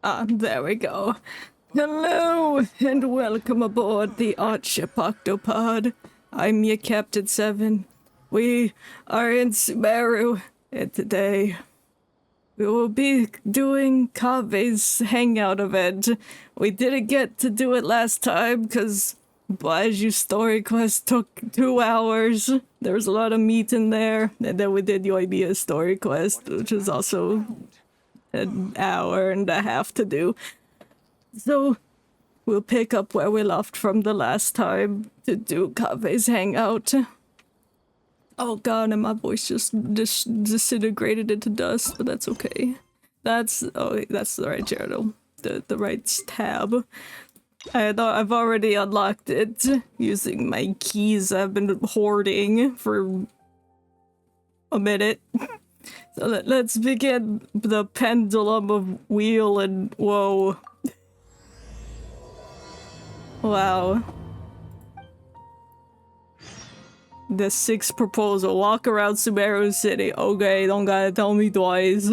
There we go. Hello, and welcome aboard the Art Ship Octopod. I'm your Captain Seven. We are in Sumeru, and today we will be doing Kaveh's Hangout event. We didn't get to do it last time because Baju's story quest took 2 hours. There was a lot of meat in there, and then we did Yoimiya's story quest, which is also an hour and a half to do. So we'll pick up where we left from the last time to do Kaveh's Hangout. Oh god, and my voice just disintegrated into dust, but that's okay. That's the right channel. The right tab. I've already unlocked it using my keys I've been hoarding for a minute. So let's begin the pendulum of wheel and woe. Wow. The 6th proposal. Walk around Sumeru City. Okay, don't gotta tell me twice.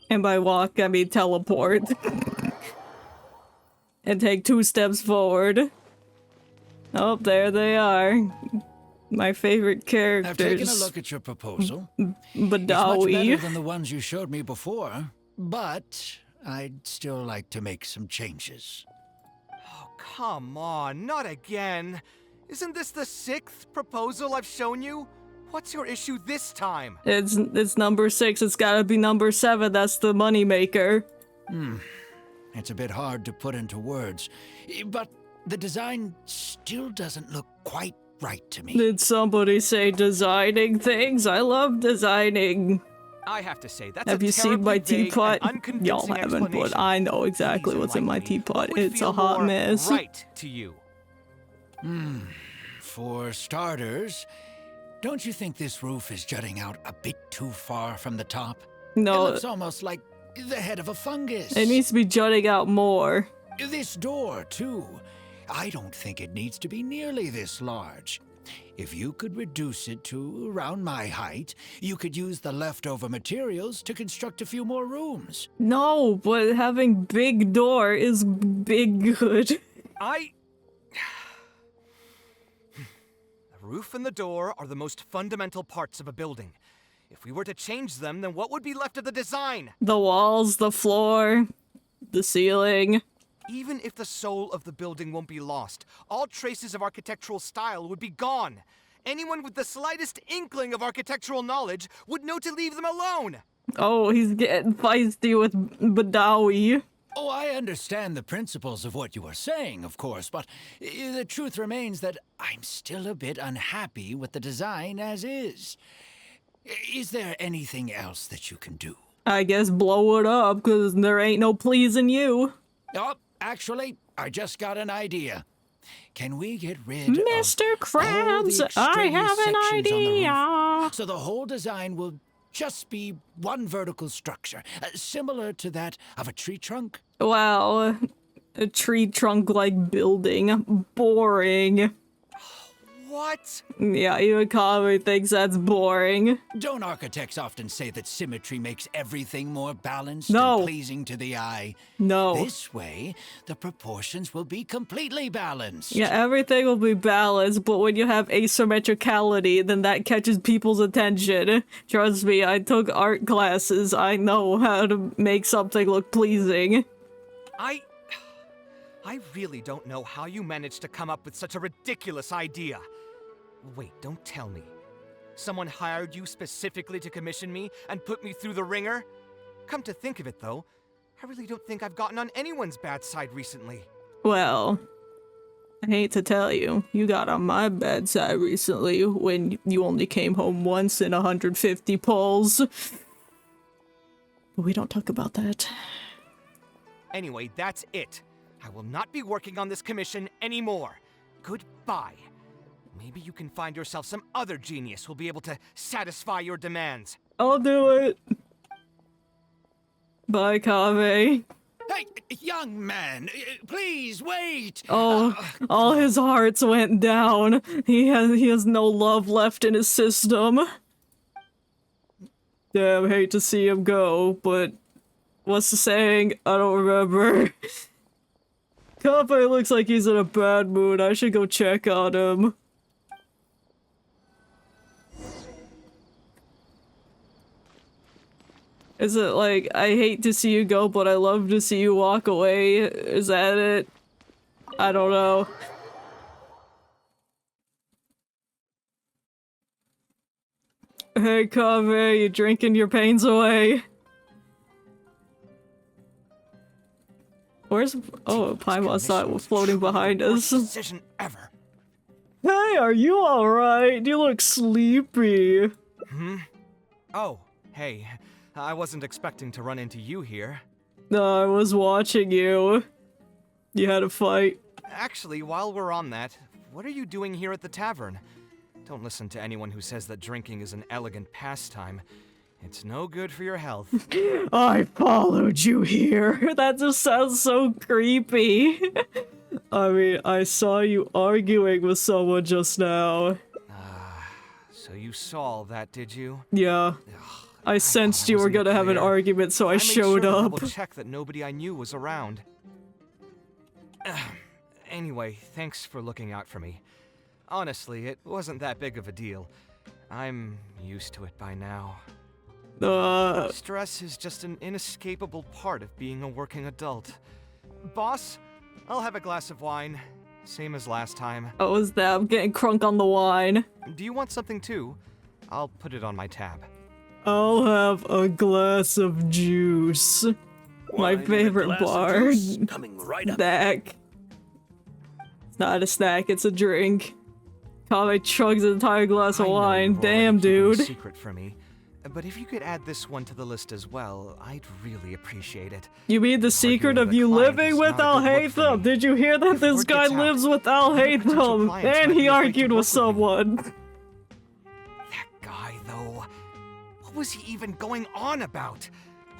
And by walk, I mean teleport. And take 2 steps forward. Oh, there they are. My favorite characters. I've taken a look at your proposal. Badawi. It's much better than the ones you showed me before, but I'd still like to make some changes. Oh, come on, not again. Isn't this the 6th proposal I've shown you? What's your issue this time? It's number 6. It's gotta be number 7. That's the moneymaker. It's a bit hard to put into words, but the design still doesn't look quite right to me. Did somebody say designing things? I love designing. I have to say, that's Have you seen my teapot? Y'all Y'all haven't, but I know exactly what's in my teapot. It's a hot mess. Right to you. For starters, don't you think this roof is jutting out a bit too far from the top? No, It looks almost like the head of a fungus. it needs to be jutting out more. This door, too. I don't think it needs to be nearly this large. If you could reduce it to around my height, you could use the leftover materials to construct a few more rooms. No, but having big door is big good. The roof and the door are the most fundamental parts of a building. If we were to change them, then what would be left of the design? The walls, the floor, the ceiling. Even if the soul of the building won't be lost, all traces of architectural style would be gone. Anyone with the slightest inkling of architectural knowledge would know to leave them alone. Oh, he's getting feisty with Badawi. Oh, I understand the principles of what you are saying, of course, but the truth remains that I'm still a bit unhappy with the design as is. Is there anything else that you can do? I guess blow it up, because there ain't no pleasing you. Oh, actually, I just got an idea. Can we get rid Mr. of all Krabs, the I extraneous have an sections on the idea. roof, so the whole design will just be one vertical structure, similar to that of a tree trunk? Wow, a tree trunk-like building. Boring. What? Yeah, even Kaveh thinks that's boring. Don't architects often say that symmetry makes everything more balanced No. and pleasing to the eye? No. This way, the proportions will be completely balanced. Yeah, everything will be balanced, but when you have asymmetricality, then that catches people's attention. Trust me, I took art classes. I know how to make something look pleasing. I really don't know how you managed to come up with such a ridiculous idea. Wait, don't tell me. Someone hired you specifically to commission me and put me through the ringer? Come to think of it, though, I really don't think I've gotten on anyone's bad side recently. Well, I hate to tell you, you got on my bad side recently when you only came home once in 150 pulls. But we don't talk about that. Anyway, that's it. I will not be working on this commission anymore. Goodbye. Maybe you can find yourself some other genius who'll be able to satisfy your demands. I'll do it. Bye, Kaveh. Hey, young man, please wait. Oh, all his hearts went down. He has no love left in his system. Damn, hate to see him go, but what's the saying? I don't remember. Kaveh looks like he's in a bad mood. I should go check on him. Is it like, I hate to see you go, but I love to see you walk away? Is that it? I don't know. Hey, Kaveh, you drinking your pains away? Where's... Oh, Paimon's not floating behind us. Worst decision ever. Hey, are you alright? You look sleepy. Oh, hey. I wasn't expecting to run into you here. No, I was watching you. You had a fight. Actually, while we're on that, what are you doing here at the tavern? Don't listen to anyone who says that drinking is an elegant pastime. It's no good for your health. I followed you here. That just sounds so creepy. I mean, I saw you arguing with someone just now. So you saw all that, did you? Yeah. I sensed you were gonna have an argument, so I showed made sure up. to double-check that nobody I knew was around. Anyway, thanks for looking out for me. Honestly, it wasn't that big of a deal. I'm used to it by now. Stress is just an inescapable part of being a working adult. Boss, I'll have a glass of wine. Same as last time. Oh, is that? I'm getting crunk on the wine. Do you want something too? I'll put it on my tab. I'll have a glass of juice. My favorite bar. Coming right up. Snack. It's not a snack, it's a drink. Kaveh chugs an entire glass of wine. Damn, dude. Secret for me. But if you could add this one to the list as well, I'd really appreciate it. You mean the secret of with a you client living is with not a good look for Al-Haytham? me. Did you hear that If this word guy gets out, lives with potential Al-Haytham? clients And might he be afraid to argued with work with me. someone. That guy, though. What was he even going on about?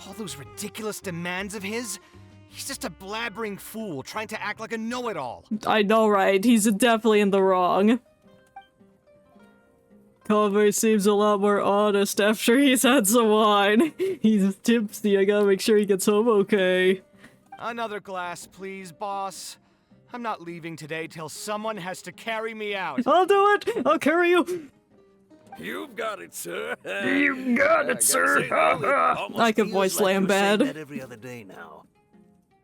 All those ridiculous demands of his? He's just a blabbering fool trying to act like a know-it-all. I know, right? He's definitely in the wrong. Kaveh seems a lot more honest after he's had some wine. He's tipsy. I gotta make sure he gets home okay. Another glass, please, boss. I'm not leaving today till someone has to carry me out. I'll do it. I'll carry you. You've got it, sir. You got it, sir. I can voice Lambad. That every other day now.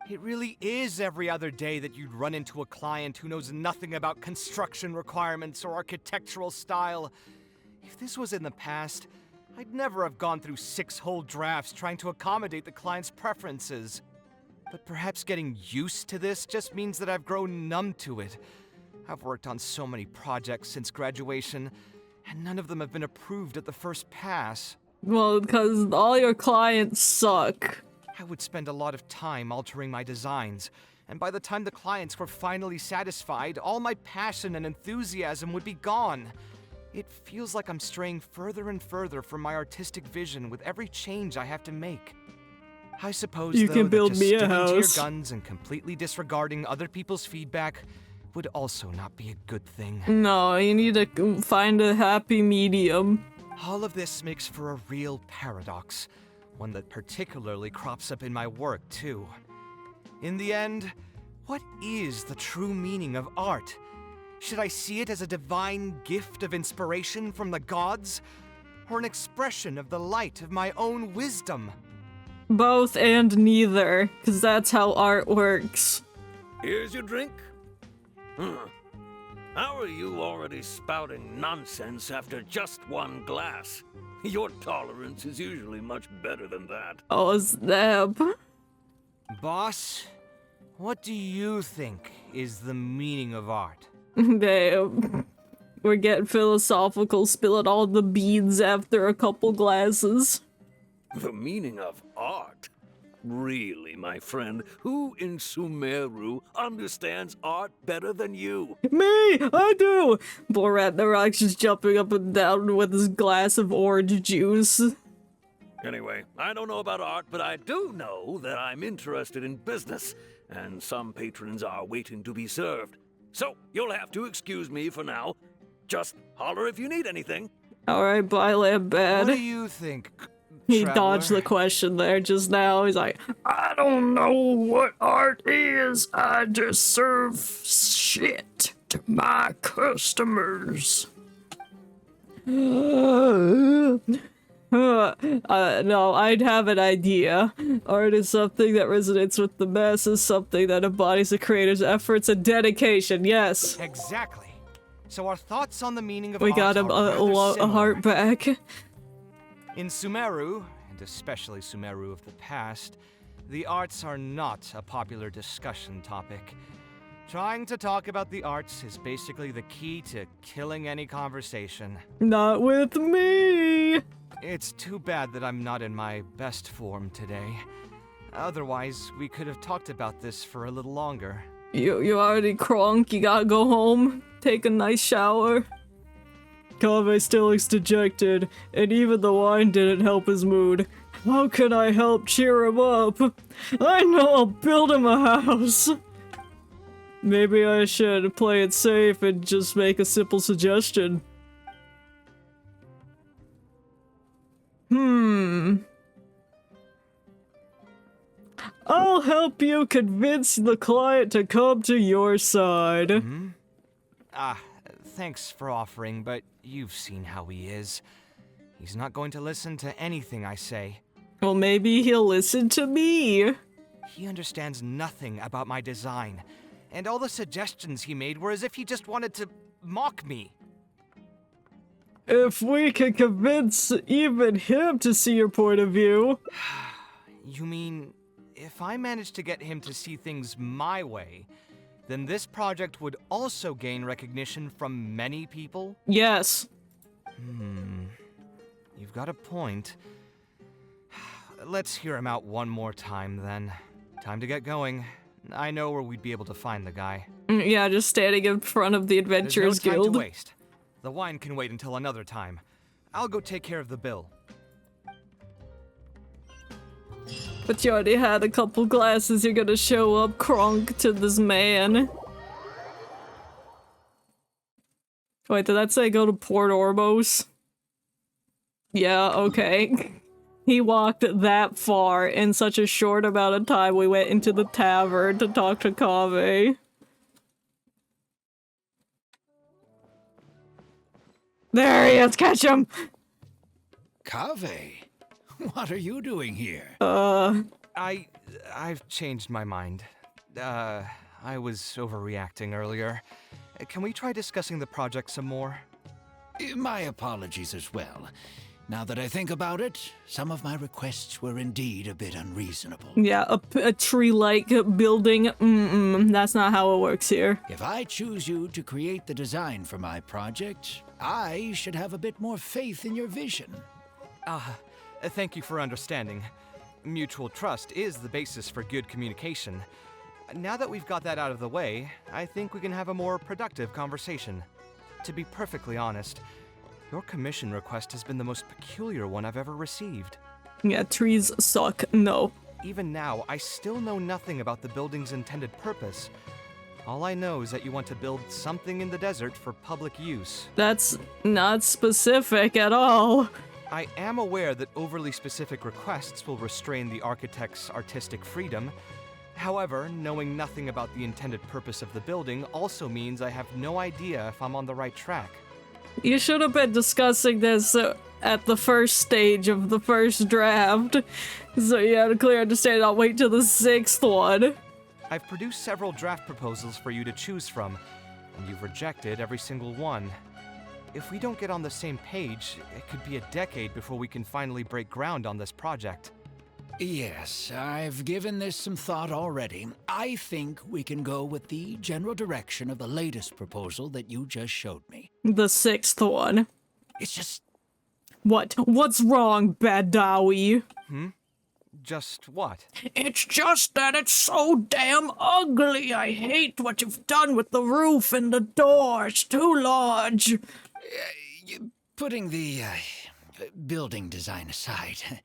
It really is every other day that you'd run into a client who knows nothing about construction requirements or architectural style. If this was in the past, I'd never have gone through 6 whole drafts trying to accommodate the client's preferences. But perhaps getting used to this just means that I've grown numb to it. I've worked on so many projects since graduation, and none of them have been approved at the first pass. Well, because all your clients suck. I would spend a lot of time altering my designs, and by the time the clients were finally satisfied, all my passion and enthusiasm would be gone. It feels like I'm straying further and further from my artistic vision with every change I have to make. I suppose You though, can that build just me a sticking to your house. guns and completely disregarding other people's feedback would also not be a good thing. No, you need to find a happy medium. All of this makes for a real paradox, one that particularly crops up in my work too. In the end, what is the true meaning of art? Should I see it as a divine gift of inspiration from the gods, or an expression of the light of my own wisdom? Both and neither, because that's how art works. Here's your drink. How are you already spouting nonsense after just one glass? Your tolerance is usually much better than that. Oh, snap. Boss, what do you think is the meaning of art? Damn. We're getting philosophical, spilling all the beans after a couple glasses. The meaning of art? Really, my friend, who in Sumeru understands art better than you? Me! I do! Borat the Rock's just jumping up and down with his glass of orange juice. Anyway, I don't know about art, but I do know that I'm interested in business, and some patrons are waiting to be served. So, you'll have to excuse me for now. Just holler if you need anything. Alright, bye, Lambad. What do you think, He traveler? dodged the question there just now. He's like, I don't know what art is. I just serve shit to my customers. No, I'd have an idea. Art is something that resonates with the masses, something that embodies the creator's efforts and dedication. Yes. Exactly. So our thoughts on the meaning of We art got him are rather a similar. heart back. In Sumeru, and especially Sumeru of the past, the arts are not a popular discussion topic. Trying to talk about the arts is basically the key to killing any conversation. Not with me. It's too bad that I'm not in my best form today. Otherwise, we could have talked about this for a little longer. You already crunk. You gotta go home. Take a nice shower. Kaveh still looks dejected, and even the wine didn't help his mood. How can I help cheer him up? I know I'll build him a house. Maybe I should play it safe and just make a simple suggestion. I'll help you convince the client to come to your side. Thanks for offering, but you've seen how he is. He's not going to listen to anything I say. Well, maybe he'll listen to me. He understands nothing about my design, and all the suggestions he made were as if he just wanted to mock me. If we can convince even him to see your point of view. You mean, if I managed to get him to see things my way, then this project would also gain recognition from many people? Yes. You've got a point. Let's hear him out one more time, then. Time to get going. I know where we'd be able to find the guy. Yeah, just standing in front of the There's no Adventurers time Guild. to waste. The wine can wait until another time. I'll go take care of the bill. But you already had a couple glasses, you're gonna show up crunk to this man. Wait, did that say go to Port Ormos? Yeah, okay. He walked that far in such a short amount of time. We went into the tavern to talk to Kaveh. There he is, catch him! Kaveh, what are you doing here? I've changed my mind. I was overreacting earlier. Can we try discussing the project some more? My apologies as well. Now that I think about it, some of my requests were indeed a bit unreasonable. Yeah, a tree-like building. That's not how it works here. If I choose you to create the design for my project, I should have a bit more faith in your vision. Thank you for understanding. Mutual trust is the basis for good communication. Now that we've got that out of the way, I think we can have a more productive conversation. To be perfectly honest, your commission request has been the most peculiar one I've ever received. Yeah, trees suck. No. Even now, I still know nothing about the building's intended purpose. All I know is that you want to build something in the desert for public use. That's not specific at all. I am aware that overly specific requests will restrain the architect's artistic freedom. However, knowing nothing about the intended purpose of the building also means I have no idea if I'm on the right track. You should have been discussing this at the first stage of the first draft. So you had a clear understanding. I'll wait till the 6th one. I've produced several draft proposals for you to choose from, and you've rejected every single one. If we don't get on the same page, it could be a decade before we can finally break ground on this project. Yes, I've given this some thought already. I think we can go with the general direction of the latest proposal that you just showed me. The 6th one. It's just... What? What's wrong, Badawi? Just what? It's just that it's so damn ugly. I hate what you've done with the roof and the door. It's too large. Putting the building design aside,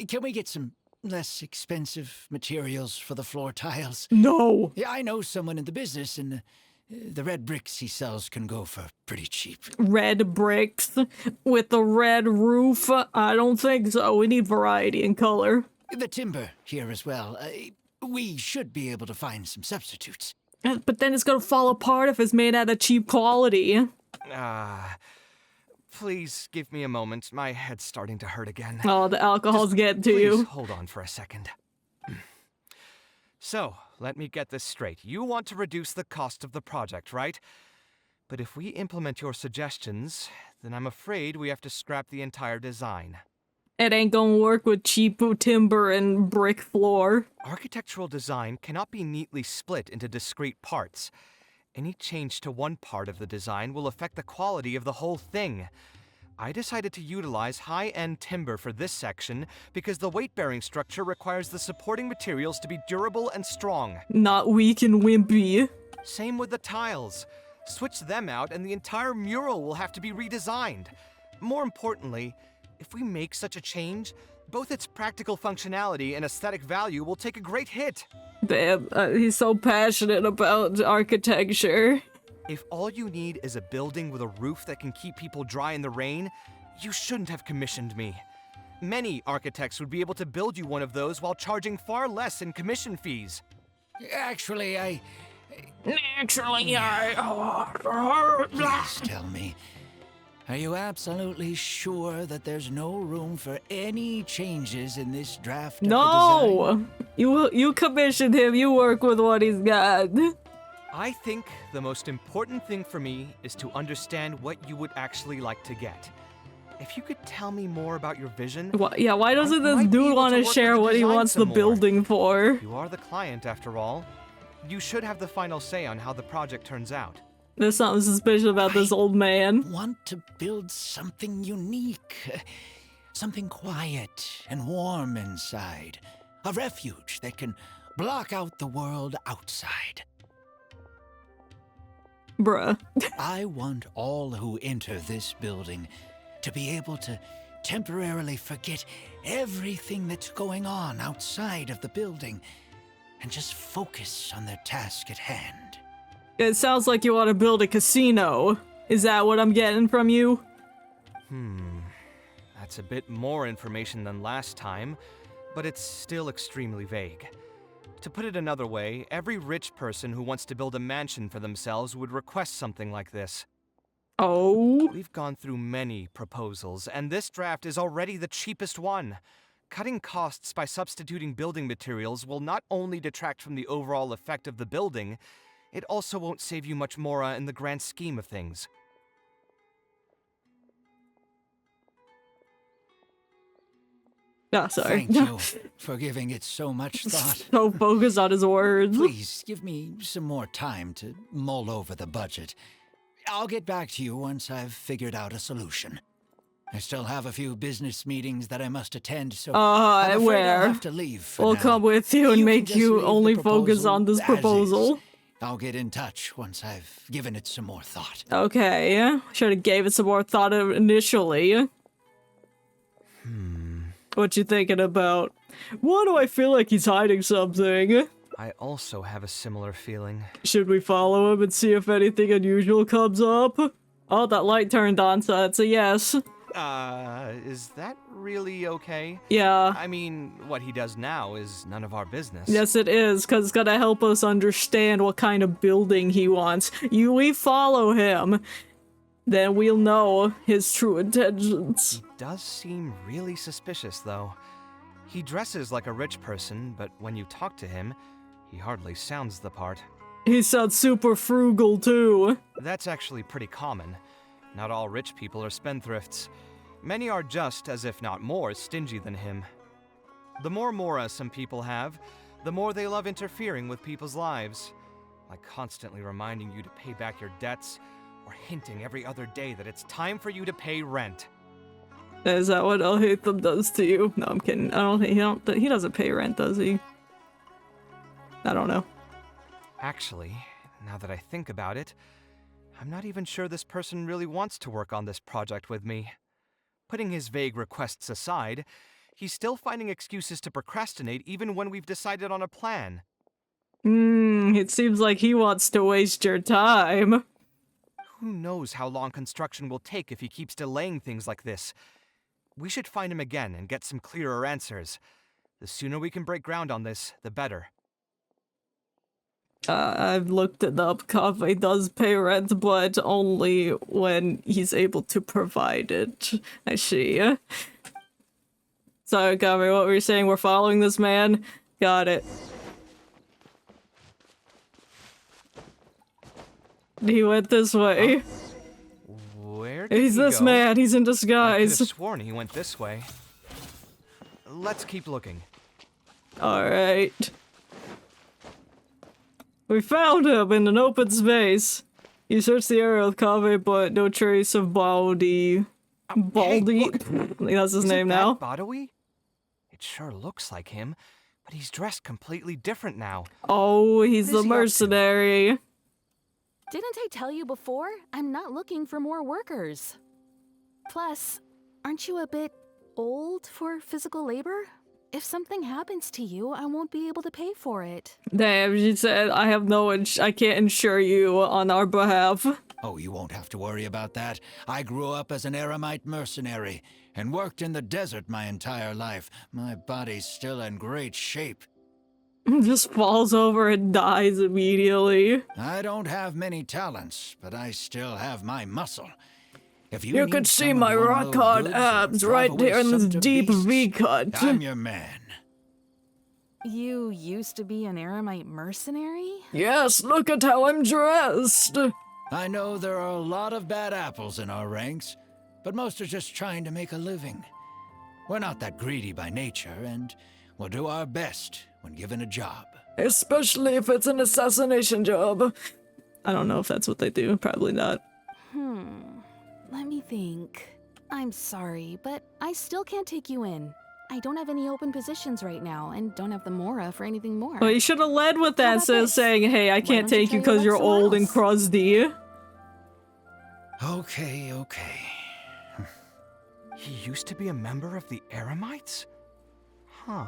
can we get some less expensive materials for the floor tiles? No. Yeah, I know someone in the business, and the red bricks he sells can go for pretty cheap. Red bricks with the red roof? I don't think so. We need variety in color. The timber here as well. We should be able to find some substitutes. But then it's gonna fall apart if it's made out of cheap quality. Please give me a moment. My head's starting to hurt again. Oh, the alcohol's getting to Please you. hold on for a second. So, let me get this straight. You want to reduce the cost of the project, right? But if we implement your suggestions, then I'm afraid we have to scrap the entire design. It ain't gonna work with cheap timber and brick floor. Architectural design cannot be neatly split into discrete parts. Any change to one part of the design will affect the quality of the whole thing. I decided to utilize high-end timber for this section because the weight-bearing structure requires the supporting materials to be durable and strong. Not weak and wimpy. Same with the tiles. Switch them out and the entire mural will have to be redesigned. More importantly, if we make such a change, both its practical functionality and aesthetic value will take a great hit. Damn, he's so passionate about architecture. If all you need is a building with a roof that can keep people dry in the rain, you shouldn't have commissioned me. Many architects would be able to build you one of those while charging far less in commission fees. Actually, Please tell me, are you absolutely sure that there's no room for any changes in this draft of the design? No! You commissioned him, you work with what he's got. I think the most important thing for me is to understand what you would actually like to get. If you could tell me more about your vision... Why doesn't I this might be dude able want to to work share with the what he design wants the some more. building for? You are the client, after all. You should have the final say on how the project turns out. There's something suspicious about this old man. Want to build something unique, something quiet and warm inside, a refuge that can block out the world outside. Bruh. I want all who enter this building to be able to temporarily forget everything that's going on outside of the building and just focus on their task at hand. It sounds like you want to build a casino. Is that what I'm getting from you? That's a bit more information than last time, but it's still extremely vague. To put it another way, every rich person who wants to build a mansion for themselves would request something like this. Oh? We've gone through many proposals, and this draft is already the cheapest one. Cutting costs by substituting building materials will not only detract from the overall effect of the building, it also won't save you much more in the grand scheme of things. Oh, sorry. Thank you for giving it so much thought. So focused on his words. Please give me some more time to mull over the budget. I'll get back to you once I've figured out a solution. I still have a few business meetings that I must attend, so I'm afraid where? I'll have to leave for We'll now. come with you and can make just you leave the only focus on this proposal as is. proposal. I'll get in touch once I've given it some more thought. Okay. Should have gave it some more thought initially. What you thinking about? Why do I feel like he's hiding something? I also have a similar feeling. Should we follow him and see if anything unusual comes up? Oh, that light turned on, so that's a yes. Is that really okay? Yeah. I mean, what he does now is none of our business. Yes, it is, because it's gonna help us understand what kind of building he wants. We follow him, then we'll know his true intentions. He does seem really suspicious, though. He dresses like a rich person, but when you talk to him, he hardly sounds the part. He sounds super frugal, too. That's actually pretty common. Not all rich people are spendthrifts. Many are just, as if not more, stingy than him. The more mora some people have, the more they love interfering with people's lives. Like constantly reminding you to pay back your debts, or hinting every other day that it's time for you to pay rent. Is that what Elhatham does to you? No, I'm kidding. I don't think he doesn't pay rent, does he? I don't know. Actually, now that I think about it, I'm not even sure this person really wants to work on this project with me. Putting his vague requests aside, he's still finding excuses to procrastinate even when we've decided on a plan. It seems like he wants to waste your time. Who knows how long construction will take if he keeps delaying things like this? We should find him again and get some clearer answers. The sooner we can break ground on this, the better. I've looked it up. Kaveh does pay rent, but only when he's able to provide it. I see. Sorry, Kaveh, what were you saying? We're following this man? Got it. He went this way. Where did He's he this go? man. He's in I could disguise. have sworn he went this way. Let's keep looking. Alright. We found him in an open space. You searched the area with Kaveh, but no trace of Baldy. Baldy? Hey, look. I think that's his Isn't name that now. Badawi? It sure looks like him, but he's dressed completely different now. Oh, he's What the is he up to? mercenary. Didn't I tell you before? I'm not looking for more workers. Plus, aren't you a bit old for physical labor? If something happens to you, I won't be able to pay for it. Damn, she said, I have no I can't insure you on our behalf. Oh, you won't have to worry about that. I grew up as an Aramite mercenary and worked in the desert my entire life. My body's still in great shape. Just falls over and dies immediately. I don't have many talents, but I still have my muscle. If You need could see someone my to unload rock-hard goods or abs drive right away there in this sumpter deep beasts, V-cut. I'm your man. You used to be an Aramite mercenary? Yes, look at how I'm dressed. I know there are a lot of bad apples in our ranks, but most are just trying to make a living. We're not that greedy by nature, and we'll do our best when given a job. Especially if it's an assassination job. I don't know if that's what they do. Probably not. Let me think. I'm sorry, but I still can't take you in. I don't have any open positions right now, and don't have the Mora for anything more. Well, you should have led with How that about instead of this? saying, hey, I can't don't you take you try your because you're luck somewhere old and else? crusty. Okay. He used to be a member of the Aramites? Huh.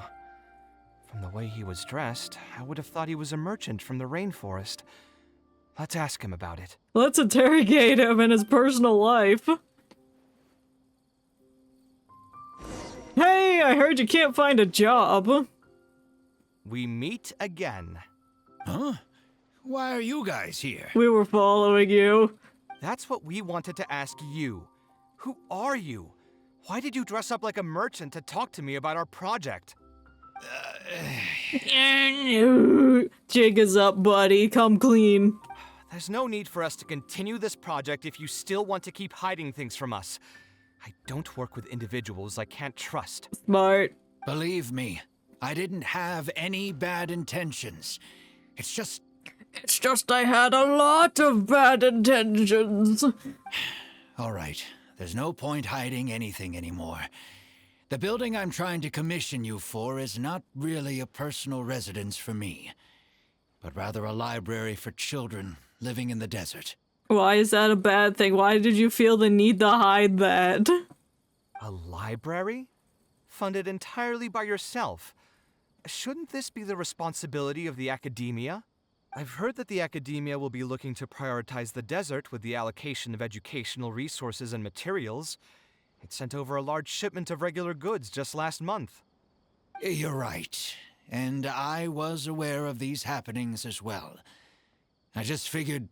From the way he was dressed, I would have thought he was a merchant from the rainforest. Let's ask him about it. Let's interrogate him in his personal life. Hey, I heard you can't find a job. We meet again. Huh? Why are you guys here? We were following you. That's what we wanted to ask you. Who are you? Why did you dress up like a merchant to talk to me about our project? Jig is up, buddy. Come clean. There's no need for us to continue this project if you still want to keep hiding things from us. I don't work with individuals I can't trust. Smart. Believe me, I didn't have any bad intentions. It's just I had a lot of bad intentions. all right. There's no point hiding anything anymore. The building I'm trying to commission you for is not really a personal residence for me, but rather a library for children living in the desert. Why is that a bad thing? Why did you feel the need to hide that? A library? Funded entirely by yourself. Shouldn't this be the responsibility of the academia? I've heard that the academia will be looking to prioritize the desert with the allocation of educational resources and materials. It sent over a large shipment of regular goods just last month. You're right, and I was aware of these happenings as well. I just figured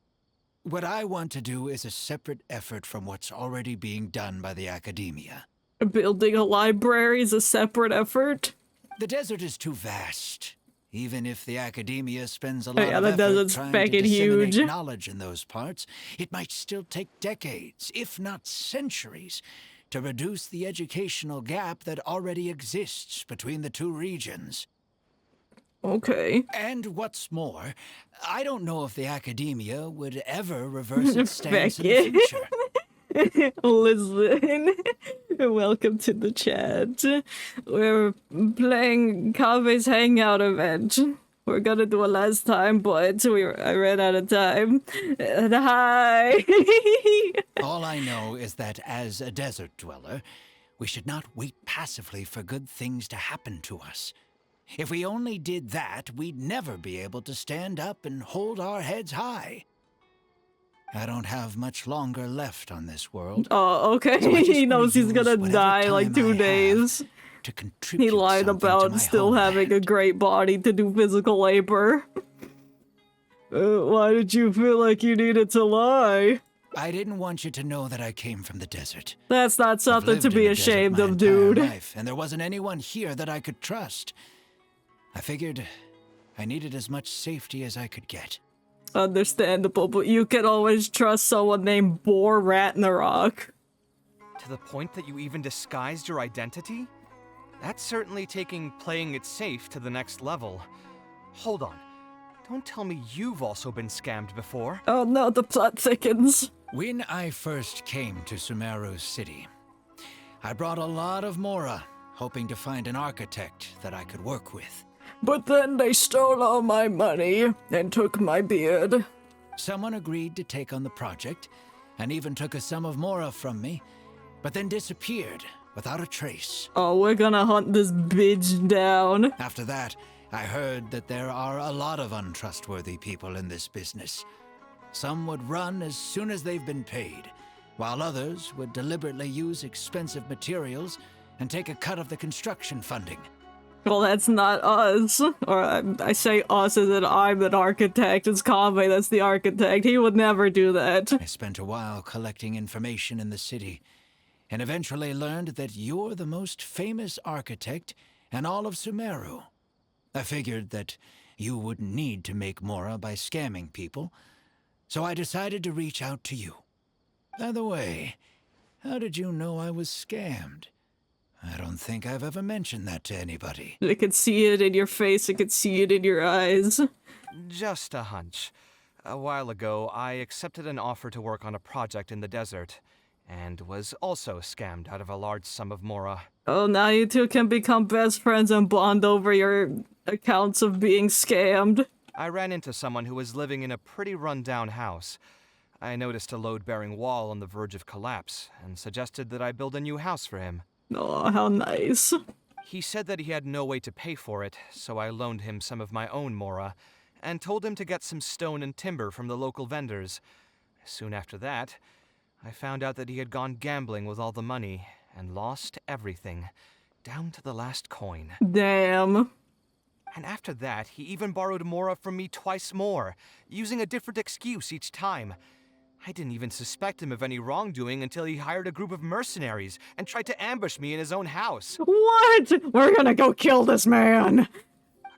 what I want to do is a separate effort from what's already being done by the academia. Building a library is a separate effort? The desert is too vast. Even if the academia spends a Oh lot yeah, of the effort desert's trying to fucking disseminate huge. knowledge in those parts, it might still take decades, if not centuries, to reduce the educational gap that already exists between the two regions. Okay. And what's more, I don't know if the academia would ever reverse its stance in the Beckett. future. Listen, welcome to the chat. We're playing Kaveh's Hangout event. We're gonna do it last time, but I ran out of time. Hi. All I know is that as a desert dweller, We should not wait passively for good things to happen to us. If we only did that, we'd never be able to stand up and hold our heads high. I don't have much longer left on this world. Oh, okay. So I just He knows wanna he's gonna use whatever die like time 2 I have days. to contribute He lied something to about my still having a homeland. great body to do physical labor. Why did you feel like you needed to lie? I didn't want you to know that I came from the desert. That's not I've something lived to in be the desert ashamed my of, entire dude. life, and there wasn't anyone here that I could trust. I figured I needed as much safety as I could get. Understandable, but you can always trust someone named Bor Ragnarok. To the point that you even disguised your identity? That's certainly taking playing it safe to the next level. Hold on. Don't tell me you've also been scammed before. Oh no, the plot thickens. When I first came to Sumeru City, I brought a lot of Mora, hoping to find an architect that I could work with. But then they stole all my money and took my beard. Someone agreed to take on the project, and even took a sum of Mora from me, but then disappeared without a trace. Oh, we're gonna hunt this bitch down. After that, I heard that there are a lot of untrustworthy people in this business. Some would run as soon as they've been paid, while others would deliberately use expensive materials and take a cut of the construction funding. Well, that's not us. Or I say us as in I'm an architect. It's Kaveh that's the architect. He would never do that. I spent a while collecting information in the city, and eventually learned that you're the most famous architect in all of Sumeru. I figured that you wouldn't need to make Mora by scamming people, so I decided to reach out to you. By the way, how did you know I was scammed? I don't think I've ever mentioned that to anybody. I could see it in your face. I could see it in your eyes. Just a hunch. A while ago, I accepted an offer to work on a project in the desert, and was also scammed out of a large sum of Mora. Oh, now you two can become best friends and bond over your accounts of being scammed. I ran into someone who was living in a pretty run-down house. I noticed a load-bearing wall on the verge of collapse, and suggested that I build a new house for him. Oh, how nice. He said that he had no way to pay for it, so I loaned him some of my own Mora, and told him to get some stone and timber from the local vendors. Soon after that, I found out that he had gone gambling with all the money, and lost everything, down to the last coin. Damn. And after that, he even borrowed Mora from me twice more, using a different excuse each time. I didn't even suspect him of any wrongdoing until he hired a group of mercenaries and tried to ambush me in his own house. What? We're gonna go kill this man.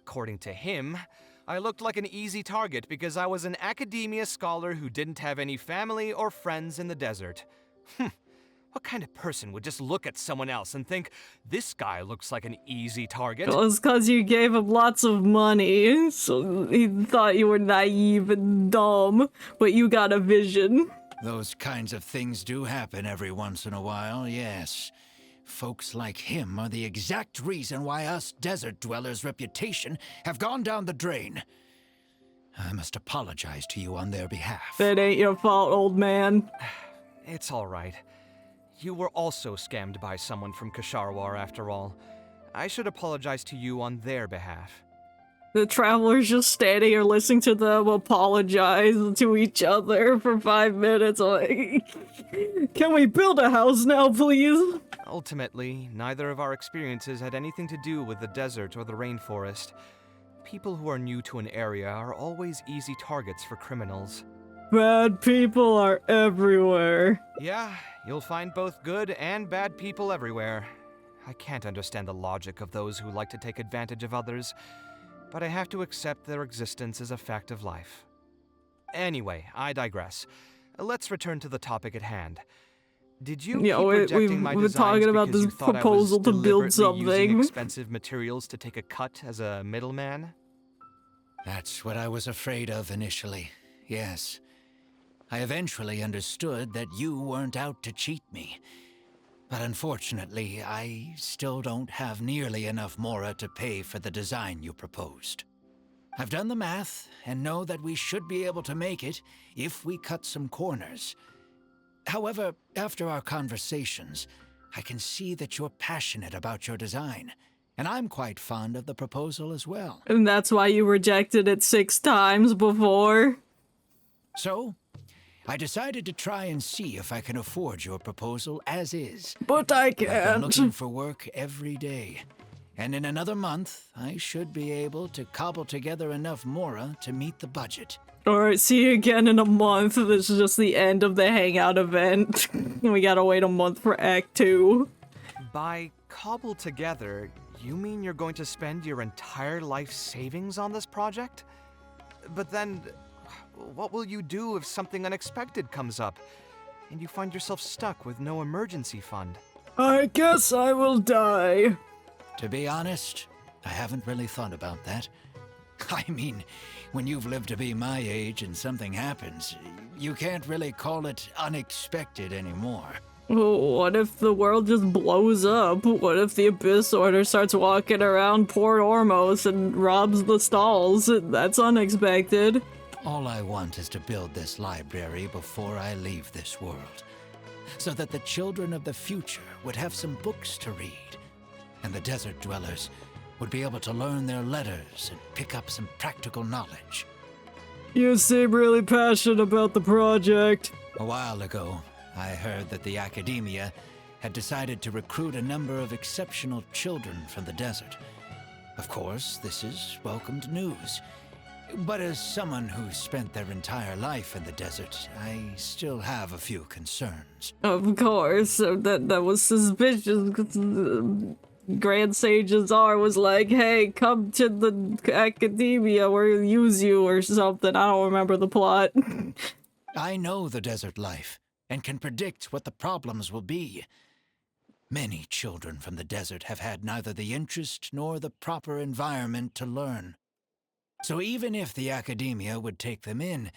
According to him, I looked like an easy target because I was an academia scholar who didn't have any family or friends in the desert. What kind of person would just look at someone else and think, this guy looks like an easy target? Well, it's because you gave him lots of money, so he thought you were naive and dumb, but you got a vision. Those kinds of things do happen every once in a while, yes. Folks like him are the exact reason why us desert dwellers' reputation have gone down the drain. I must apologize to you on their behalf. It ain't your fault, old man. It's all right. You were also scammed by someone from Kasharwar after all. I should apologize to you on their behalf. The traveler's just standing here listening to them apologize to each other for 5 minutes. Like, can we build a house now, please? Ultimately, neither of our experiences had anything to do with the desert or the rainforest. People who are new to an area are always easy targets for criminals. Bad people are everywhere. Yeah, you'll find both good and bad people everywhere. I can't understand the logic of those who like to take advantage of others, but I have to accept their existence as a fact of life. Anyway, I digress. Let's return to the topic at hand. Did you Yeah, keep we- rejecting my we're designs talking about because you this thought I was proposal to build deliberately using something? expensive materials to take a cut as a middleman? That's what I was afraid of initially, yes. I eventually understood that you weren't out to cheat me. But unfortunately, I still don't have nearly enough Mora to pay for the design you proposed. I've done the math and know that we should be able to make it if we cut some corners. However, after our conversations, I can see that you're passionate about your design, and I'm quite fond of the proposal as well. And that's why you rejected it 6 times before? So, I decided to try and see if I can afford your proposal as is. But I I've been can't. looking for work every day, and in another month, I should be able to cobble together enough mora to meet the budget. Alright, see you again in a month. This is just the end of the Hangout event. We gotta wait a month for Act 2. By cobble together, you mean you're going to spend your entire life savings on this project? But then, what will you do if something unexpected comes up, and you find yourself stuck with no emergency fund? I guess I will die. To be honest, I haven't really thought about that. I mean, when you've lived to be my age and something happens, you can't really call it unexpected anymore. What if the world just blows up? What if the Abyss Order starts walking around Port Ormos and robs the stalls? That's unexpected. All I want is to build this library before I leave this world, so that the children of the future would have some books to read, and the desert dwellers would be able to learn their letters and pick up some practical knowledge. You seem really passionate about the project. A while ago, I heard that the academia had decided to recruit a number of exceptional children from the desert. Of course, this is welcomed news. But as someone who spent their entire life in the desert, I still have a few concerns. Of course, that was suspicious. Grand Sage Azar was like, hey, come to the academia, we'll use you or something. I don't remember the plot. I know the desert life, and can predict what the problems will be. Many children from the desert have had neither the interest nor the proper environment to learn. So even if the academia would take them in,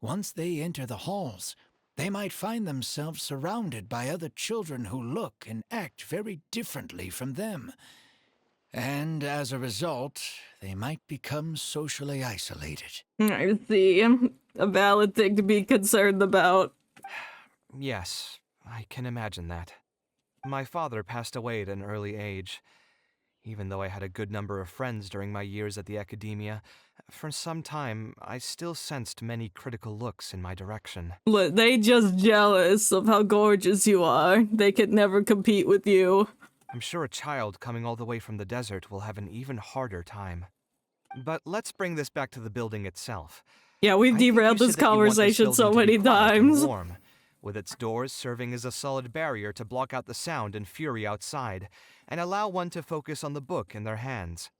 once they enter the halls, they might find themselves surrounded by other children who look and act very differently from them. And as a result, they might become socially isolated. I see. A valid thing to be concerned about. Yes, I can imagine that. My father passed away at an early age. Even though I had a good number of friends during my years at the academia, for some time, I still sensed many critical looks in my direction. Look, they just jealous of how gorgeous you are. They could never compete with you. I'm sure a child coming all the way from the desert will have an even harder time. But let's bring this back to the building itself. Yeah, we've I think you derailed said this that you want conversation so building to many be quiet and times. warm, with its doors serving as a solid barrier to block out the sound and fury outside, and allow one to focus on the book in their hands.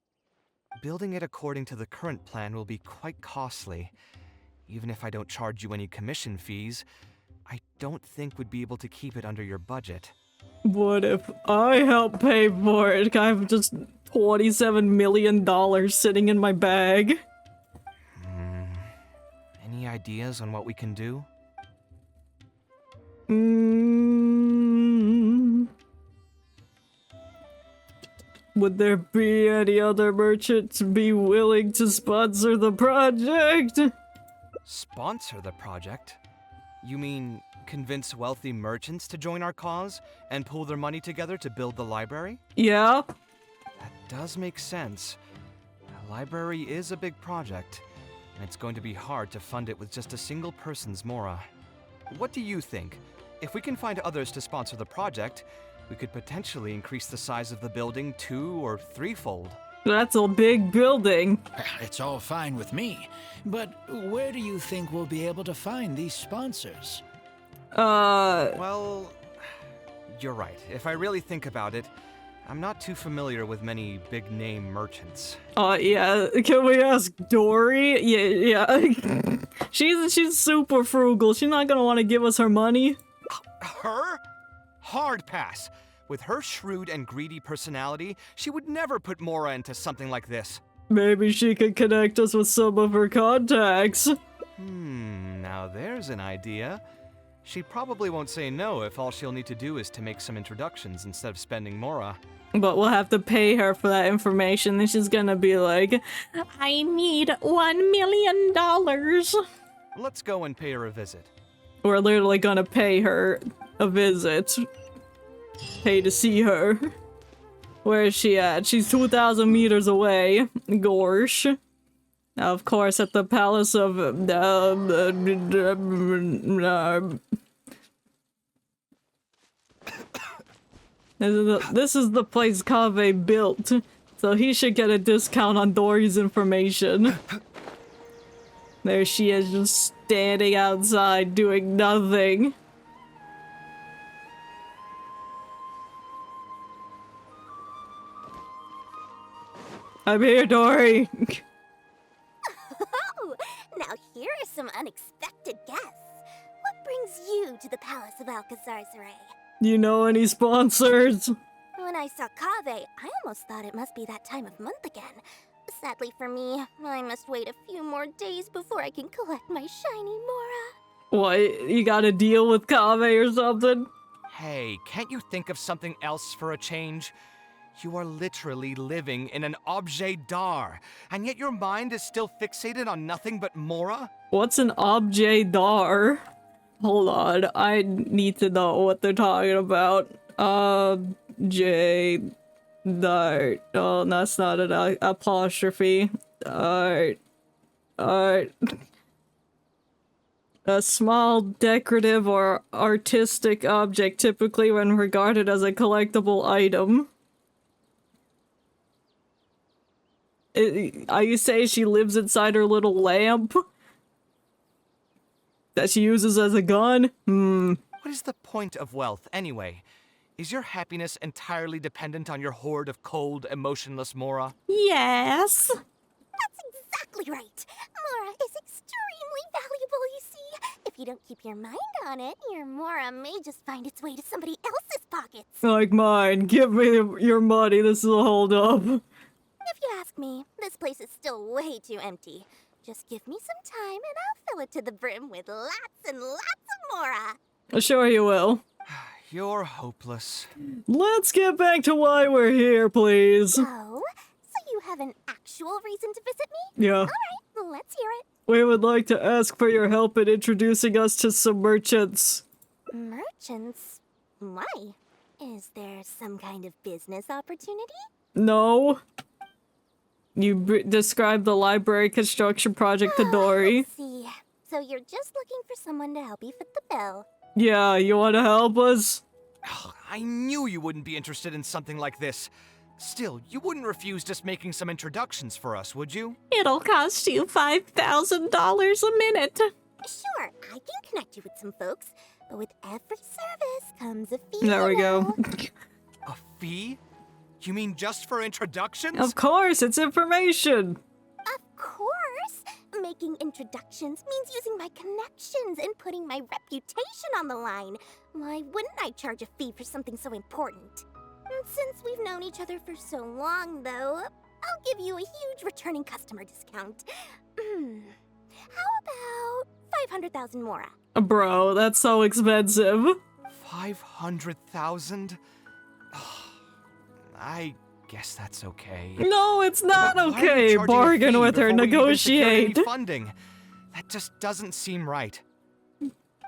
Building it according to the current plan will be quite costly. Even if I don't charge you any commission fees, I don't think we'd be able to keep it under your budget. What if I help pay for it? I have just $27 million sitting in my bag. Any ideas on what we can do? Would there be any other merchants be willing to sponsor the project? Sponsor the project? You mean convince wealthy merchants to join our cause and pool their money together to build the library? Yeah. That does make sense. A library is a big project, and it's going to be hard to fund it with just a single person's mora. What do you think? If we can find others to sponsor the project, we could potentially increase the size of the building 2- or 3-fold. That's a big building. It's all fine with me, but where do you think we'll be able to find these sponsors? Well, you're right. If I really think about it, I'm not too familiar with many big-name merchants. Yeah, can we ask Dory? Yeah. She's super frugal. She's not gonna want to give us her money. Her? Hard pass. With her shrewd and greedy personality, she would never put Mora into something like this. Maybe she could connect us with some of her contacts. Now there's an idea. She probably won't say no if all she'll need to do is to make some introductions instead of spending Mora. But we'll have to pay her for that information. Then she's gonna be like, I need $1 million. Let's go and pay her a visit. We're literally gonna pay her a visit. Pay to see her. Where is she at? She's 2,000 meters away. Gorsh. Now, of course, at the palace of... This is the place Kaveh built, so he should get a discount on Dory's information. There she is, just standing outside doing nothing. I'm here, Dory. Oh, now here are some unexpected guests. What brings you to the Palace of Alcazarzaray? You know any sponsors? When I saw Kaveh, I almost thought it must be that time of month again. Sadly for me, I must wait a few more days before I can collect my shiny Mora. What, you got a deal with Kaveh or something? Hey, can't you think of something else for a change? You are literally living in an objet d'art, and yet your mind is still fixated on nothing but Mora? What's an objet d'art? Hold on, I need to know what they're talking about. Objet d'art. Oh, that's not an apostrophe. Art. Art. A small decorative or artistic object, typically when regarded as a collectible item. Are you saying she lives inside her little lamp? That she uses as a gun? What is the point of wealth, anyway? Is your happiness entirely dependent on your hoard of cold, emotionless Mora? Yes. That's exactly right. Mora is extremely valuable, you see. If you don't keep your mind on it, your Mora may just find its way to somebody else's pockets. Like mine. Give me your money. This is a holdup. If you ask me, this place is still way too empty. Just give me some time and I'll fill it to the brim with lots and lots of Mora. Sure you will. You're hopeless. Let's get back to why we're here, please. Oh, so you have an actual reason to visit me? Yeah. Alright, let's hear it. We would like to ask for your help in introducing us to some merchants. Merchants? Why? Is there some kind of business opportunity? No. You described the library construction project to Dory. I see. So you're just looking for someone to help you fit the bill. Yeah, you want to help us? Ugh, I knew you wouldn't be interested in something like this. Still, you wouldn't refuse just making some introductions for us, would you? It'll cost you $5,000 a minute. Sure, I can connect you with some folks, but with every service comes a fee. There we go. A fee? You mean just for introductions? Of course, it's information. Of course! Making introductions means using my connections and putting my reputation on the line. Why wouldn't I charge a fee for something so important? And since we've known each other for so long, though, I'll give you a huge returning customer discount. How about 500,000 Mora? Bro, that's so expensive. 500,000? I guess that's okay. No, it's not But why are you okay. charging a Bargain fee with her, before we even secure any negotiate. funding? That just doesn't seem right.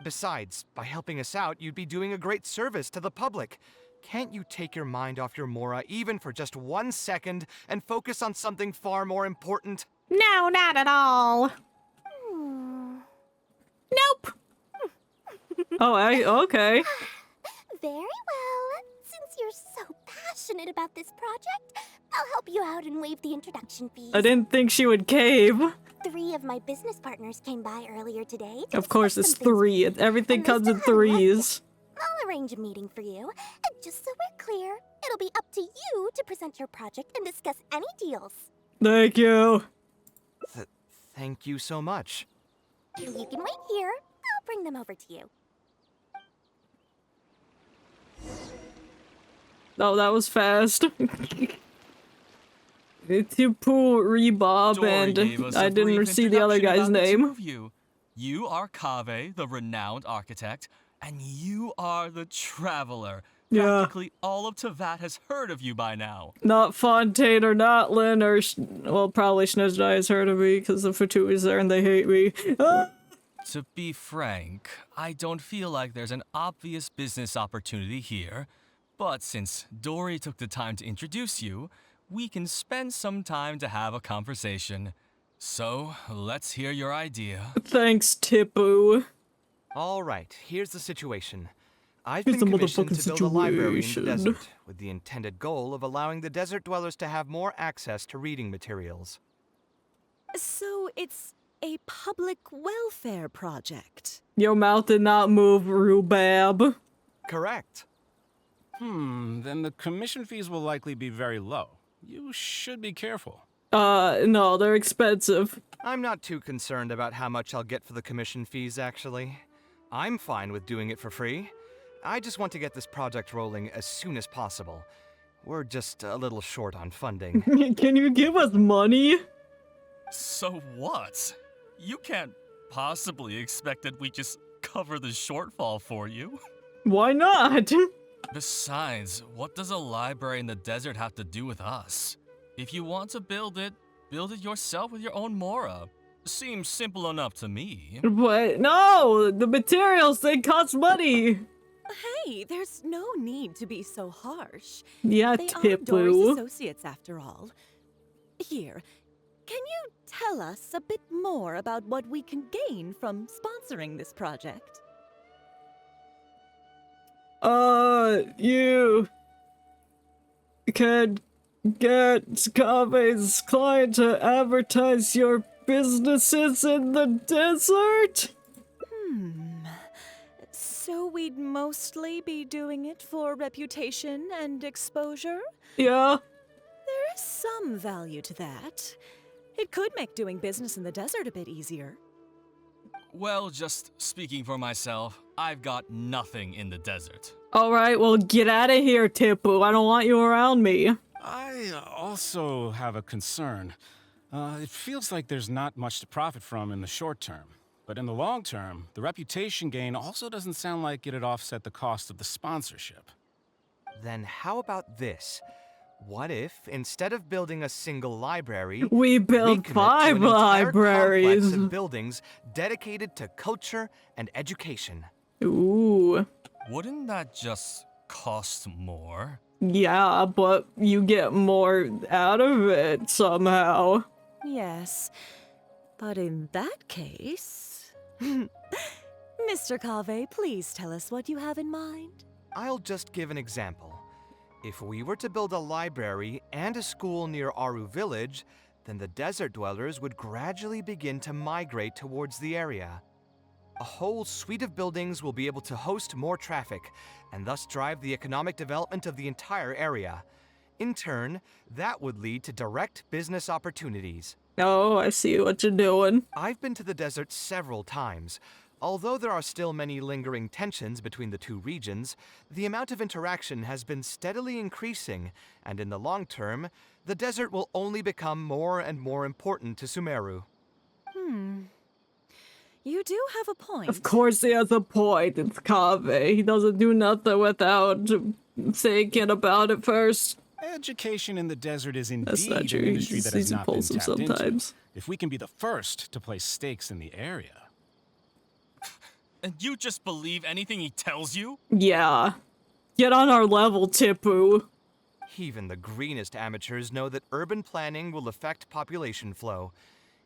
Besides, by helping us out, you'd be doing a great service to the public. Can't you take your mind off your Mora even for just 1 second and focus on something far more important? No, not at all. Nope. Oh, okay. Very well. Since you're so passionate about this project, I'll help you out and waive the introduction fees. I didn't think she would cave. 3 of my business partners came by earlier today. Of course, it's discuss some things 3. Everything and they comes in still haven't left threes. yet. I'll arrange a meeting for you. And just so we're clear, it'll be up to you to present your project and discuss any deals. Thank you. Thank you so much. You can wait here. I'll bring them over to you. Oh, that was fast. Tipu, Rebob, Dory gave and us I a didn't brief see the other introduction guy's about the two name. of you. You are Kaveh, the renowned architect, and you are the traveler. Yeah. Practically all of Tevat has heard of you by now. Not Fontaine or not Lynn or, well, probably Schnezdai has heard of me because the Fatu is there and they hate me. Ah! To be frank, I don't feel like there's an obvious business opportunity here, But since Dory took the time to introduce you, we can spend some time to have a conversation. So, let's hear your idea. Thanks, Tipu. All right, here's the situation. I've Here's been the commissioned motherfucking to build a library in the situation. desert, with the intended goal of allowing the desert dwellers to have more access to reading materials. So it's a public welfare project. Your mouth did not move, Rubab. Correct. Then the commission fees will likely be very low. You should be careful. No, they're expensive. I'm not too concerned about how much I'll get for the commission fees, actually. I'm fine with doing it for free. I just want to get this project rolling as soon as possible. We're just a little short on funding. Can you give us money? So what? You can't possibly expect that we just cover the shortfall for you. Why not? Besides, what does a library in the desert have to do with us? If you want to build it yourself with your own Mora. Seems simple enough to me. But no, the materials, they cost money. Hey, there's no need to be so harsh. Yeah, They are Dory's Tipu. associates after all. Here, can you tell us a bit more about what we can gain from sponsoring this project? You can get Kave's client to advertise your businesses in the desert? So we'd mostly be doing it for reputation and exposure? Yeah. There is some value to that. It could make doing business in the desert a bit easier. Well, just speaking for myself, I've got nothing in the desert. Alright, well, get out of here, Tipu. I don't want you around me. I also have a concern. It feels like there's not much to profit from in the short term. But in the long term, the reputation gain also doesn't sound like it'd offset the cost of the sponsorship. Then how about this? What if, instead of building a single library, We commit built to 5 an entire libraries. complex of buildings dedicated to culture and education? Ooh. Wouldn't that just cost more? Yeah, but you get more out of it somehow. Yes, but in that case... Mr. Kaveh, please tell us what you have in mind. I'll just give an example. If we were to build a library and a school near Aru Village, then the desert dwellers would gradually begin to migrate towards the area. A whole suite of buildings will be able to host more traffic, and thus drive the economic development of the entire area. In turn, that would lead to direct business opportunities. Oh, I see what you're doing. I've been to the desert several times. Although there are still many lingering tensions between the two regions, the amount of interaction has been steadily increasing, and in the long term, the desert will only become more and more important to Sumeru. You do have a point. Of course he has a point. It's Kaveh. He doesn't do nothing without thinking about it first. Education in the desert is That's indeed not an true. industry that has He's not been impulsive tapped into. sometimes. If we can be the first to place stakes in the area. And you just believe anything he tells you? Yeah. Get on our level, Tipu. Even the greenest amateurs know that urban planning will affect population flow.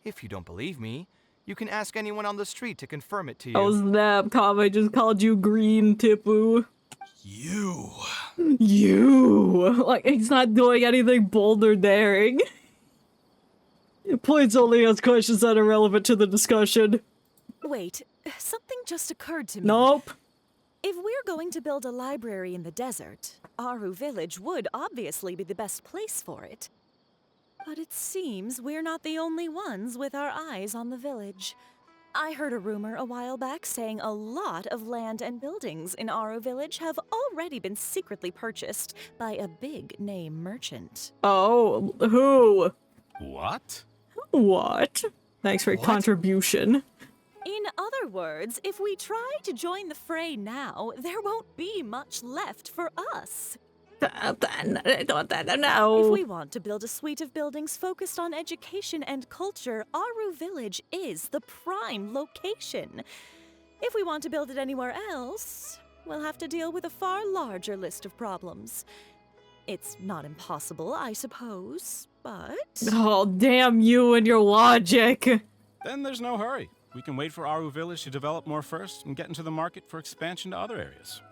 If you don't believe me, you can ask anyone on the street to confirm it to you. Oh snap, Kaveh just called you green, Tipu. You. You! Like, he's not doing anything bold or daring. Please only ask questions that are relevant to the discussion. Wait, something just occurred to me. Nope. If we're going to build a library in the desert, Aru Village would obviously be the best place for it. But it seems we're not the only ones with our eyes on the village. I heard a rumor a while back saying a lot of land and buildings in Aru Village have already been secretly purchased by a big-name merchant. Oh, who? What? What? Thanks for your contribution. In other words, if we try to join the fray now, there won't be much left for us. If No. we want to build a suite of buildings focused on education and culture, Aru Village is the prime location. If we want to build it anywhere else, we'll have to deal with a far larger list of problems. It's not impossible, I suppose, but... Oh, damn you and your logic. Then there's no hurry. We can wait for Aru Village to develop more first and get into the market for expansion to other areas.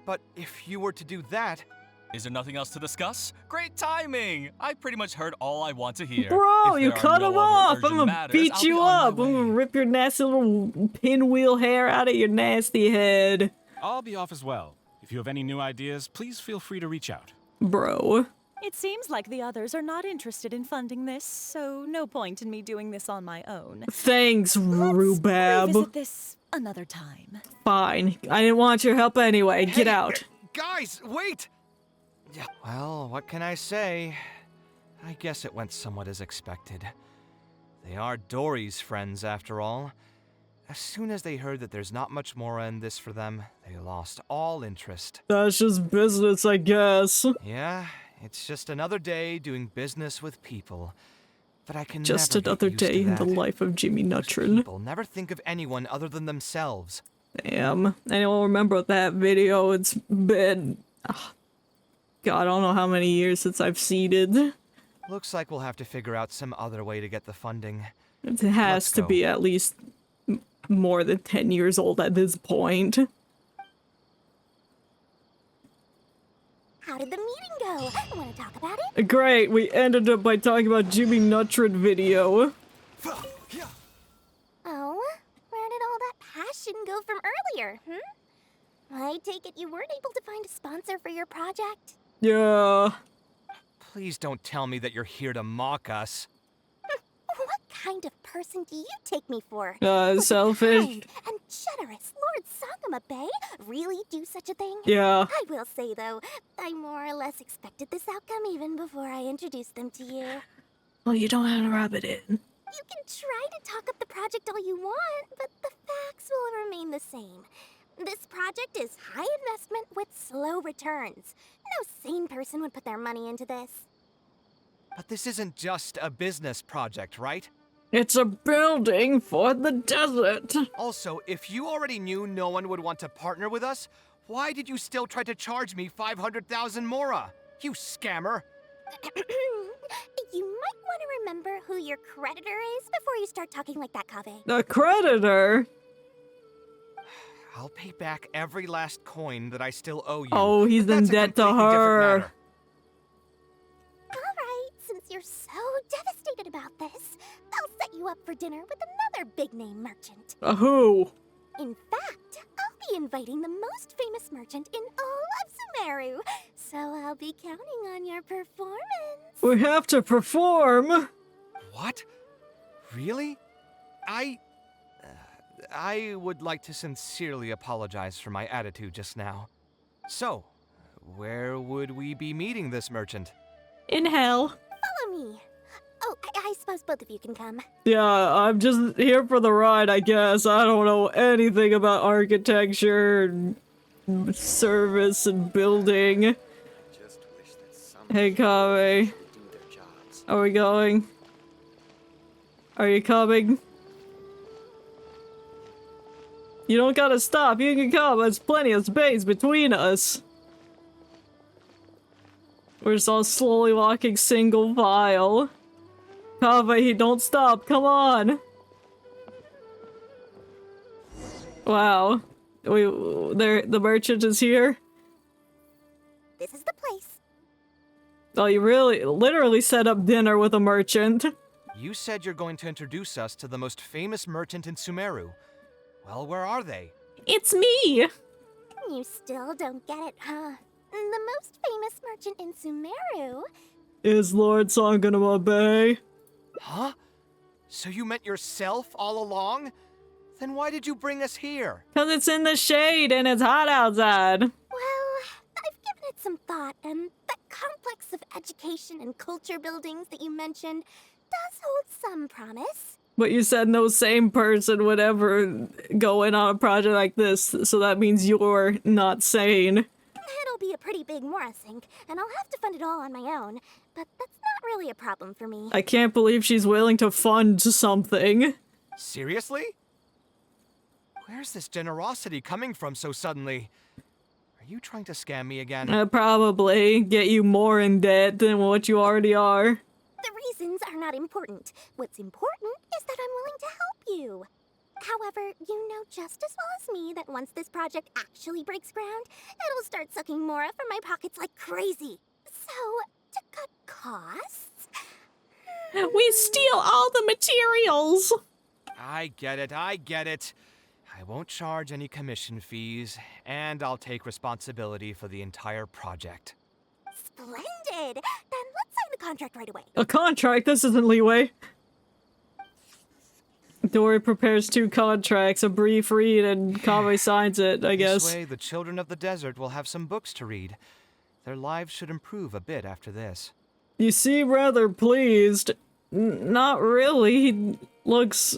But if you were to do that... Is there nothing else to discuss? Great timing! I pretty much heard all I want to hear. Bro, If you there are cut no him other off. urgent I'm gonna matters, beat I'll be you on my up. I'm gonna way. rip your nasty little pinwheel hair out of your nasty head. I'll be off as well. If you have any new ideas, please feel free to reach out. Bro. It seems like the others are not interested in funding this, so no point in me doing this on my own. Thanks, Let's Rhubarb. revisit this another time. Fine. I didn't want your help anyway. Get Hey, out. Guys, wait! Yeah, well, what can I say? I guess it went somewhat as expected. They are Dory's friends, after all. As soon as they heard that there's not much more in this for them, they lost all interest. That's just business, I guess. Yeah, it's just another day doing business with people. But I can Just never get another used to day in the that. life of Jimmy Those Neutron. people never think of anyone other than themselves. Damn. Anyone remember that video? It's been... God, I don't know how many years since I've seen it. Looks like we'll have to figure out some other way to get the funding. It has Let's to go. be at least more than 10 years old at this point. How did the meeting go? Want to talk about it? Great, we ended up by talking about Jimmy Neutron video. Oh, where did all that passion go from earlier, I take it you weren't able to find a sponsor for your project? Yeah. Please don't tell me that you're here to mock us. What kind of person do you take me for? Selfish. Kind and generous Lord Sangama Bay really do such a thing? Yeah. I will say, though, I more or less expected this outcome even before I introduced them to you. Well, you don't have to rub it in. You can try to talk up the project all you want, but the facts will remain the same. This project is high investment with slow returns. No sane person would put their money into this. But this isn't just a business project, right? It's a building for the desert. Also, if you already knew no one would want to partner with us, why did you still try to charge me 500,000 mora? You scammer! You might want to remember who your creditor is before you start talking like that, Kaveh. The creditor? I'll pay back every last coin that I still owe you. Oh, he's but in that's a debt to completely different her. matter. Alright, since you're so devastated about this, I'll set you up for dinner with another big-name merchant. Who? In fact, I'll be inviting the most famous merchant in all of Sumeru, so I'll be counting on your performance. We have to perform. What? Really? I would like to sincerely apologize for my attitude just now. So, where would we be meeting this merchant? In hell. Follow me. Oh, I suppose both of you can come. Yeah, I'm just here for the ride, I guess. I don't know anything about architecture, and service, and building. Hey, Kaveh. Are we going? Are you coming? You don't gotta stop. You can come. There's plenty of space between us. We're just all slowly walking single file. Kaveh, don't stop. Come on. Wow. The merchant is here. This is the place. Oh, you literally set up dinner with a merchant. You said you're going to introduce us to the most famous merchant in Sumeru. Well, where are they? It's me. You still don't get it, huh? The most famous merchant in Sumeru. Is Lord Sanganama Bay. Huh? So you meant yourself all along? Then why did you bring us here? Because it's in the shade and it's hot outside. Well, I've given it some thought, and that complex of education and culture buildings that you mentioned does hold some promise. But you said no sane person would ever go in on a project like this, so that means you're not sane. It'll be a pretty big Mora sink, and I'll have to fund it all on my own, but that's not really a problem for me. I can't believe she's willing to fund something. Seriously? Where's this generosity coming from so suddenly? Are you trying to scam me again? Probably get you more in debt than what you already are. The reasons are not important. What's important is that I'm willing to help you. However, you know just as well as me that once this project actually breaks ground, it'll start sucking Mora from my pockets like crazy. So, to cut costs... We steal all the materials! I get it, I get it. I won't charge any commission fees, and I'll take responsibility for the entire project. Splendid! Then let's sign the contract right away. A contract? This isn't leeway. Dory prepares 2 contracts, a brief read, and Kaveh signs it, I guess. This way, the children of the desert will have some books to read. Their lives should improve a bit after this. You seem rather pleased. Not really. He looks...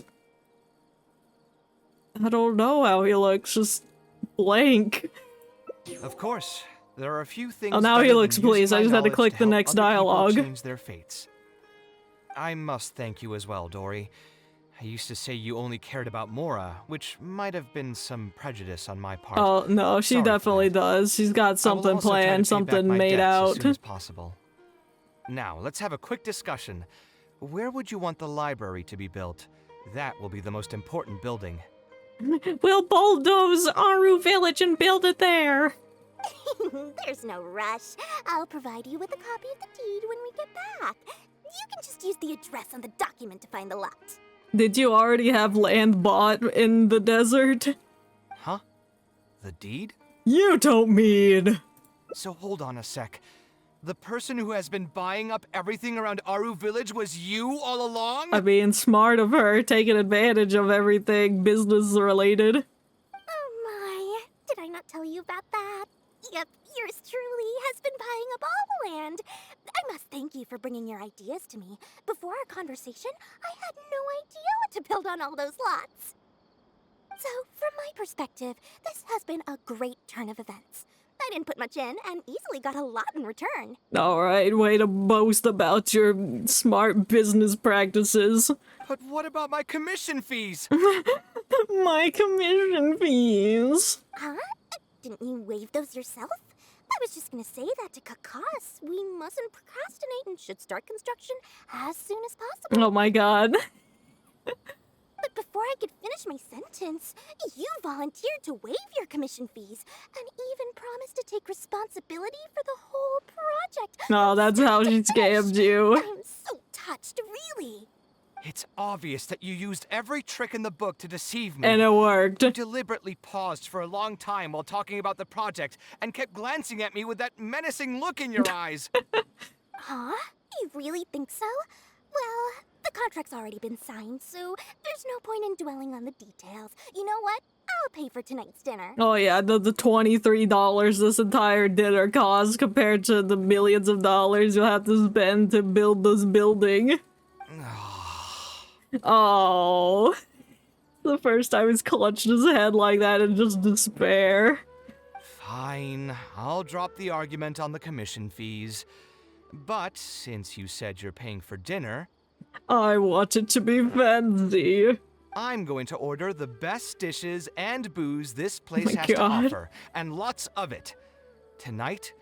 I don't know how he looks, just blank. Of course, there are a few things. Oh, now he looks pleased. I just had to click the next dialogue. Change their fates. I must thank you as well, Dory. I used to say you only cared about Mora, which might have been some prejudice on my part. Oh, no, she definitely does. She's got something planned, something made out. As soon as possible. Now, let's have a quick discussion. Where would you want the library to be built? That will be the most important building. We'll bulldoze Aru Village and build it there. There's no rush. I'll provide you with a copy of the deed when we get back. You can just use the address on the document to find the lot. Did you already have land bought in the desert? Huh? The deed? You don't mean... So hold on a sec. The person who has been buying up everything around Aru Village was you all along? I mean, smart of her, taking advantage of everything business-related. Oh my, did I not tell you about that? Yep, yours truly has been buying up all the land. I must thank you for bringing your ideas to me. Before our conversation, I had no idea what to build on all those lots. So, from my perspective, this has been a great turn of events. I didn't put much in and easily got a lot in return. Alright, way to boast about your smart business practices. But what about my commission fees? My commission fees. Huh? Didn't you waive those yourself? I was just gonna say that to cut costs. We mustn't procrastinate and should start construction as soon as possible. Oh my god. But before I could finish my sentence, you volunteered to waive your commission fees and even promised to take responsibility for the whole project. No, that's how she scammed you. I'm so touched, really. It's obvious that you used every trick in the book to deceive me. And it worked. You deliberately paused for a long time while talking about the project and kept glancing at me with that menacing look in your eyes. Huh? You really think so? Well, the contract's already been signed, so there's no point in dwelling on the details. You know what? I'll pay for tonight's dinner. Oh yeah, the $23 this entire dinner costs compared to the millions of dollars you'll have to spend to build this building. Oh. The first time he's clutched his head like that in just despair. Fine, I'll drop the argument on the commission fees. But since you said you're paying for dinner... I want it to be fancy. I'm going to order the best dishes and booze this place has God. to offer, and lots of it. Tonight,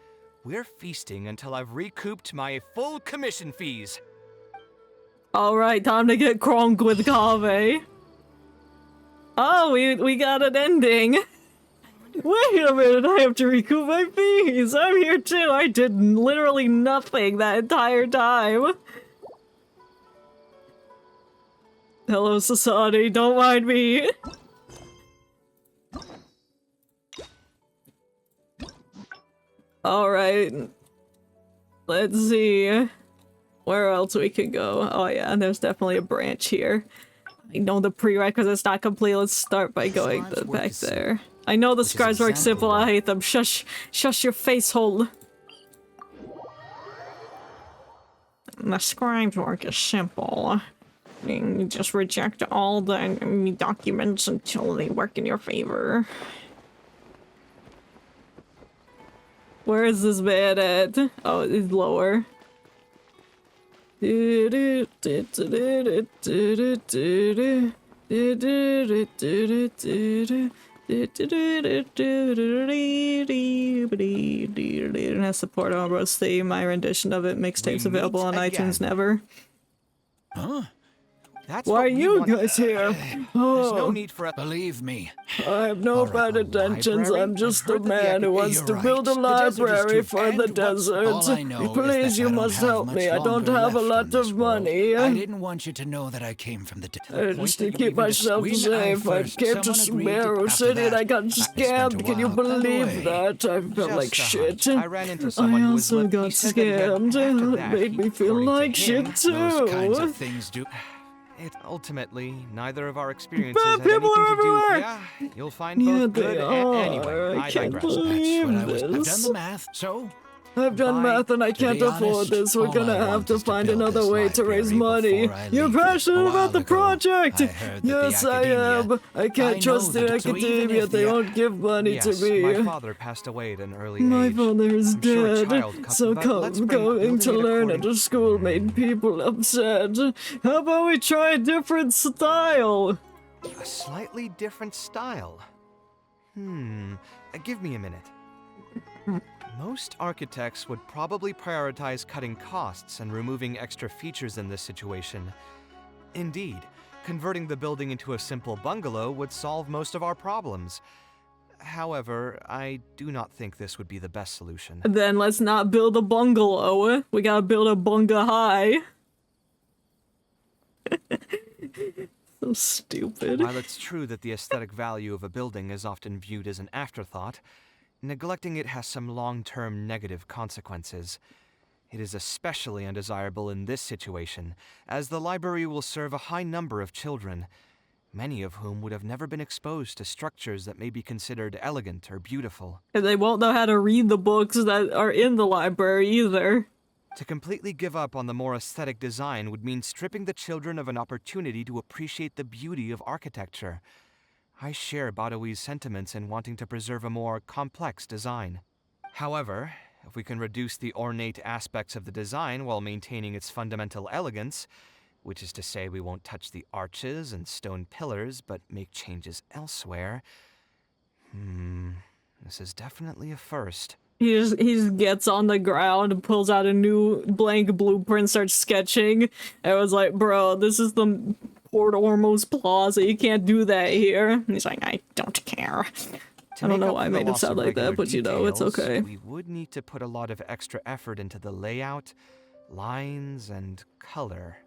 we're feasting until I've recouped my full commission fees. Alright, time to get crunk with Kaveh. Oh, we got an ending. Wait a minute, I have to recoup my fees. I'm here too. I did literally nothing that entire time. Hello, Sasani. Don't mind me. Alright. Let's see. Where else we could go? Oh yeah, there's definitely a branch here. I know the prerequisite's not complete. Let's start by going back there. I know the scribes work simple. I hate them. Shush. Shush your face hole. The scribes work is simple. You just reject all the documents until they work in your favor. Where is this man at? Oh, it's lower. And has support on Rose theme, my rendition of it, mixtapes We available on meet iTunes again. never. Huh? That's Why what are we you want. guys here? There's no Oh, need for a Believe me. I have no All right, bad a intentions. library? I'm just I've a heard that the man who wants You're to build a right. The desert is library too- for the and what's- desert. all I know is Please, that you I don't must have help much me. I don't longer have a left lot on this of world. money. I didn't want you to know that I came from the Just to that you keep even myself When I safe, I first- came to someone agreed to- Sumeru after City and that, I got I spent a scammed. Can you while tucked believe away. that? I felt like Just a hunch. shit. I ran into someone I who was also li- got he said that he had- scammed. after It that, made me feel according to like shit him, Those kinds too. of things do. It ultimately, neither of our experiences Bad had people anything to do. everywhere! Yeah, you'll find Yeah, both they good are. anyway. I I can't digress. believe That's what I was. I've done this. the math, so I've done Bye. math and I To can't be afford honest, this. We're all gonna I have want to is to find build another this way to raise library money. before I You're leave here. passionate A about while the ago, project. I heard that the Yes, I academia- am. I can't I trust know the that, so even academia. if They the- won't give money Yes, to me. my father passed away at an early My age. father is I'm sure a dead, child co- so but let's bring going building to it learn at according- a school made people upset. How about we try a different style? A slightly different style. Give me a minute. Most architects would probably prioritize cutting costs and removing extra features in this situation. Indeed, converting the building into a simple bungalow would solve most of our problems. However, I do not think this would be the best solution. Then let's not build a bungalow. We gotta build a bunga high. So stupid. While it's true that the aesthetic value of a building is often viewed as an afterthought, neglecting it has some long-term negative consequences. It is especially undesirable in this situation, as the library will serve a high number of children, many of whom would have never been exposed to structures that may be considered elegant or beautiful. And they won't know how to read the books that are in the library either. To completely give up on the more aesthetic design would mean stripping the children of an opportunity to appreciate the beauty of architecture. I share Badawi's sentiments in wanting to preserve a more complex design. However, if we can reduce the ornate aspects of the design while maintaining its fundamental elegance, which is to say we won't touch the arches and stone pillars but make changes elsewhere, this is definitely a first. He just gets on the ground and pulls out a new blank blueprint, starts sketching. And was like, bro, this is the Port Ormuz Plaza. You can't do that here. And he's like, I don't care. To I don't make know up why I for the made it loss sound of like that, regular but you know, it's details, okay. We would need to put a lot of extra effort into the layout, lines, and color.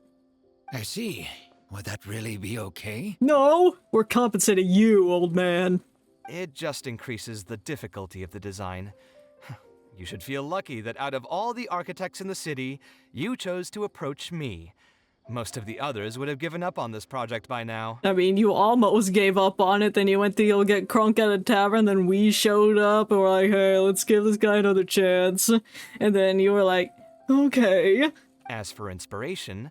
I see. Would that really be okay? No, we're compensating you, old man. It just increases the difficulty of the design. You should feel lucky that out of all the architects in the city, you chose to approach me. Most of the others would have given up on this project by now. I mean, you almost gave up on it, then you went to go get crunk at a tavern, then we showed up and we're like, hey, let's give this guy another chance. And then you were like, okay. As for inspiration,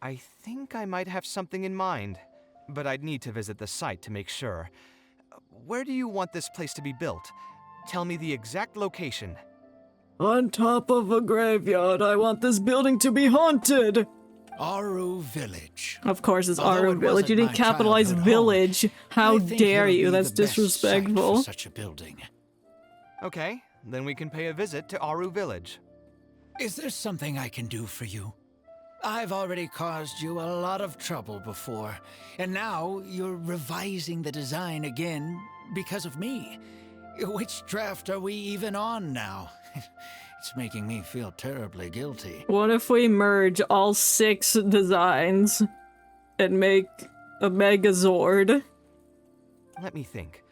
I think I might have something in mind, but I'd need to visit the site to make sure. Where do you want this place to be built? Tell me the exact location. On top of a graveyard, I want this building to be haunted. Aru Village. Of course, it's Although Aru it Village. wasn't You didn't my capitalize childhood village. home, How I think dare it'll you? be That's the best site disrespectful. for such a building. Okay, then we can pay a visit to Aru Village. Is there something I can do for you? I've already caused you a lot of trouble before, and now you're revising the design again because of me. Which draft are we even on now? It's making me feel terribly guilty. What if we merge all 6 designs and make a Megazord? Let me think.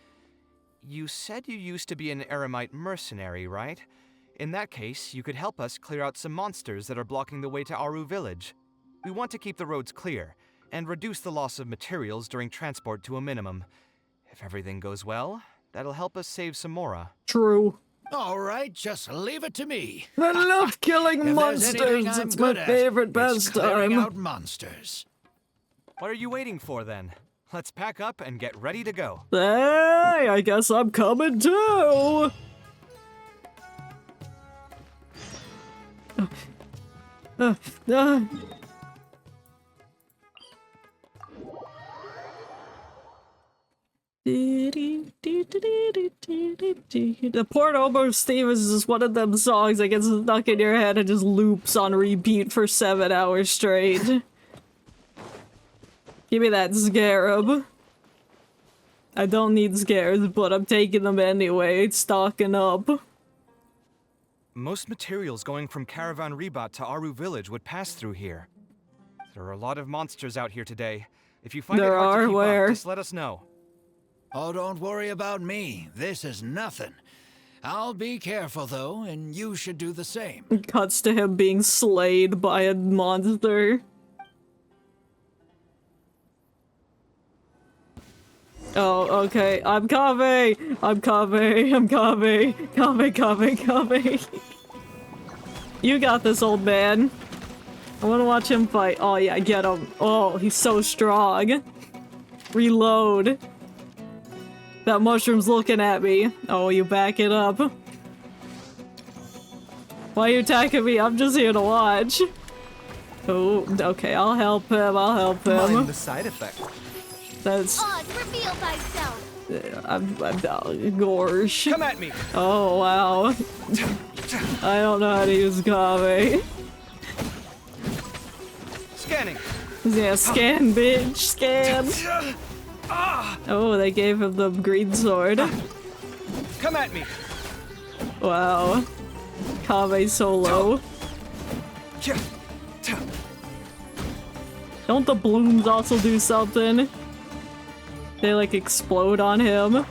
You said you used to be an Eremite mercenary, right? In that case, you could help us clear out some monsters that are blocking the way to Aru Village. We want to keep the roads clear, and reduce the loss of materials during transport to a minimum. If everything goes well, that'll help us save some Mora. True. All right, just leave it to me. I love killing If there's anything monsters. I'm It's my good at, favorite it's clearing pastime. out monsters. What are you waiting for then? Let's pack up and get ready to go. Hey, I guess I'm coming too. The Port Almost Stevens is just one of them songs that gets stuck in your head and just loops on repeat for 7 hours straight. Give me that scarab. I don't need scares, but I'm taking them anyway. It's stocking up. Most materials going from Caravan Rebat to Aru Village would pass through here. There are a lot of monsters out here today. If you find it hard to keep up, just let us know. Oh, don't worry about me. This is nothing. I'll be careful, though, and you should do the same. It cuts to him being slayed by a monster. Oh, okay. I'm Kaveh! I'm Kaveh! I'm Kaveh! Kaveh, Kaveh, Kaveh! You got this, old man. I wanna watch him fight. Oh yeah, get him. Oh, he's so strong. Reload. That mushroom's looking at me. Oh, you back it up. Why are you attacking me? I'm just here to watch. Oh, okay, I'll help him. I'll help him. Mind the side effect. Oz, reveal thyself! I'm gorsh. Come at me! Oh, wow. I don't know how to use Kaveh. Scanning! Yeah, scan, bitch, scan! Oh, they gave him the green sword. Come at me! Wow. Kaveh solo. Don't the blooms also do something? They like explode on him.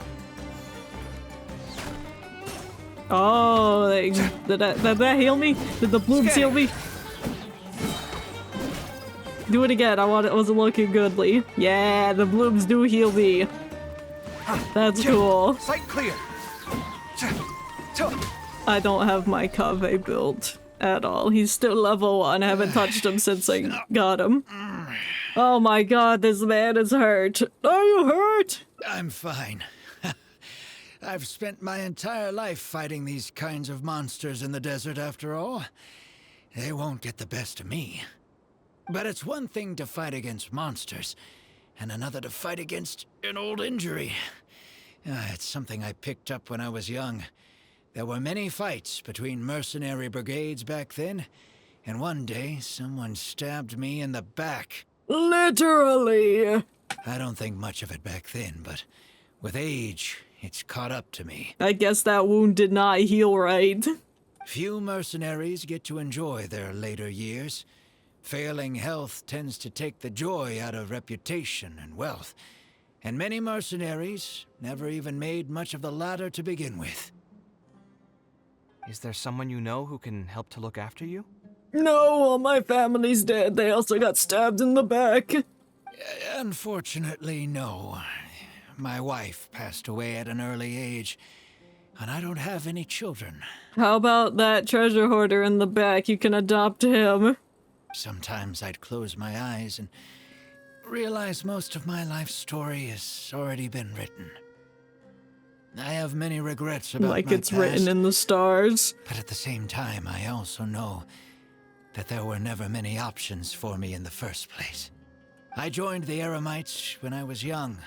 Oh, did that heal me? Did the blooms heal me? Do it again. It wasn't looking goodly. Yeah, the blooms do heal me. That's cool. Sight clear. I don't have my Kaveh built at all. He's still level 1. I haven't touched him since I got him. Oh my god, this man is hurt. Are you hurt? I'm fine. I've spent my entire life fighting these kinds of monsters in the desert, after all. They won't get the best of me. But it's one thing to fight against monsters, and another to fight against an old injury. It's something I picked up when I was young. There were many fights between mercenary brigades back then, and one day someone stabbed me in the back. Literally! I don't think much of it back then, but with age, it's caught up to me. I guess that wound did not heal right. Few mercenaries get to enjoy their later years. Failing health tends to take the joy out of reputation and wealth, and many mercenaries never even made much of the latter to begin with. Is there someone you know who can help to look after you? No, all my family's dead. They also got stabbed in the back. Unfortunately, no. My wife passed away at an early age, and I don't have any children. How about that treasure hoarder in the back? You can adopt him. Sometimes I'd close my eyes and realize most of my life story has already been written. I have many regrets about like my it's past, written in the stars. but at the same time, I also know that there were never many options for me in the first place. I joined the Eremites when I was young,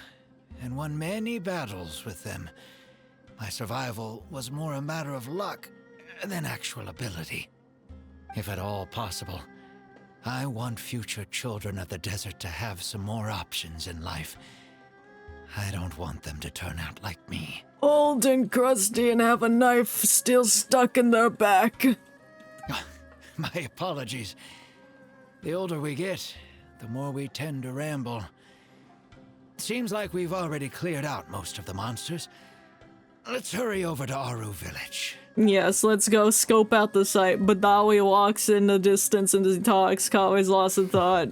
and won many battles with them. My survival was more a matter of luck than actual ability. If at all possible, I want future children of the desert to have some more options in life. I don't want them to turn out like me. Old and crusty and have a knife still stuck in their back. My apologies. The older we get, the more we tend to ramble. Seems like we've already cleared out most of the monsters. Let's hurry over to Aru Village. Yes, let's go scope out the site. Badawi walks in the distance and he talks. Kaveh's lost in thought.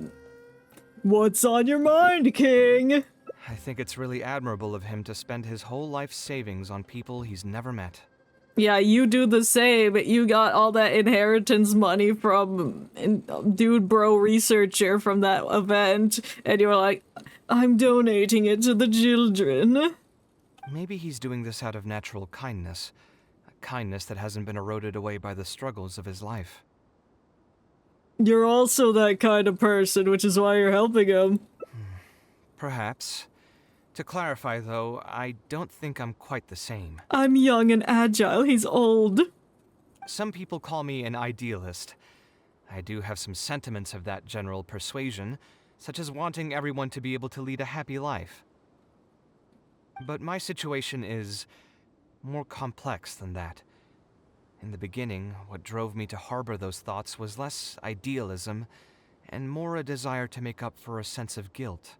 What's on your mind, King? I think it's really admirable of him to spend his whole life savings on people he's never met. Yeah, you do the same. You got all that inheritance money from Dude Bro Researcher from that event, and you're like, I'm donating it to the children. Maybe he's doing this out of natural kindness. A kindness that hasn't been eroded away by the struggles of his life. You're also that kind of person, which is why you're helping him. Perhaps. To clarify, though, I don't think I'm quite the same. I'm young and agile, he's old. Some people call me an idealist. I do have some sentiments of that general persuasion, such as wanting everyone to be able to lead a happy life. But my situation is more complex than that. In the beginning, what drove me to harbor those thoughts was less idealism and more a desire to make up for a sense of guilt.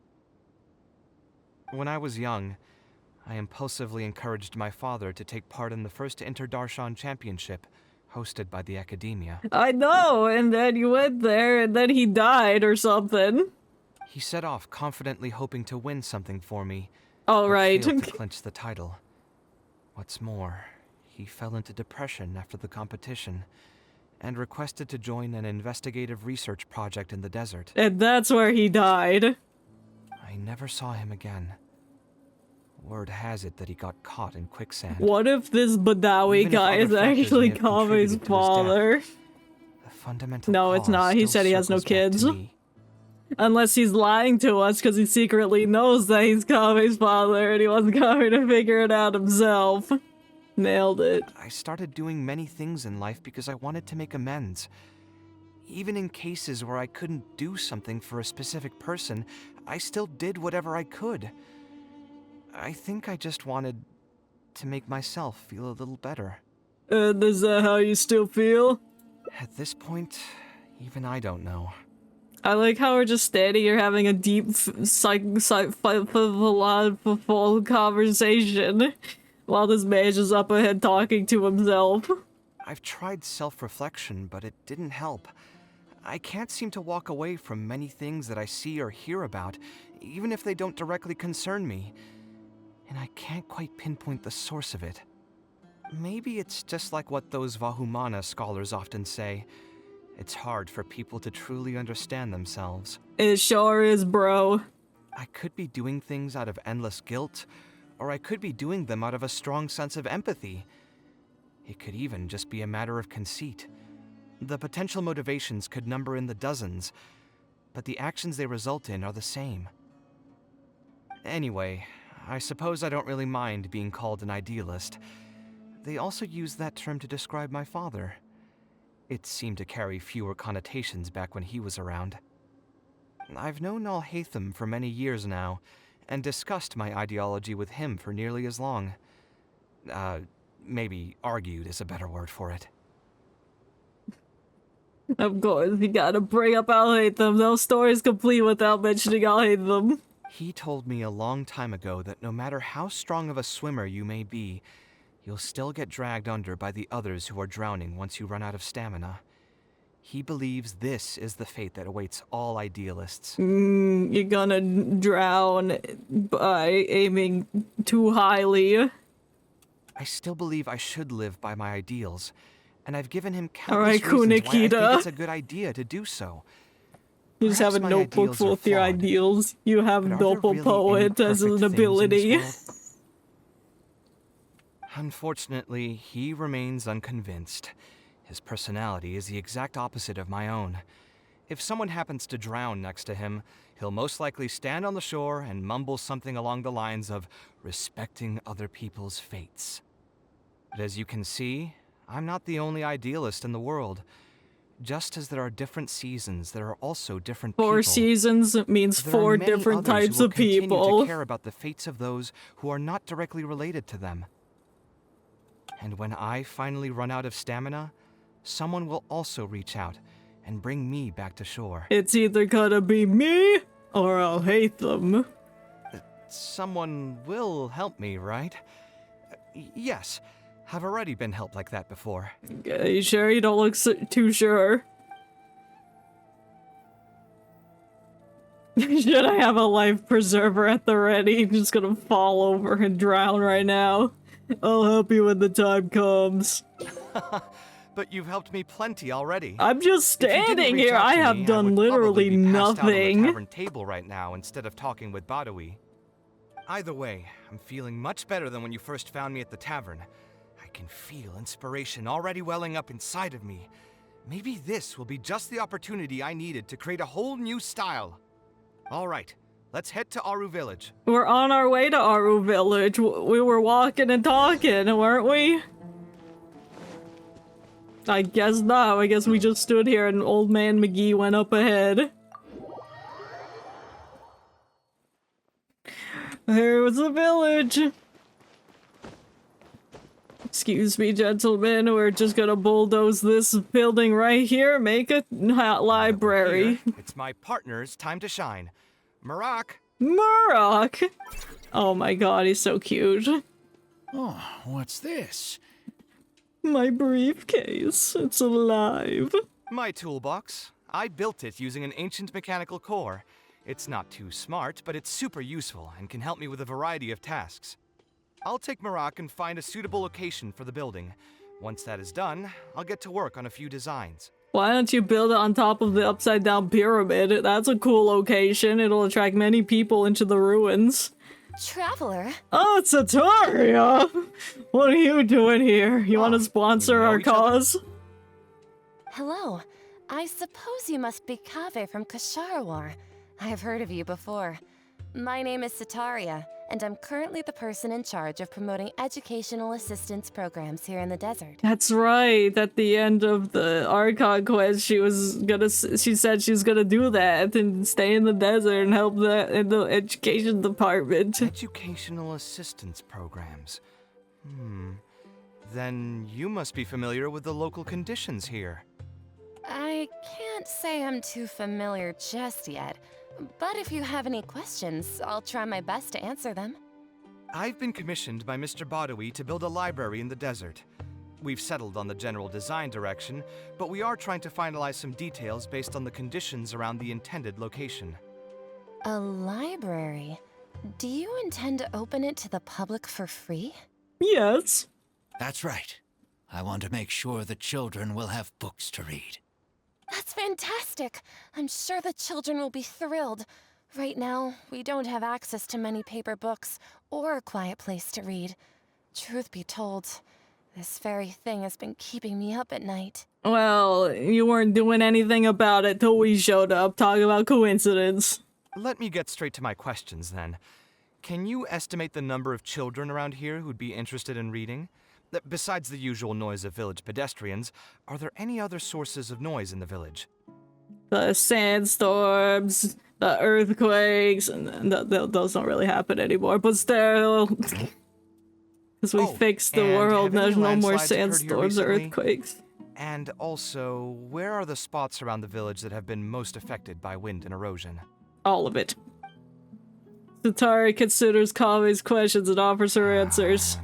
When I was young, I impulsively encouraged my father to take part in the first Inter-Darshan Championship, hosted by the Academia. I know, and then you went there, and then he died or something. He set off confidently hoping to win something for me, All but right. failed to clinch the title. What's more, he fell into depression after the competition, and requested to join an investigative research project in the desert. And that's where he died. I never saw him again. Word has it that he got caught in quicksand. What if this Badawi Even if guy other is factors actually may have Kave's contributed to his death, father? The fundamental No, it's cause not. He still said he has no circles back to kids. me. Unless he's lying to us because he secretly knows that he's Kave's father and he wants Kave to figure it out himself. Nailed it. I started doing many things in life because I wanted to make amends. Even in cases where I couldn't do something for a specific person, I still did whatever I could. I think I just wanted to make myself feel a little better. And is that how you still feel? At this point, even I don't know. I like how we're just standing here having a deep philosophical conversation while this mage is up ahead talking to himself. I've tried self-reflection, but it didn't help. I can't seem to walk away from many things that I see or hear about, even if they don't directly concern me. And I can't quite pinpoint the source of it. Maybe it's just like what those Vahumana scholars often say. It's hard for people to truly understand themselves. It sure is, bro. I could be doing things out of endless guilt, or I could be doing them out of a strong sense of empathy. It could even just be a matter of conceit. The potential motivations could number in the dozens, but the actions they result in are the same. Anyway, I suppose I don't really mind being called an idealist. They also use that term to describe my father. It seemed to carry fewer connotations back when he was around. I've known Al-Haytham for many years now, and discussed my ideology with him for nearly as long. Maybe argued is a better word for it. Of course, you gotta bring up Al-Haytham. No story's complete without mentioning Al-Haytham. He told me a long time ago that no matter how strong of a swimmer you may be, you'll still get dragged under by the others who are drowning once you run out of stamina. He believes this is the fate that awaits all idealists. You're gonna drown by aiming too highly. I still believe I should live by my ideals, and I've given him countless Alright, reasons why I think Kunikita. it's a good idea to do so. You just have a Perhaps my notebook ideals full are with your flawed, ideals. You have but are there Doppel really Poet any as perfect an things in this ability. world? Unfortunately, he remains unconvinced. His personality is the exact opposite of my own. If someone happens to drown next to him, he'll most likely stand on the shore and mumble something along the lines of respecting other people's fates. But as you can see, I'm not the only idealist in the world. Just as there are different seasons, there are also different people. 4 seasons means There are 4 many different others types who will of continue people. to care about the fates of those who are not directly related to them. And when I finally run out of stamina, someone will also reach out and bring me back to shore. It's either gonna be me or I'll hate them. Someone will help me, right? Yes, I've already been helped like that before. Are you sure? You don't look too sure. Should I have a life preserver at the ready? I'm just gonna fall over and drown right now. I'll help you when the time comes. But you've helped me plenty already. I'm just If you didn't standing reach here. out I to have me, done would literally probably be passed out on the nothing. tavern table right now instead of talking with Badawi. Either way, I'm feeling much better than when you first found me at the tavern. I can feel inspiration already welling up inside of me. Maybe this will be just the opportunity I needed to create a whole new style. All right, Let's head to Aru Village. We're on our way to Aru Village. We were walking and talking, weren't we? I guess not. I guess we just stood here and Old Man McGee went up ahead. There was the village. Excuse me, gentlemen. We're just gonna bulldoze this building right here, make a library. Here, it's my partner's time to shine. Marak! Murrock! Oh my god, he's so cute. Oh, what's this? My briefcase. It's alive. My toolbox. I built it using an ancient mechanical core. It's not too smart, but it's super useful and can help me with a variety of tasks. I'll take Marak and find a suitable location for the building. Once that is done, I'll get to work on a few designs. Why don't you build it on top of the upside down pyramid? That's a cool location. It'll attract many people into the ruins. Traveler? Oh, it's Ataria! What are you doing here? You want to sponsor our cause? Hello. I suppose you must be Kaveh from Kasharawar. I have heard of you before. My name is Sataria, and I'm currently the person in charge of promoting educational assistance programs here in the desert. That's right. At the end of the Archon quest, she said she was gonna do that and stay in the desert and help in the education department. Educational assistance programs. Then you must be familiar with the local conditions here. I can't say I'm too familiar just yet, but if you have any questions, I'll try my best to answer them. I've been commissioned by Mr. Badawi to build a library in the desert. We've settled on the general design direction, but we are trying to finalize some details based on the conditions around the intended location. A library? Do you intend to open it to the public for free? Yes. That's right. I want to make sure the children will have books to read. That's fantastic! I'm sure the children will be thrilled. Right now, we don't have access to many paper books or a quiet place to read. Truth be told, this very thing has been keeping me up at night. Well, you weren't doing anything about it till we showed up. Talk about coincidence. Let me get straight to my questions then. Can you estimate the number of children around here who'd be interested in reading? Besides the usual noise of village pedestrians, are there any other sources of noise in the village? The sandstorms, the earthquakes, and those don't really happen anymore, but still. Because we fixed the world, there's no more sandstorms or earthquakes. And also, where are the spots around the village that have been most affected by wind and erosion? All of it. Satari considers Kaveh's questions and offers her answers.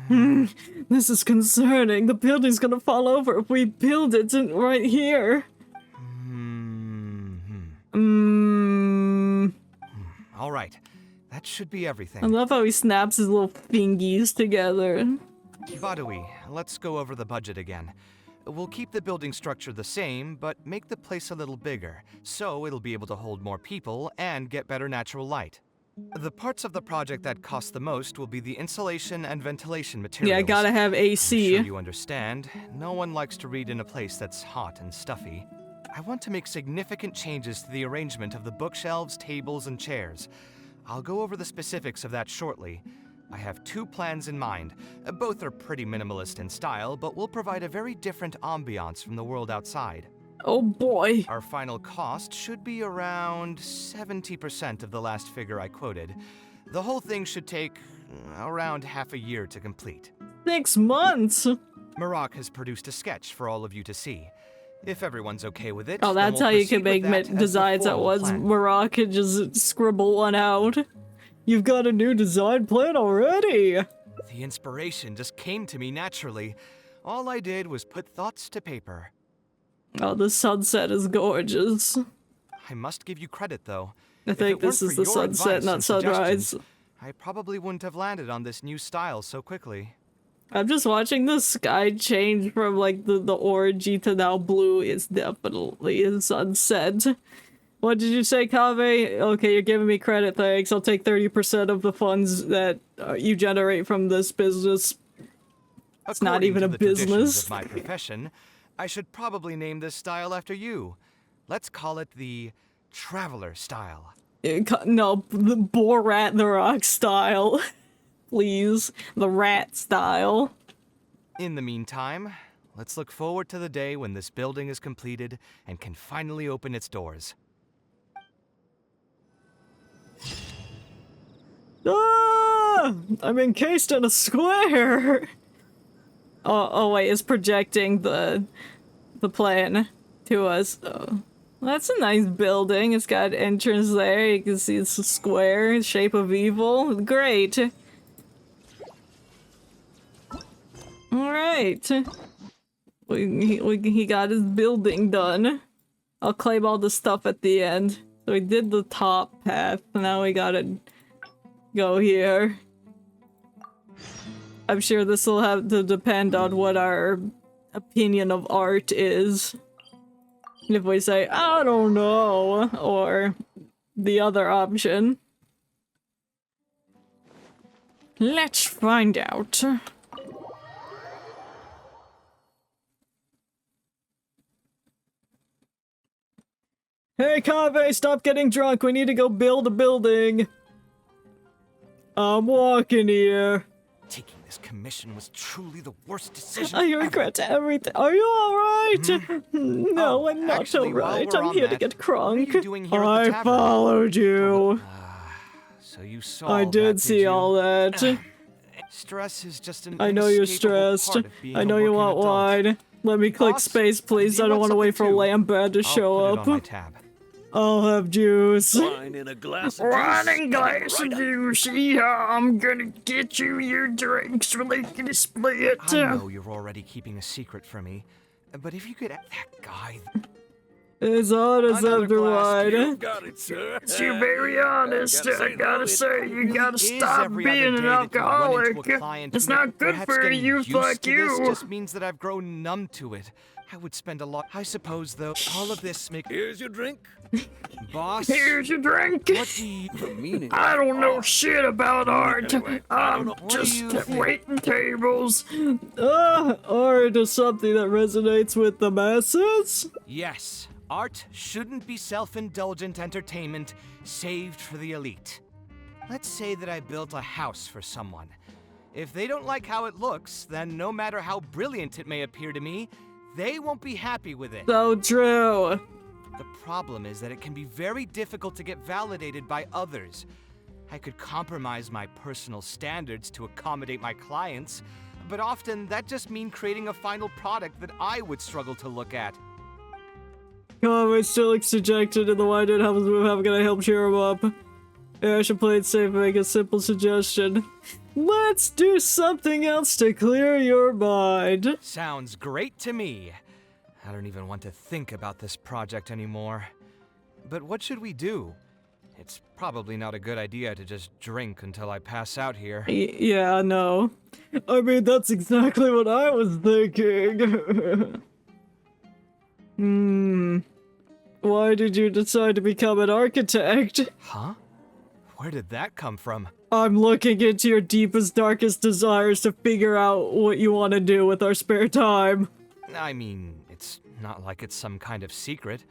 This is concerning. The building's gonna fall over if we build it right here. All right. That should be everything. I love how he snaps his little fingies together. Badawi, let's go over the budget again. We'll keep the building structure the same, but make the place a little bigger, so it'll be able to hold more people and get better natural light. The parts of the project that cost the most will be the insulation and ventilation materials. Yeah, I gotta have AC. I'm sure you understand. No one likes to read in a place that's hot and stuffy. I want to make significant changes to the arrangement of the bookshelves, tables, and chairs. I'll go over the specifics of that shortly. I have two plans in mind. Both are pretty minimalist in style, but will provide a very different ambiance from the world outside. Oh boy. Our final cost should be around 70% of the last figure I quoted. The whole thing should take around half a year to complete. 6 months? Marak has produced a sketch for all of you to see. If everyone's okay with it, oh, that's how you can make designs at once. plan. Marak can just scribble one out. You've got a new design plan already. The inspiration just came to me naturally. All I did was put thoughts to paper. Oh, the sunset is gorgeous. I must give you credit, though. I think this is the sunset, not sunrise. I probably wouldn't have landed on this new style so quickly. I'm just watching the sky change from like the orangey to now blue. It's definitely a sunset. What did you say, Kaveh? Okay, you're giving me credit, thanks. I'll take 30% of the funds that you generate from this business. It's not even a business. Of my profession, I should probably name this style after you. Let's call it the Traveler style. No, the Borat the Rock style. Please. The rat style. In the meantime, let's look forward to the day when this building is completed and can finally open its doors. Ah! I'm encased in a square! Oh wait, it's projecting the plan to us. Oh. That's a nice building. It's got entrance there. You can see it's a square, shape of evil. Great. Alright. He got his building done. I'll claim all the stuff at the end. So we did the top path. Now we gotta go here. I'm sure this will have to depend on what our opinion of art is. If we say, I don't know, or the other option. Let's find out. Hey Kaveh, stop getting drunk, we need to go build a building. I'm walking here. Taking this commission was truly the worst decision I regret everything. Are you alright? No, I'm not actually, while alright. we're I'm on here to that, get what are you crunk. doing here at the I tavern? followed you. So you saw I all did that, see you? all that. Stress is just an I know you're inescapable stressed. part of being I a know you working want adult. wine. Let me click Boss, space, please. do you I don't want want to wait for something too? Lambad to I'll show put it up. on my tab. I'll have juice. Wine in a glass of Wine juice. and glass of juice. Yeah, I'm gonna get you your drinks related to split. I know you're already keeping a secret from me, but if you could, that guy. As honest Another after glass, wine. Got it, sir. To very honest, Gotta say, I gotta though, say, you gotta Is stop every being other an day that you run into alcoholic. a client It's who not good perhaps for getting you, used fuck to this you. just means that I've grown numb to it. I would spend a lot. I suppose, though, all of this makes. Here's your drink. Boss, Here's your drink. what do you? The meaning. I don't know art. shit about art. Anyway, I don't I'm know. What do just you think? waiting tables. Art is something that resonates with the masses. Yes, art shouldn't be self-indulgent entertainment saved for the elite. Let's say that I built a house for someone. If they don't like how it looks, then no matter how brilliant it may appear to me, they won't be happy with it. So true. The problem is that it can be very difficult to get validated by others. I could compromise my personal standards to accommodate my clients, but often that just means creating a final product that I would struggle to look at. Kaveh still looks dejected in the wine didn't help us move. How can I help cheer him up? Yeah, I should play it safe and make a simple suggestion. Let's do something else to clear your mind. Sounds great to me. I don't even want to think about this project anymore. But what should we do? It's probably not a good idea to just drink until I pass out here. Yeah, no. I mean, that's exactly what I was thinking. Why did you decide to become an architect? Huh? Where did that come from? I'm looking into your deepest, darkest desires to figure out what you want to do with our spare time. I mean, it's not like it's some kind of secret.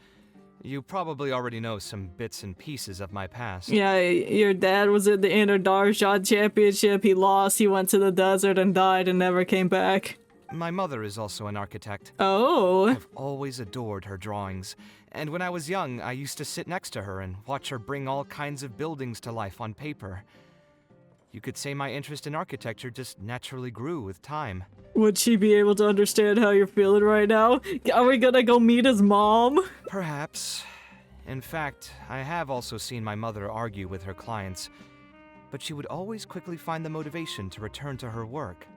You probably already know some bits and pieces of my past. Yeah, your dad was in the Inner Darshad Championship. He lost, he went to the desert and died and never came back. My mother is also an architect. Oh. I've always adored her drawings, and when I was young, I used to sit next to her and watch her bring all kinds of buildings to life on paper. You could say my interest in architecture just naturally grew with time. Would she be able to understand how you're feeling right now? Are we gonna go meet his mom? Perhaps. In fact, I have also seen my mother argue with her clients, but she would always quickly find the motivation to return to her work.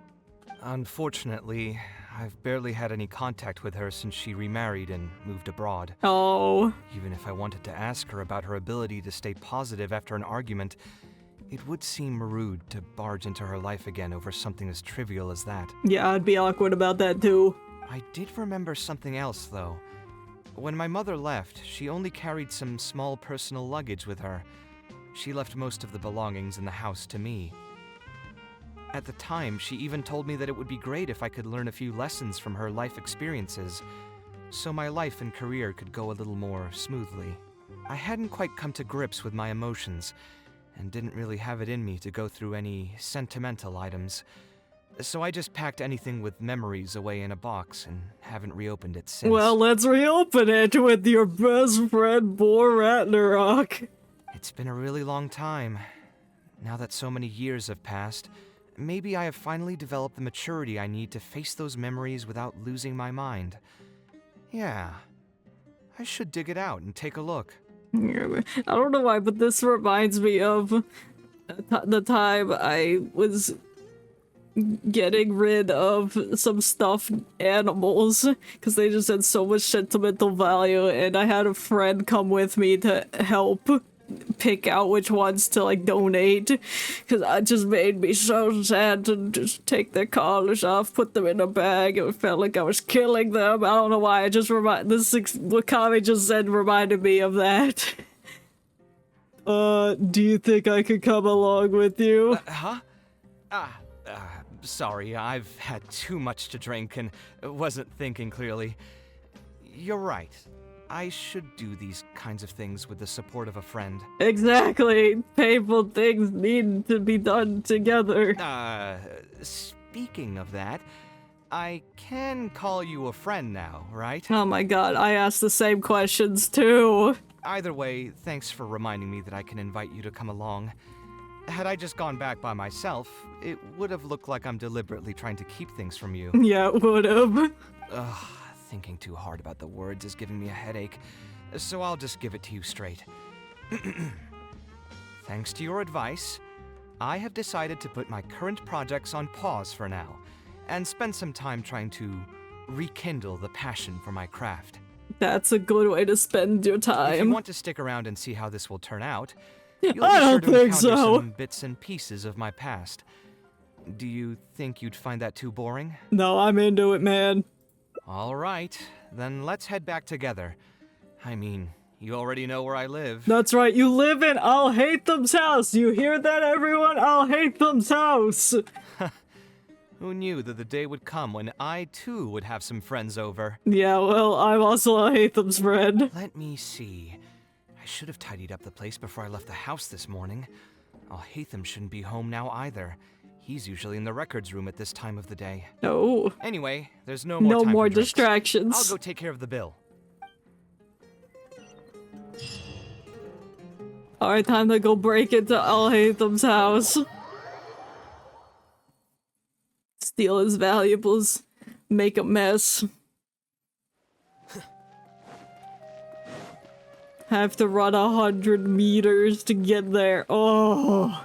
Unfortunately, I've barely had any contact with her since she remarried and moved abroad. Oh. Even if I wanted to ask her about her ability to stay positive after an argument, it would seem rude to barge into her life again over something as trivial as that. Yeah, I'd be awkward about that too. I did remember something else, though. When my mother left, she only carried some small personal luggage with her. She left most of the belongings in the house to me. At the time, she even told me that it would be great if I could learn a few lessons from her life experiences, so my life and career could go a little more smoothly. I hadn't quite come to grips with my emotions, and didn't really have it in me to go through any sentimental items. So I just packed anything with memories away in a box and haven't reopened it since. Well, let's reopen it with your best friend, Bor Ratnarok. It's been a really long time. Now that so many years have passed, maybe I have finally developed the maturity I need to face those memories without losing my mind. Yeah, I should dig it out and take a look. I don't know why, but this reminds me of the time I was getting rid of some stuffed animals because they just had so much sentimental value, and I had a friend come with me to help pick out which ones to like donate because it just made me so sad to just take their collars off, put them in a bag. It felt like I was killing them. I don't know why. I just what Kaveh just said reminded me of that. Do you think I could come along with you? Huh? Sorry, I've had too much to drink and wasn't thinking clearly. You're right. I should do these kinds of things with the support of a friend. Exactly. Painful things need to be done together. Speaking of that, I can call you a friend now, right? Oh my god, I asked the same questions too. Either way, thanks for reminding me that I can invite you to come along. Had I just gone back by myself, it would have looked like I'm deliberately trying to keep things from you. Yeah, it would have. Ugh, thinking too hard about the words is giving me a headache, so I'll just give it to you straight. Thanks to your advice, I have decided to put my current projects on pause for now, and spend some time trying to rekindle the passion for my craft. That's a good way to spend your time. If you want to stick around and see how this will turn out, you'll I be sure don't to think encounter so. some bits and pieces of my past. Do you think you'd find that too boring? No, I'm into it, man. All right, then let's head back together. I mean, you already know where I live. That's right, you live in I'll Hate Them's house. You hear that, everyone? I'll Hate Them's house. Who knew that the day would come when I, too, would have some friends over? Yeah, well, I'm also I'll Hate Them's friend. Let me see. I should have tidied up the place before I left the house this morning. I'll Hate Them shouldn't be home now either. He's usually in the records room at this time of the day. No. Anyway, there's no more time more for drinks. distractions. I'll go take care of the bill. Alright, time to go break into I'll Hate Them's house. Steal his valuables. Make a mess. Have to run 100 meters to get there. Oh,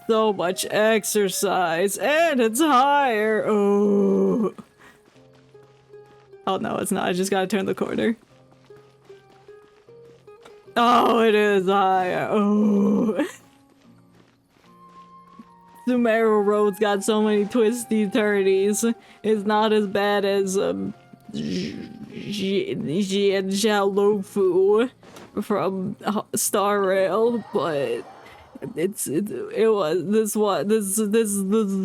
so much exercise. And it's higher. Oh. Oh no, it's not. I just gotta turn the corner. Oh, it is higher. Oh. Sumeru Road's got so many twisty turnies. It's not as bad as Jianjiaolufu from Star Rail, but this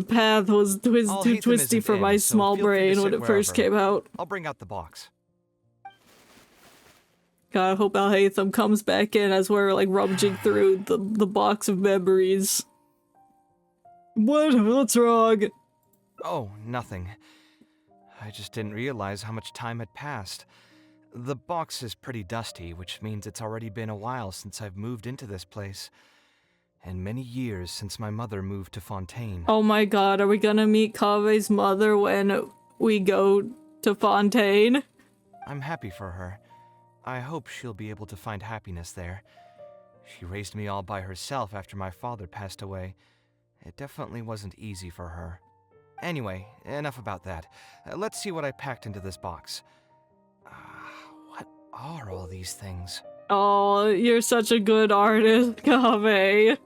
path was too twisty for my small brain when it first came out. I'll bring out the box. God, I hope Alhaitham comes back in as we're like rummaging through the box of memories. What's wrong? Oh, nothing. I just didn't realize how much time had passed. The box is pretty dusty, which means it's already been a while since I've moved into this place. And many years since my mother moved to Fontaine. Oh my god, are we gonna meet Kaveh's mother when we go to Fontaine? I'm happy for her. I hope she'll be able to find happiness there. She raised me all by herself after my father passed away. It definitely wasn't easy for her. Anyway, enough about that. Let's see what I packed into this box. What are all these things? Oh, you're such a good artist, Kaveh.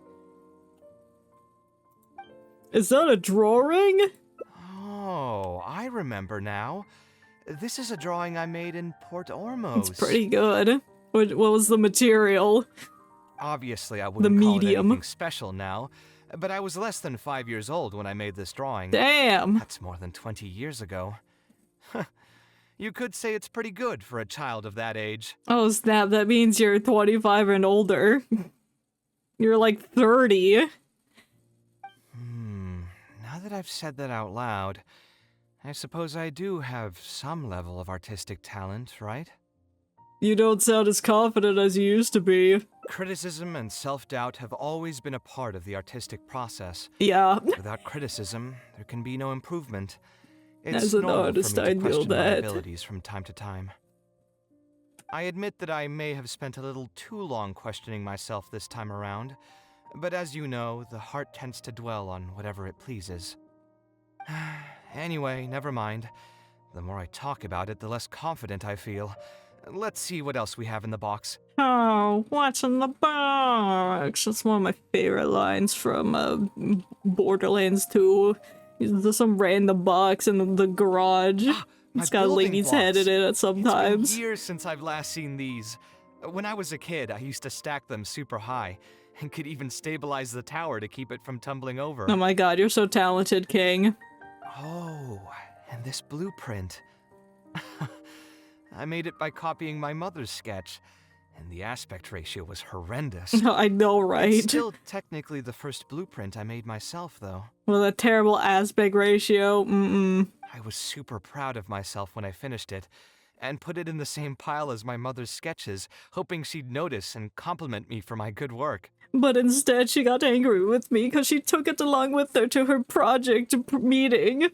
Is that a drawing? Oh, I remember now. This is a drawing I made in Port Ormos. It's pretty good. What was the material? Obviously, I wouldn't call it anything special now, but I was less than 5 years old when I made this drawing. Damn! That's more than 20 years ago. You could say it's pretty good for a child of that age. Oh snap, that means you're 25 and older. You're like 30. Now that I've said that out loud, I suppose I do have some level of artistic talent, right? You don't sound as confident as you used to be. Criticism and self-doubt have always been a part of the artistic process. Yeah. Without criticism, there can be no improvement. It's As an normal artist, for me I to know question my that. abilities from time to time. I admit that I may have spent a little too long questioning myself this time around, but as you know, the heart tends to dwell on whatever it pleases. Anyway, never mind. The more I talk about it, the less confident I feel. Let's see what else we have in the box. Oh, what's in the box? That's one of my favorite lines from Borderlands 2. There's some random box in the garage. My It's got a building lady's head in blocks. it sometimes. It's been years since I've last seen these. When I was a kid, I used to stack them super high, and could even stabilize the tower to keep it from tumbling over. Oh my god, you're so talented, King. Oh, and this blueprint. I made it by copying my mother's sketch, and the aspect ratio was horrendous. I know, right? It's still technically the first blueprint I made myself, though. With a terrible aspect ratio, I was super proud of myself when I finished it, and put it in the same pile as my mother's sketches, hoping she'd notice and compliment me for my good work. But instead she got angry with me because she took it along with her to her project meeting.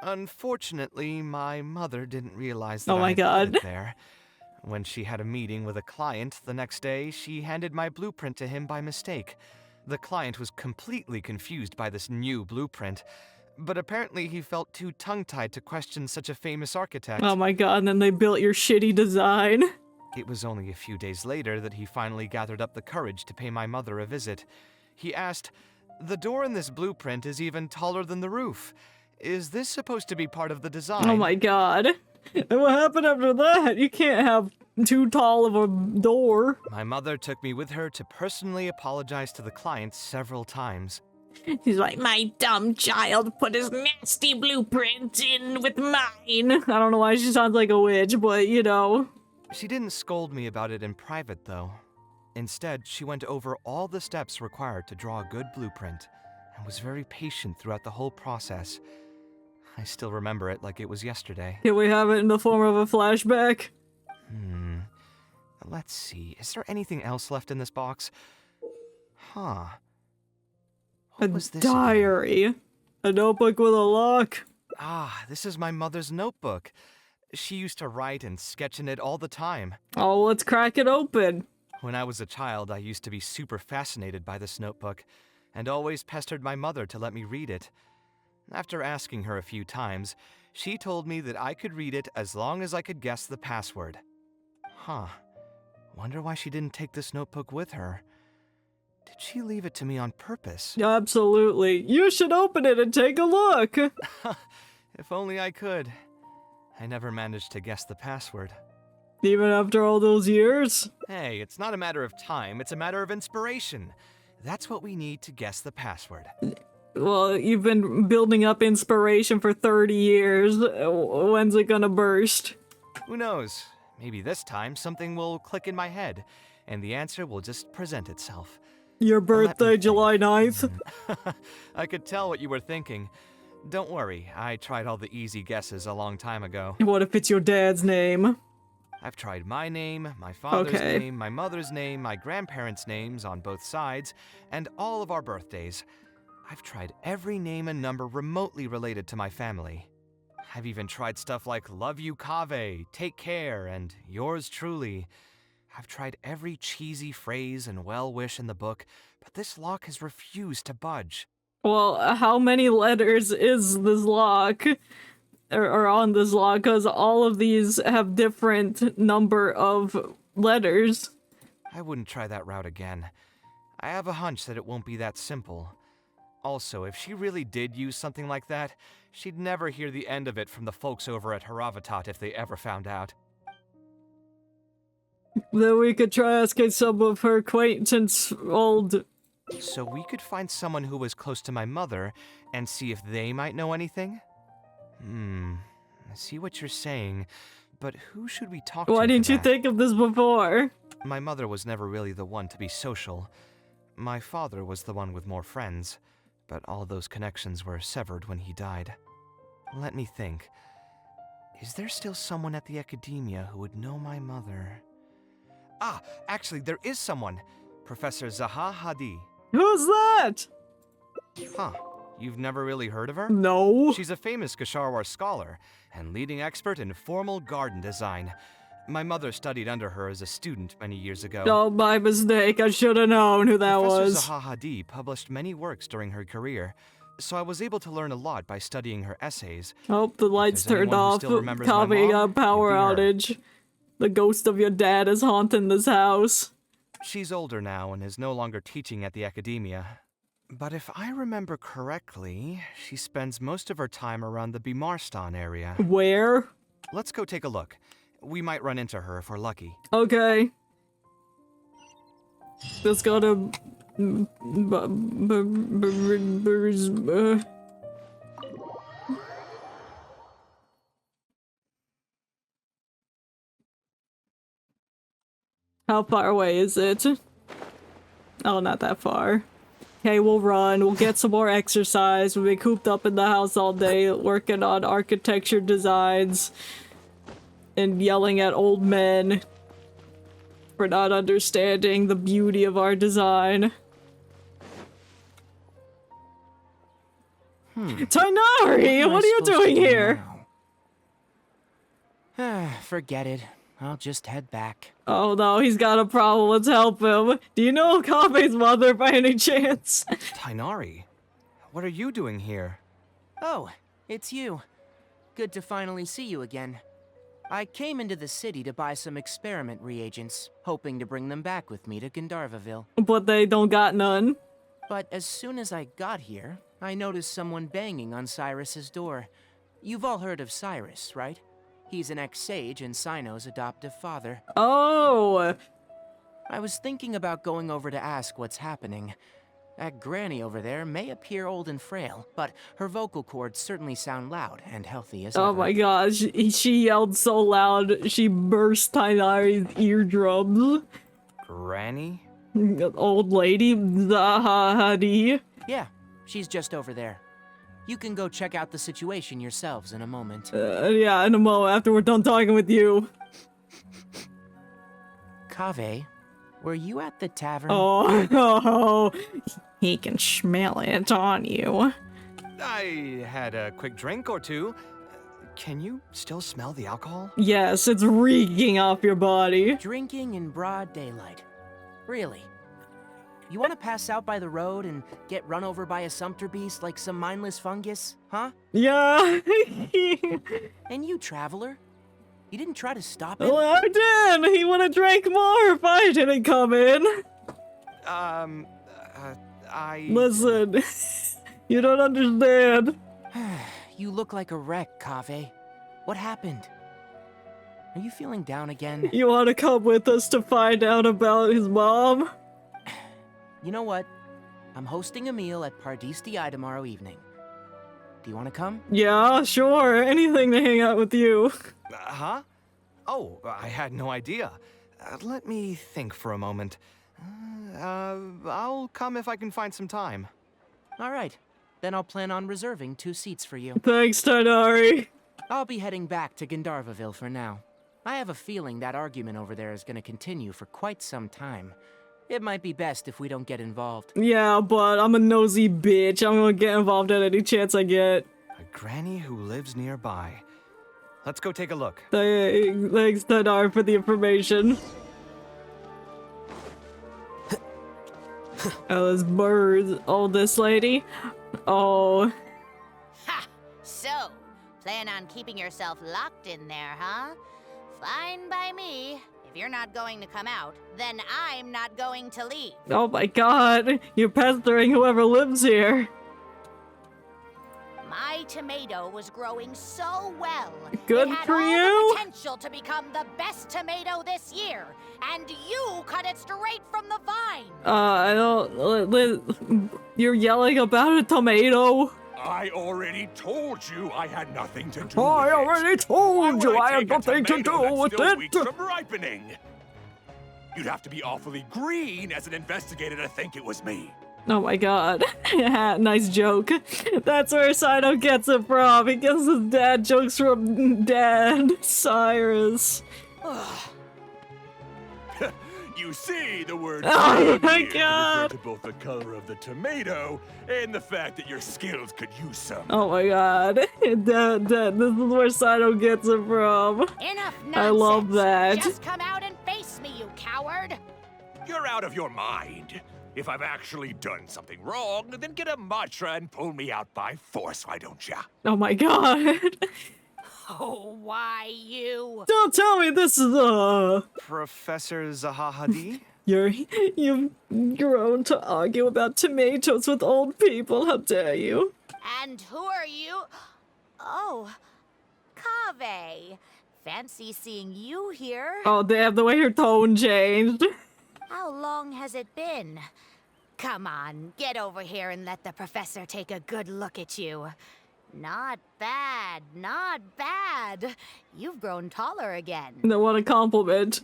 Unfortunately, my mother didn't realize that Oh my I god. put it there. When she had a meeting with a client the next day, she handed my blueprint to him by mistake. The client was completely confused by this new blueprint, but apparently he felt too tongue-tied to question such a famous architect. Oh my god, and then they built your shitty design. It was only a few days later that he finally gathered up the courage to pay my mother a visit. He asked, "The door in this blueprint is even taller than the roof. Is this supposed to be part of the design?" Oh my god. And what happened after that? You can't have too tall of a door. My mother took me with her to personally apologize to the client several times. She's like, my dumb child put his nasty blueprint in with mine. I don't know why she sounds like a witch, but you know. She didn't scold me about it in private, though. Instead, she went over all the steps required to draw a good blueprint, and was very patient throughout the whole process. I still remember it like it was yesterday. Can we have it in the form of a flashback? Let's see, is there anything else left in this box? Huh. What was this again? Diary. A notebook with a lock. Ah, this is my mother's notebook. She used to write and sketch in it all the time. Oh, let's crack it open. When I was a child, I used to be super fascinated by this notebook, and always pestered my mother to let me read it. After asking her a few times, she told me that I could read it as long as I could guess the password. Huh. Wonder why she didn't take this notebook with her. Did she leave it to me on purpose? Absolutely. You should open it and take a look. If only I could. I never managed to guess the password. Even after all those years? Hey, it's not a matter of time, it's a matter of inspiration. That's what we need to guess the password. Well, you've been building up inspiration for 30 years. When's it gonna burst? Who knows? Maybe this time something will click in my head, and the answer will just present itself. Your Let me birthday, think. July 9th? I could tell what you were thinking. Don't worry, I tried all the easy guesses a long time ago. What if it's your dad's name? I've tried my name, my father's Okay. name, my mother's name, my grandparents' names on both sides, and all of our birthdays. I've tried every name and number remotely related to my family. I've even tried stuff like love you Kaveh, take care, and yours truly. I've tried every cheesy phrase and well-wish in the book, but this lock has refused to budge. Well, how many letters is this lock? Or on this lock? Because all of these have different number of letters. I wouldn't try that route again. I have a hunch that it won't be that simple. Also, if she really did use something like that, she'd never hear the end of it from the folks over at Haravatat if they ever found out. Then we could try asking some of her acquaintance old... So we could find someone who was close to my mother and see if they might know anything? I see what you're saying, but who should we talk to? Why didn't for you that? think of this before? My mother was never really the one to be social. My father was the one with more friends, but all those connections were severed when he died. Let me think. Is there still someone at the academia who would know my mother? Ah, actually, there is someone. Professor Zaha Hadi. Who's that? Huh. You've never really heard of her? No. She's a famous Kasharwar scholar and leading expert in formal garden design. My mother studied under her as a student many years ago. Oh, my mistake. I should have known who that Professor was. Zaha Hadi published many works during her career, so I was able to learn a lot by studying her essays. Oh, the lights there's turned anyone who off. still remembers my Kaveh mom, got a power it'd be her. outage. The ghost of your dad is haunting this house. She's older now and is no longer teaching at the academia. But if I remember correctly, she spends most of her time around the Bimarstan area. Where? Let's go take a look. We might run into her if we're lucky. Okay. Let's go to... How far away is it? Oh, not that far. Okay, we'll run. We'll get some more exercise. We'll be cooped up in the house all day working on architecture designs and yelling at old men for not understanding the beauty of our design. Tainari, what are you doing here? Forget it. I'll just head back. Oh no, he's got a problem. Let's help him. Do you know Kaveh's mother by any chance? Tainari, what are you doing here? Oh, it's you. Good to finally see you again. I came into the city to buy some experiment reagents, hoping to bring them back with me to Gandharvaville. But they don't got none. But as soon as I got here, I noticed someone banging on Cyrus's door. You've all heard of Cyrus, right? He's an ex-sage and Sino's adoptive father. Oh! I was thinking about going over to ask what's happening. That granny over there may appear old and frail, but her vocal cords certainly sound loud and healthy as ever. Oh my gosh, she yelled so loud, she burst Tainari's eardrums. Granny? Old lady, Zaha Hadi. Yeah, she's just over there. You can go check out the situation yourselves in a moment. Yeah, in a moment after we're done talking with you. Kaveh, were you at the tavern? Oh, he can smell it on you. I had a quick drink or two. Can you still smell the alcohol? Yes, it's reeking off your body. Drinking in broad daylight. Really? You want to pass out by the road and get run over by a sumpter beast like some mindless fungus, huh? Yeah. And you, traveler? You didn't try to stop him? Well, I did. He would have drank more if I didn't come in. I... Listen, you don't understand. You look like a wreck, Kaveh. What happened? Are you feeling down again? You want to come with us to find out about his mom? You know what? I'm hosting a meal at Pardistii tomorrow evening. Do you want to come? Yeah, sure. Anything to hang out with you. Huh? Oh, I had no idea. Let me think for a moment. I'll come if I can find some time. All right. Then I'll plan on reserving 2 seats for you. Thanks, Tainari. I'll be heading back to Gandharvaville for now. I have a feeling that argument over there is going to continue for quite some time. It might be best if we don't get involved. Yeah, but I'm a nosy bitch. I'm gonna get involved at any chance I get. A granny who lives nearby. Let's go take a look. Thanks, Tainari, for the information. Oh, those birds. Oh, this lady? Oh. Ha! So, plan on keeping yourself locked in there, huh? Fine by me. If you're not going to come out, then I'm not going to leave. Oh my god. You're pestering whoever lives here. My tomato was growing so well. Good it had for all you. the potential to become the best tomato this year, and you cut it straight from the vine. I don't... You're yelling about a tomato? I already told you I had nothing to do I with already it. told you I had Why would nothing to take a tomato do with that's still it. weeks from ripening? You'd have to be awfully green as an investigator to think it was me. Oh my god. Nice joke. That's where Sino gets it from. He gets his dad jokes from Dad Cyrus. You see, the word Oh green my here could god. refer to both the color of the tomato and the fact that your skills could use some. Oh my god. This is where Sino gets it from. Enough nonsense. I love that. Just come out and face me, you coward. You're out of your mind. If I've actually done something wrong, then get a mantra and pull me out by force, why don't ya? Oh my god. Oh, why you? Don't tell me this is Professor Zahahadi? You've grown to argue about tomatoes with old people. How dare you? And who are you? Oh, Kaveh. Fancy seeing you here. Oh damn, the way her tone changed. How long has it been? Come on, get over here and let the professor take a good look at you. Not bad, not bad. You've grown taller again. No, what a compliment.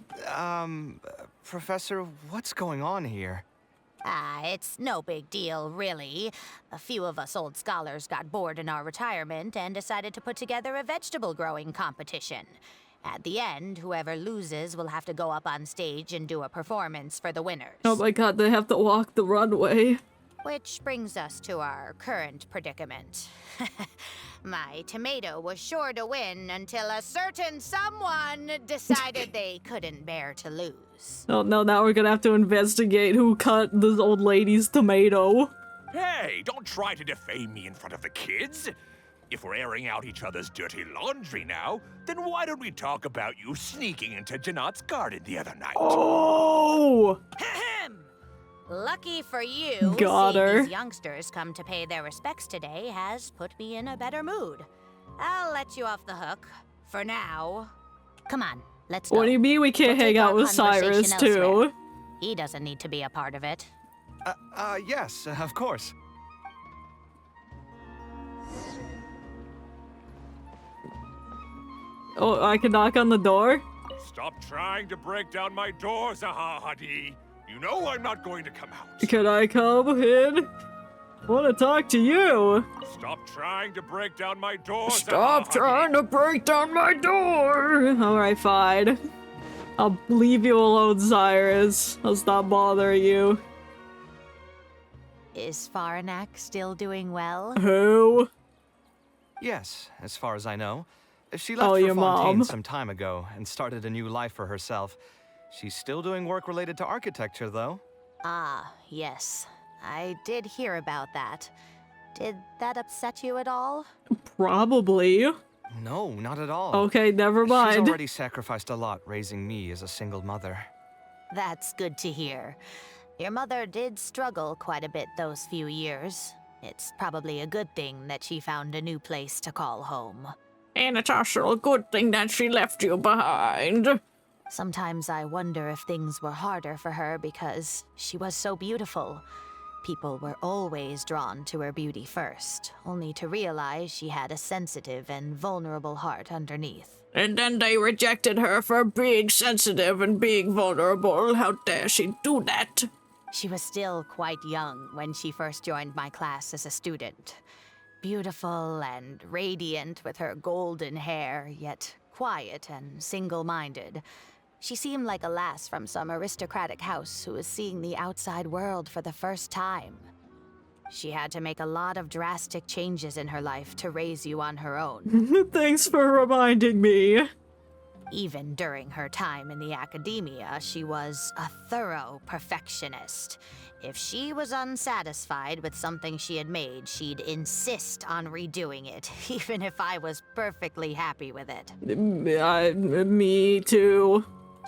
Professor, what's going on here? It's no big deal, really. A few of us old scholars got bored in our retirement and decided to put together a vegetable growing competition. At the end, whoever loses will have to go up on stage and do a performance for the winners. Oh my god, they have to walk the runway. Which brings us to our current predicament. My tomato was sure to win until a certain someone decided they couldn't bear to lose. Oh no, now we're gonna have to investigate who cut this old lady's tomato. Hey, don't try to defame me in front of the kids. If we're airing out each other's dirty laundry now, then why don't we talk about you sneaking into Janat's garden the other night? Oh! Lucky for you, Got seeing her. these youngsters come to pay their respects today has put me in a better mood. I'll let you off the hook. For now. Come on, let's go. What do you mean we can't We'll hang take out our with Cyrus conversation elsewhere. too? He doesn't need to be a part of it. Yes, of course. Oh, I can knock on the door? Stop trying to break down my door, Zahahadi. You know I'm not going to come out. Can I come in? I want to talk to you. Stop trying to break down my door, Stop Zahahadi. trying to break down my door. Alright, fine. I'll leave you alone, Cyrus. I'll stop bothering you. Is Faranak still doing well? Who? Yes, as far as I know. She Oh, left for your Fontaine mom. some time ago and started a new life for herself. She's still doing work related to architecture, though. Ah, yes. I did hear about that. Did that upset you at all? Probably. No, not at all. Okay, never She's mind. already sacrificed a lot raising me as a single mother. That's good to hear. Your mother did struggle quite a bit those few years. It's probably a good thing that she found a new place to call home. And it's also a good thing that she left you behind. Sometimes I wonder if things were harder for her because she was so beautiful. People were always drawn to her beauty first, only to realize she had a sensitive and vulnerable heart underneath. And then they rejected her for being sensitive and being vulnerable. How dare she do that? She was still quite young when she first joined my class as a student. Beautiful and radiant with her golden hair, yet quiet and single-minded. She seemed like a lass from some aristocratic house who was seeing the outside world for the first time. She had to make a lot of drastic changes in her life to raise you on her own. Thanks for reminding me. Even during her time in the academia, she was a thorough perfectionist. If she was unsatisfied with something she had made, she'd insist on redoing it, even if I was perfectly happy with it. Me too.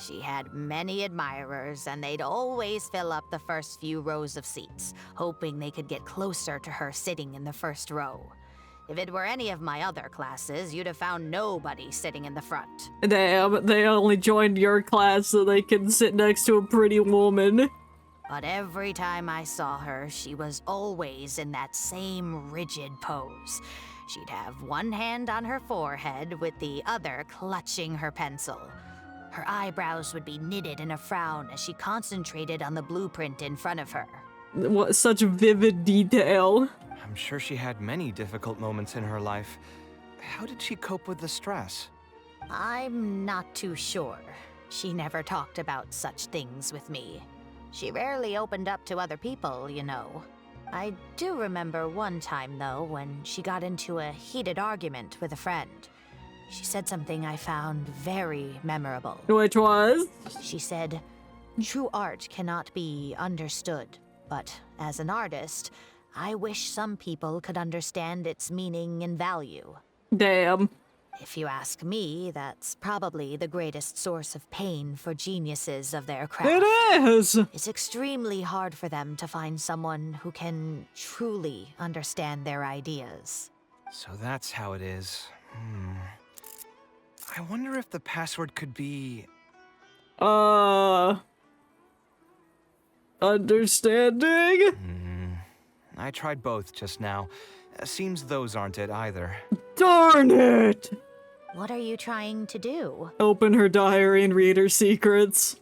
She had many admirers, and they'd always fill up the first few rows of seats, hoping they could get closer to her sitting in the first row. If it were any of my other classes, you'd have found nobody sitting in the front. Damn, they only joined your class so they can sit next to a pretty woman. But every time I saw her, she was always in that same rigid pose. She'd have one hand on her forehead with the other clutching her pencil. Her eyebrows would be knitted in a frown as she concentrated on the blueprint in front of her. What such vivid detail. I'm sure she had many difficult moments in her life. How did she cope with the stress? I'm not too sure. She never talked about such things with me. She rarely opened up to other people, you know. I do remember one time, though, when she got into a heated argument with a friend. She said something I found very memorable. Which was? She said, "True art cannot be understood, but as an artist, I wish some people could understand its meaning and value." Damn. If you ask me, that's probably the greatest source of pain for geniuses of their craft. It is! It's extremely hard for them to find someone who can truly understand their ideas. So that's how it is. I wonder if the password could be... Understanding? I tried both just now. Seems those aren't it either. Darn it! What are you trying to do? Open her diary and read her secrets.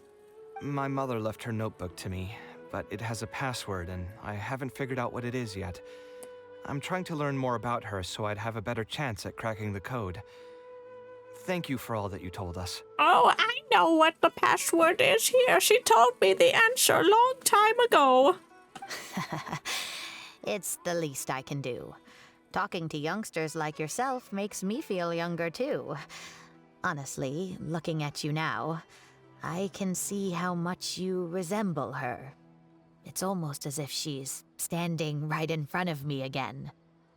My mother left her notebook to me, but it has a password and I haven't figured out what it is yet. I'm trying to learn more about her so I'd have a better chance at cracking the code. Thank you for all that you told us. Oh, I know what the password is here. She told me the answer a long time ago. It's the least I can do. Talking to youngsters like yourself makes me feel younger, too. Honestly, looking at you now, I can see how much you resemble her. It's almost as if she's standing right in front of me again.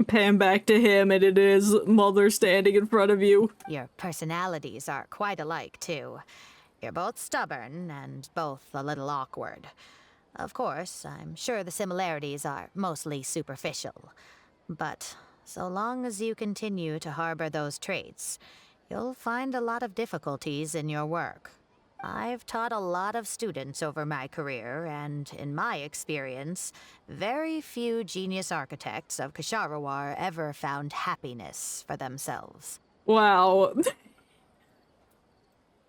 Pan back to him, and it is Mother standing in front of you. Your personalities are quite alike, too. You're both stubborn and both a little awkward. Of course, I'm sure the similarities are mostly superficial. But so long as you continue to harbor those traits, you'll find a lot of difficulties in your work. I've taught a lot of students over my career, and in my experience, very few genius architects of Ksharawar ever found happiness for themselves. Wow.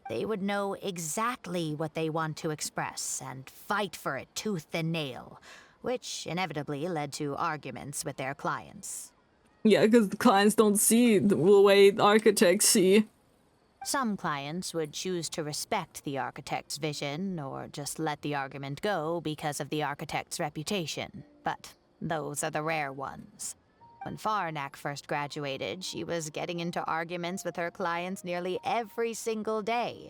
They would know exactly what they want to express and fight for it tooth and nail, which inevitably led to arguments with their clients. Yeah, because the clients don't see the way the architects see. Some clients would choose to respect the architect's vision or just let the argument go because of the architect's reputation, but those are the rare ones. When Faranak first graduated, she was getting into arguments with her clients nearly every single day.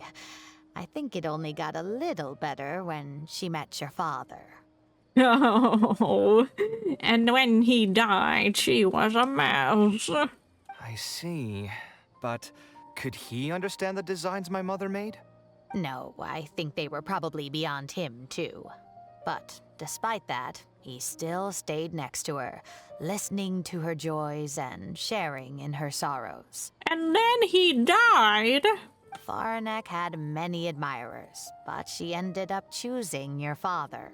I think it only got a little better when she met your father. Oh, and when he died, she was a mouse. I see. But could he understand the designs my mother made? No, I think they were probably beyond him, too. But despite that, he still stayed next to her, listening to her joys and sharing in her sorrows. And then he died. Faranek had many admirers, but she ended up choosing your father.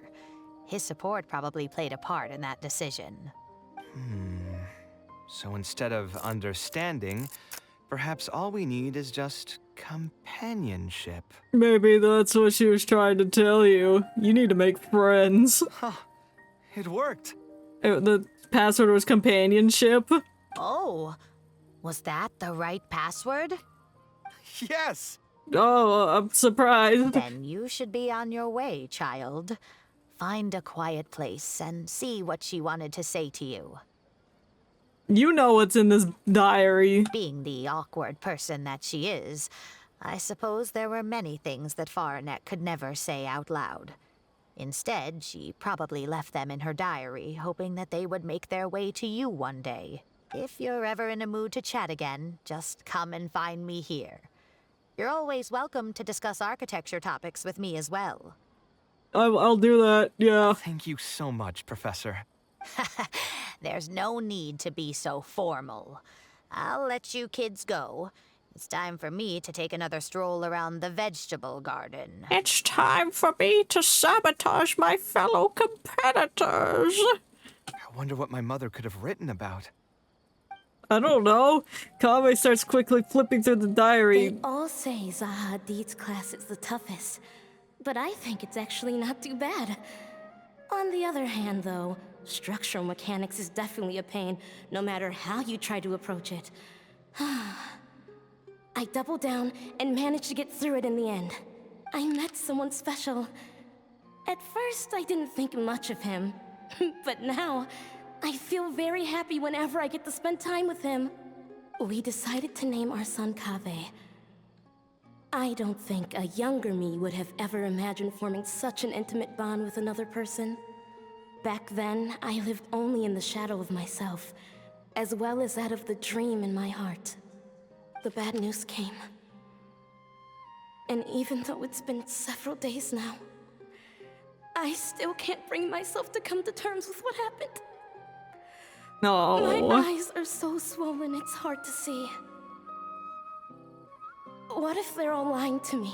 His support probably played a part in that decision. So instead of understanding, perhaps all we need is just companionship. Maybe that's what she was trying to tell you. You need to make friends. Huh. It worked. The password was companionship. Oh, was that the right password? Yes! Oh, I'm surprised. Then you should be on your way, child. Find a quiet place and see what she wanted to say to you. You know what's in this diary. Being the awkward person that she is, I suppose there were many things that Faranek could never say out loud. Instead, she probably left them in her diary, hoping that they would make their way to you one day. If you're ever in a mood to chat again, just come and find me here. You're always welcome to discuss architecture topics with me as well. I'll do that, yeah. Thank you so much, Professor. There's no need to be so formal. I'll let you kids go. It's time for me to take another stroll around the vegetable garden. It's time for me to sabotage my fellow competitors. I wonder what my mother could have written about. I don't know. Kaveh starts quickly flipping through the diary. They all say Zaha Hadid's class is the toughest, but I think it's actually not too bad. On the other hand, though, structural mechanics is definitely a pain, no matter how you try to approach it. I doubled down and managed to get through it in the end. I met someone special. At first, I didn't think much of him, but now, I feel very happy whenever I get to spend time with him. We decided to name our son Kaveh. I don't think a younger me would have ever imagined forming such an intimate bond with another person. Back then, I lived only in the shadow of myself, as well as that of the dream in my heart. The bad news came. And even though it's been several days now, I still can't bring myself to come to terms with what happened. No. My eyes are so swollen, it's hard to see. What if they're all lying to me?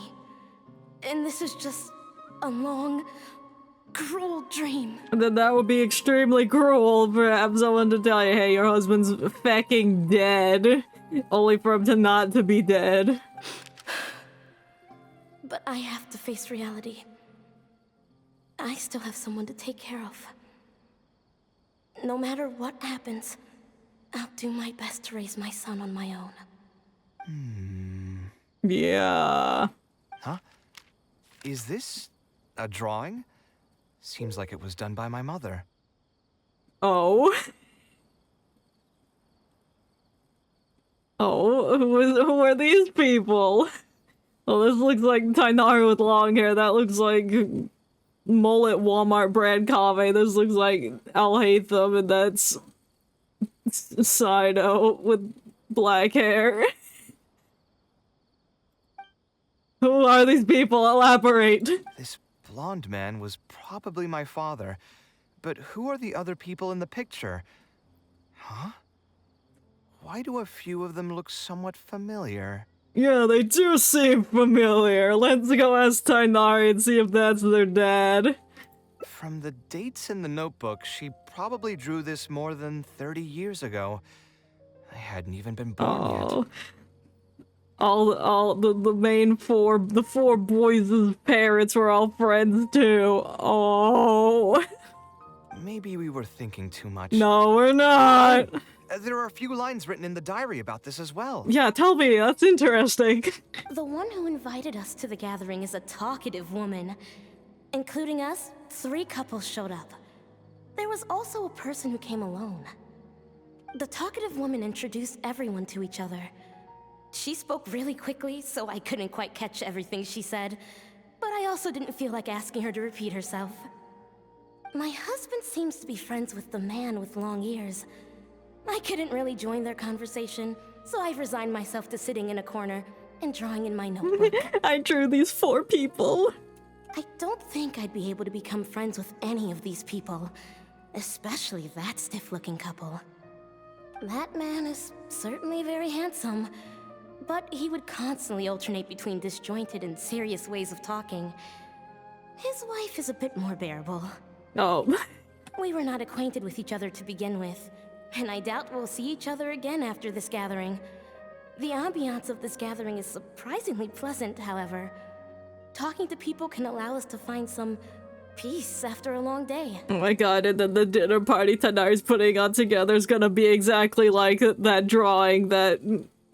And this is just a long, cruel dream. Then that would be extremely cruel for have someone to tell you, hey, your husband's fucking dead. Only for him to not to be dead. But I have to face reality. I still have someone to take care of. No matter what happens, I'll do my best to raise my son on my own. Yeah. Huh? Is this a drawing? Seems like it was done by my mother. Oh. Oh, who are these people? Oh, this looks like Tainari with long hair. That looks like mullet Walmart brand Kaveh. This looks like Al Haytham, and that's Sido with black hair. Who are these people? Elaborate. This blonde man was probably my father. But who are the other people in the picture? Huh? Why do a few of them look somewhat familiar? Yeah, they do seem familiar. Let's go ask Tainari and see if that's their dad. From the dates in the notebook, she probably drew this more than 30 years ago. I hadn't even been born yet. All the four boys' parents were all friends too. Oh. Maybe we were thinking too much. No, we're not. There are a few lines written in the diary about this as well. Yeah, tell me. That's interesting. The one who invited us to the gathering is a talkative woman. Including us, 3 couples showed up. There was also a person who came alone. The talkative woman introduced everyone to each other. She spoke really quickly, so I couldn't quite catch everything she said, but I also didn't feel like asking her to repeat herself. My husband seems to be friends with the man with long ears. I couldn't really join their conversation, so I've resigned myself to sitting in a corner and drawing in my notebook. I drew these 4 people. I don't think I'd be able to become friends with any of these people, especially that stiff-looking couple. That man is certainly very handsome, but he would constantly alternate between disjointed and serious ways of talking. His wife is a bit more bearable. Oh. We were not acquainted with each other to begin with, and I doubt we'll see each other again after this gathering. The ambiance of this gathering is surprisingly pleasant, however. Talking to people can allow us to find some peace after a long day. Oh my god, and then the dinner party Tainari's putting on together is gonna be exactly like that drawing that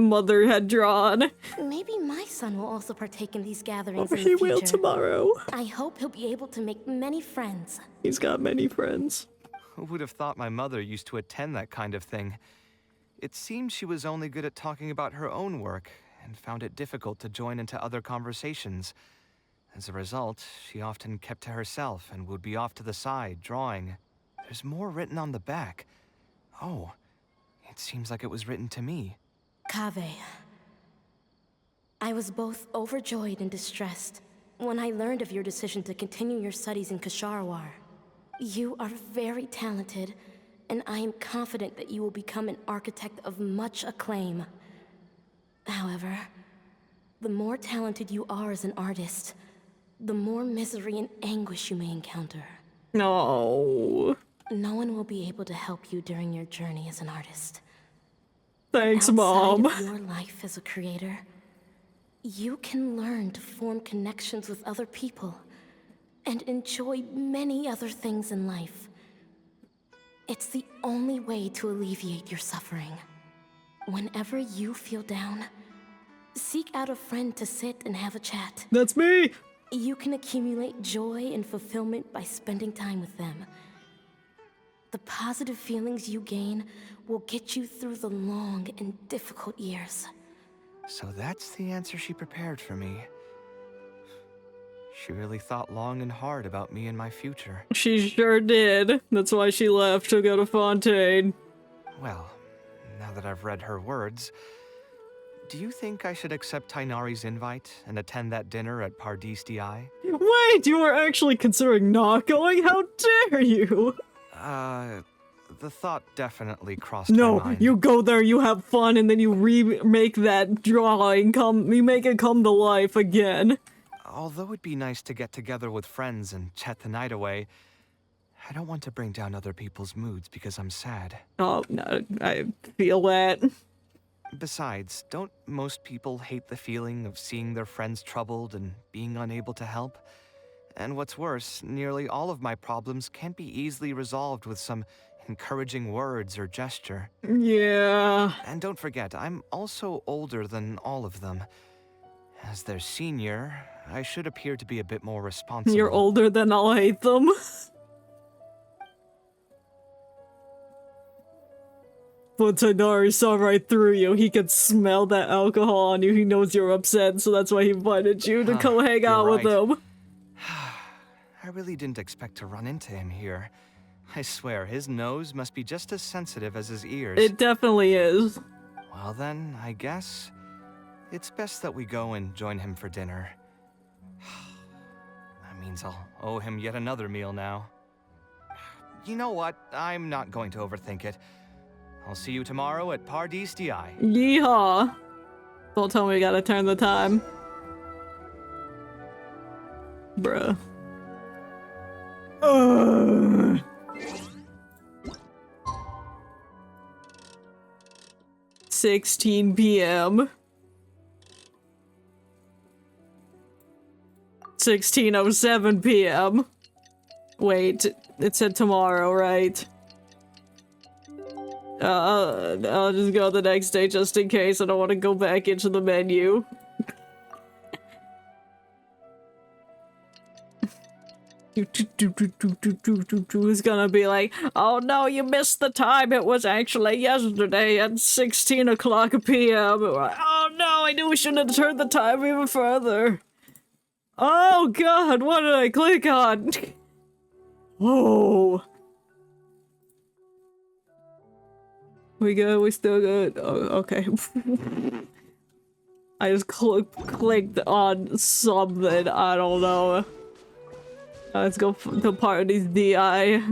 Mother had drawn. Maybe my son will also partake in these gatherings Or in the he future. will tomorrow. I hope he'll be able to make many friends. He's got many friends. Who would have thought my mother used to attend that kind of thing? It seemed she was only good at talking about her own work, and found it difficult to join into other conversations. As a result, she often kept to herself and would be off to the side, drawing. There's more written on the back. Oh, it seems like it was written to me. Kaveh. I was both overjoyed and distressed when I learned of your decision to continue your studies in Kasharwar. You are very talented, and I am confident that you will become an architect of much acclaim. However, the more talented you are as an artist, the more misery and anguish you may encounter. No. No one will be able to help you during your journey as an artist. Thanks, Outside Mom. of your life as a creator, you can learn to form connections with other people and enjoy many other things in life. It's the only way to alleviate your suffering. Whenever you feel down, seek out a friend to sit and have a chat. That's me! You can accumulate joy and fulfillment by spending time with them. The positive feelings you gain will get you through the long and difficult years. So that's the answer she prepared for me. She really thought long and hard about me and my future. She sure did. That's why she left to go to Fontaine. Well, now that I've read her words, do you think I should accept Tainari's invite and attend that dinner at Pardis Di? Wait, you were actually considering not going? How dare you? The thought definitely crossed my mind. You go there, you have fun, and then you remake that drawing, you make it come to life again. Although it'd be nice to get together with friends and chat the night away, I don't want to bring down other people's moods because I'm sad. Oh, no, I feel that. Besides, don't most people hate the feeling of seeing their friends troubled and being unable to help? And what's worse, nearly all of my problems can't be easily resolved with some encouraging words or gesture. Yeah. And don't forget, I'm also older than all of them. As their senior, I should appear to be a bit more responsible. You're older than I'll hate them. But Tainari saw right through you. He could smell that alcohol on you. He knows you're upset, so that's why he invited you to come hang out with him. I really didn't expect to run into him here. I swear, his nose must be just as sensitive as his ears. It definitely is. Well then, I guess it's best that we go and join him for dinner. That means I'll owe him yet another meal now. You know what? I'm not going to overthink it. I'll see you tomorrow at Pardis Di. Yeehaw. Don't tell me we gotta turn the time. Bruh. 16 p.m. 16:07 p.m. Wait, it said tomorrow, right? I'll just go the next day just in case. I don't want to go back into the menu. It's gonna be like, oh no, you missed the time. It was actually yesterday at 16 o'clock p.m. Oh no, I knew we shouldn't have turned the time even further. Oh god, what did I click on? Whoa. We good? We still good? Oh, okay. I just clicked on something. I don't know. Let's go to Pardis Di.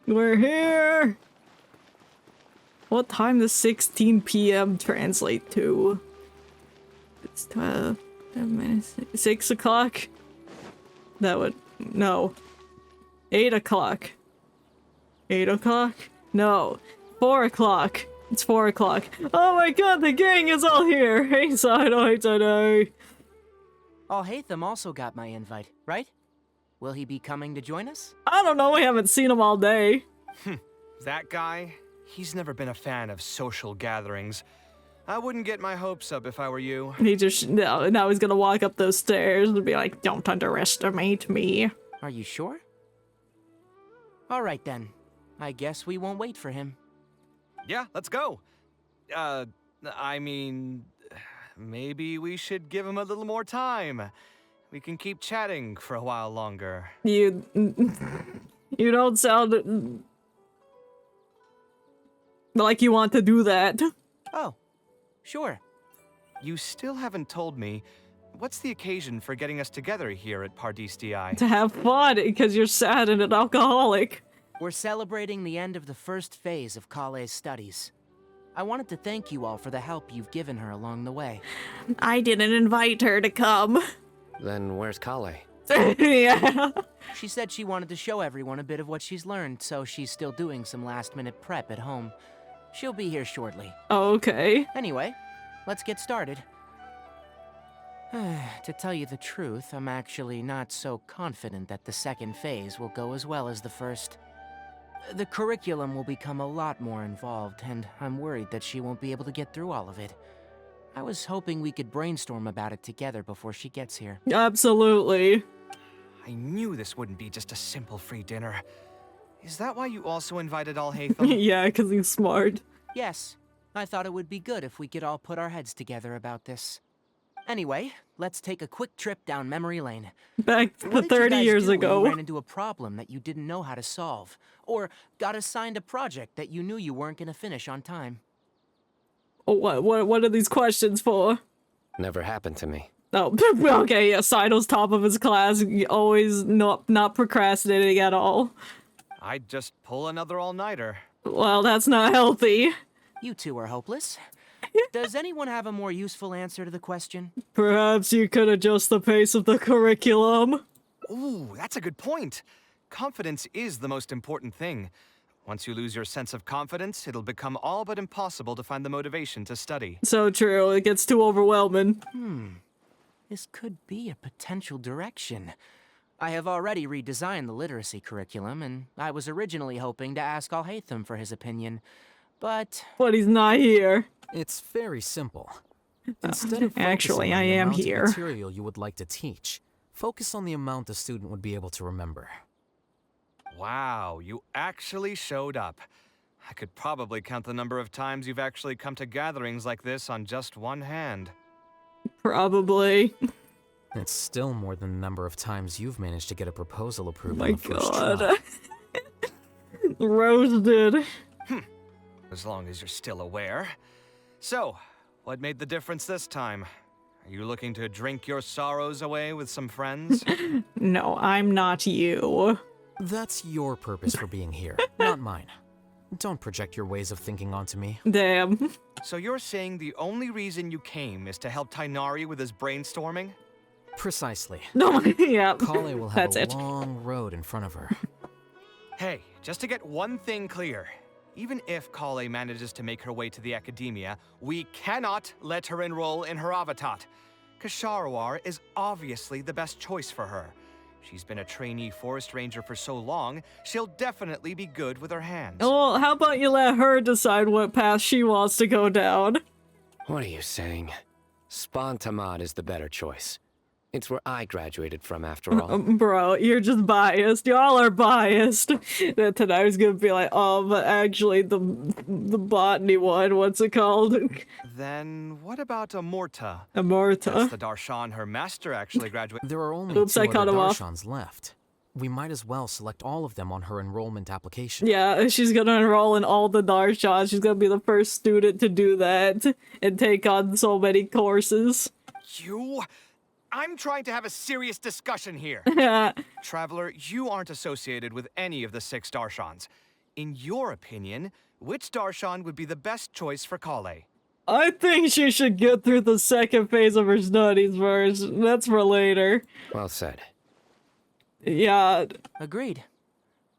We're here! What time does 16 p.m. translate to? It's 12 minutes. 6 o'clock? That would... no. 8 o'clock. 8 o'clock? No. 4 o'clock. It's 4 o'clock. Oh my god, the gang is all here! Hey, Sino, today. Hatham also got my invite, right? Will he be coming to join us? I don't know, we haven't seen him all day. That guy? He's never been a fan of social gatherings. I wouldn't get my hopes up if I were you. He just, now he's gonna walk up those stairs and be like, don't underestimate me. Are you sure? Alright then. I guess we won't wait for him. Yeah, let's go. I mean, maybe we should give him a little more time. We can keep chatting for a while longer. You don't sound like you want to do that. Oh, sure. You still haven't told me, what's the occasion for getting us together here at Pardistii? To have fun, because you're sad and an alcoholic. We're celebrating the end of the first phase of Kale's studies. I wanted to thank you all for the help you've given her along the way. I didn't invite her to come. Then where's Kale? Yeah. She said she wanted to show everyone a bit of what she's learned, so she's still doing some last-minute prep at home. She'll be here shortly. Okay. Anyway, let's get started. To tell you the truth, I'm actually not so confident that the second phase will go as well as the first. The curriculum will become a lot more involved, and I'm worried that she won't be able to get through all of it. I was hoping we could brainstorm about it together before she gets here. Absolutely. I knew this wouldn't be just a simple free dinner. Is that why you also invited Al-Haytham? Yeah, because he's smart. Yes, I thought it would be good if we could all put our heads together about this. Anyway, let's take a quick trip down memory lane. Back to What did 30 you guys years do when ago. you ran into a problem that you didn't know how to solve, or got assigned a project that you knew you weren't going to finish on time? What are these questions for? Never happened to me. Oh, okay, yeah, Saido's top of his class, always not procrastinating at all. I'd just pull another all-nighter. Well, that's not healthy. You two are hopeless. Does anyone have a more useful answer to the question? Perhaps you could adjust the pace of the curriculum. Ooh, that's a good point. Confidence is the most important thing. Once you lose your sense of confidence, it'll become all but impossible to find the motivation to study. So true, it gets too overwhelming. This could be a potential direction. I have already redesigned the literacy curriculum, and I was originally hoping to ask Al-Haytham for his opinion, but he's not here. It's very simple. Instead of Actually, focusing on I the am amount here. of material you would like to teach, focus on the amount the student would be able to remember. Wow, you actually showed up. I could probably count the number of times you've actually come to gatherings like this on just one hand. Probably. It's still more than the number of times you've managed to get a proposal approved My on the first God. try. Roasted. As long as you're still aware. So, what made the difference this time? Are you looking to drink your sorrows away with some friends? No, I'm not you. That's your purpose for being here, not mine. Don't project your ways of thinking onto me. Damn. So you're saying the only reason you came is to help Tainari with his brainstorming? Precisely. No, yeah. Kale will have That's a it. long road in front of her. Hey, just to get one thing clear. Even if Kale manages to make her way to the academia, we cannot let her enroll in Haravatat. Kasharawar is obviously the best choice for her. She's been a trainee forest ranger for so long, she'll definitely be good with her hands. Well, how about you let her decide what path she wants to go down? What are you saying? Spontamad is the better choice. It's where I graduated from, after all. Bro, you're just biased. Y'all are biased. That tonight was gonna be like, oh, but actually the botany one, what's it called? Then what about Amorta? Amorta. That's the Darshan her master actually graduated. There are only Oops, two I cut other him off. Darshans left. We might as well select all of them on her enrollment application. Yeah, she's gonna enroll in all the Darshans. She's gonna be the first student to do that and take on so many courses. I'm trying to have a serious discussion here. Traveler, you aren't associated with any of the 6 Darshans. In your opinion, which Darshan would be the best choice for Kale? I think she should get through the second phase of her studies first. That's for later. Well said. Yeah. Agreed.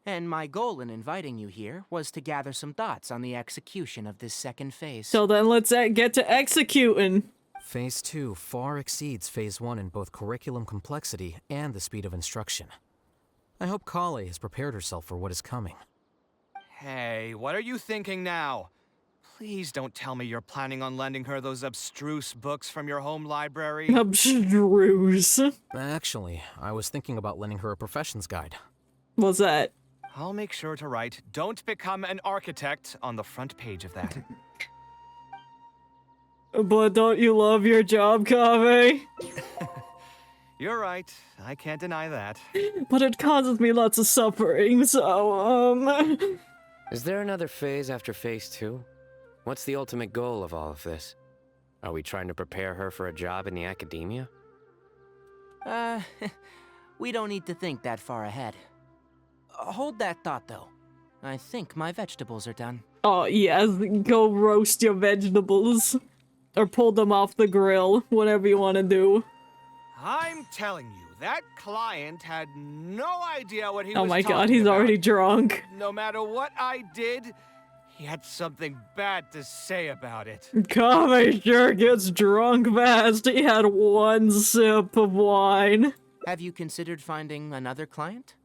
And my goal in inviting you here was to gather some thoughts on the execution of this second phase. So then let's get to executing. Phase 2 far exceeds Phase 1 in both curriculum complexity and the speed of instruction. I hope Kale has prepared herself for what is coming. Hey, what are you thinking now? Please don't tell me you're planning on lending her those abstruse books from your home library. Abstruse? Actually, I was thinking about lending her a professions guide. What's that? I'll make sure to write, "Don't become an architect," on the front page of that. But don't you love your job, Kaveh? You're right. I can't deny that. But it causes me lots of suffering, so, Is there another phase after Phase 2? What's the ultimate goal of all of this? Are we trying to prepare her for a job in the academia? We don't need to think that far ahead. Hold that thought, though. I think my vegetables are done. Oh, yes, go roast your vegetables. Or pull them off the grill, whatever you want to do. I'm telling you, that client had no idea what he was Oh my talking god, he's about. already drunk. No matter what I did, he had something bad to say about it. Kaveh sure gets drunk fast. He had one sip of wine. Have you considered finding another client?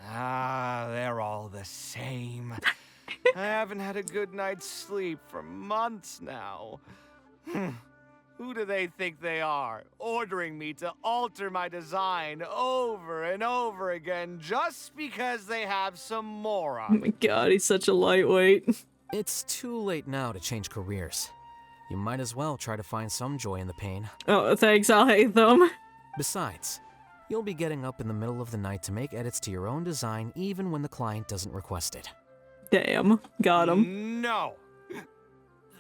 Ah, they're all the same. I haven't had a good night's sleep for months now. Who do they think they are, ordering me to alter my design over and over again just because they have some moron? Oh my god, he's such a lightweight. It's too late now to change careers. You might as well try to find some joy in the pain. Oh, thanks, I'll hate them. Besides, you'll be getting up in the middle of the night to make edits to your own design even when the client doesn't request it. Damn, got him. No,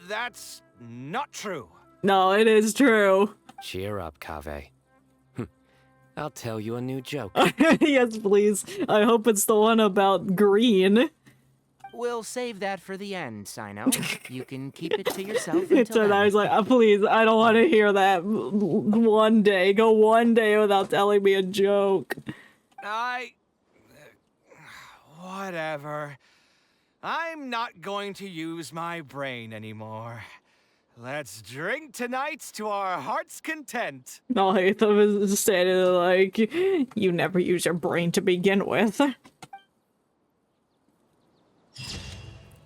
that's not true. No, it is true. Cheer up, Kaveh. I'll tell you a new joke. Yes, please. I hope it's the one about green. We'll save that for the end, Sino. You can keep it to yourself It's until and I then. was like, please, I don't want to hear that one day. Go one day without telling me a joke. Whatever. I'm not going to use my brain anymore. Let's drink tonight to our heart's content. I'll hate them is standing there like, you never use your brain to begin with.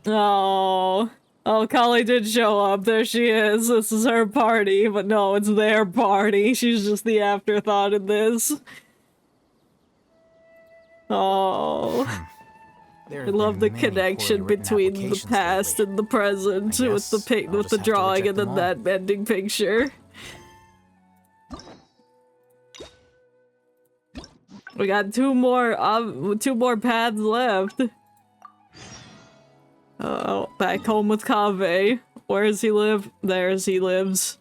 Oh, Kali did show up. There she is. This is her party, but no, it's their party. She's just the afterthought in this. Oh. I love the connection between the past and the present with the drawing and then that ending picture. We got two more paths left. Oh, back home with Kaveh. Where does he live? There's he lives.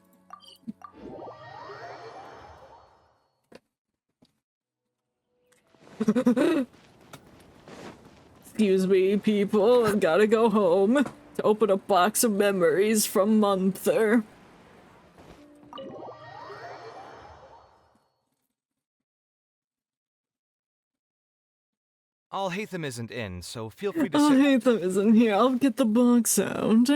Excuse me, people. I've gotta go home to open a box of memories from Munther. Alhaitham isn't in, so feel free to Alhaitham isn't here. I'll get the box out.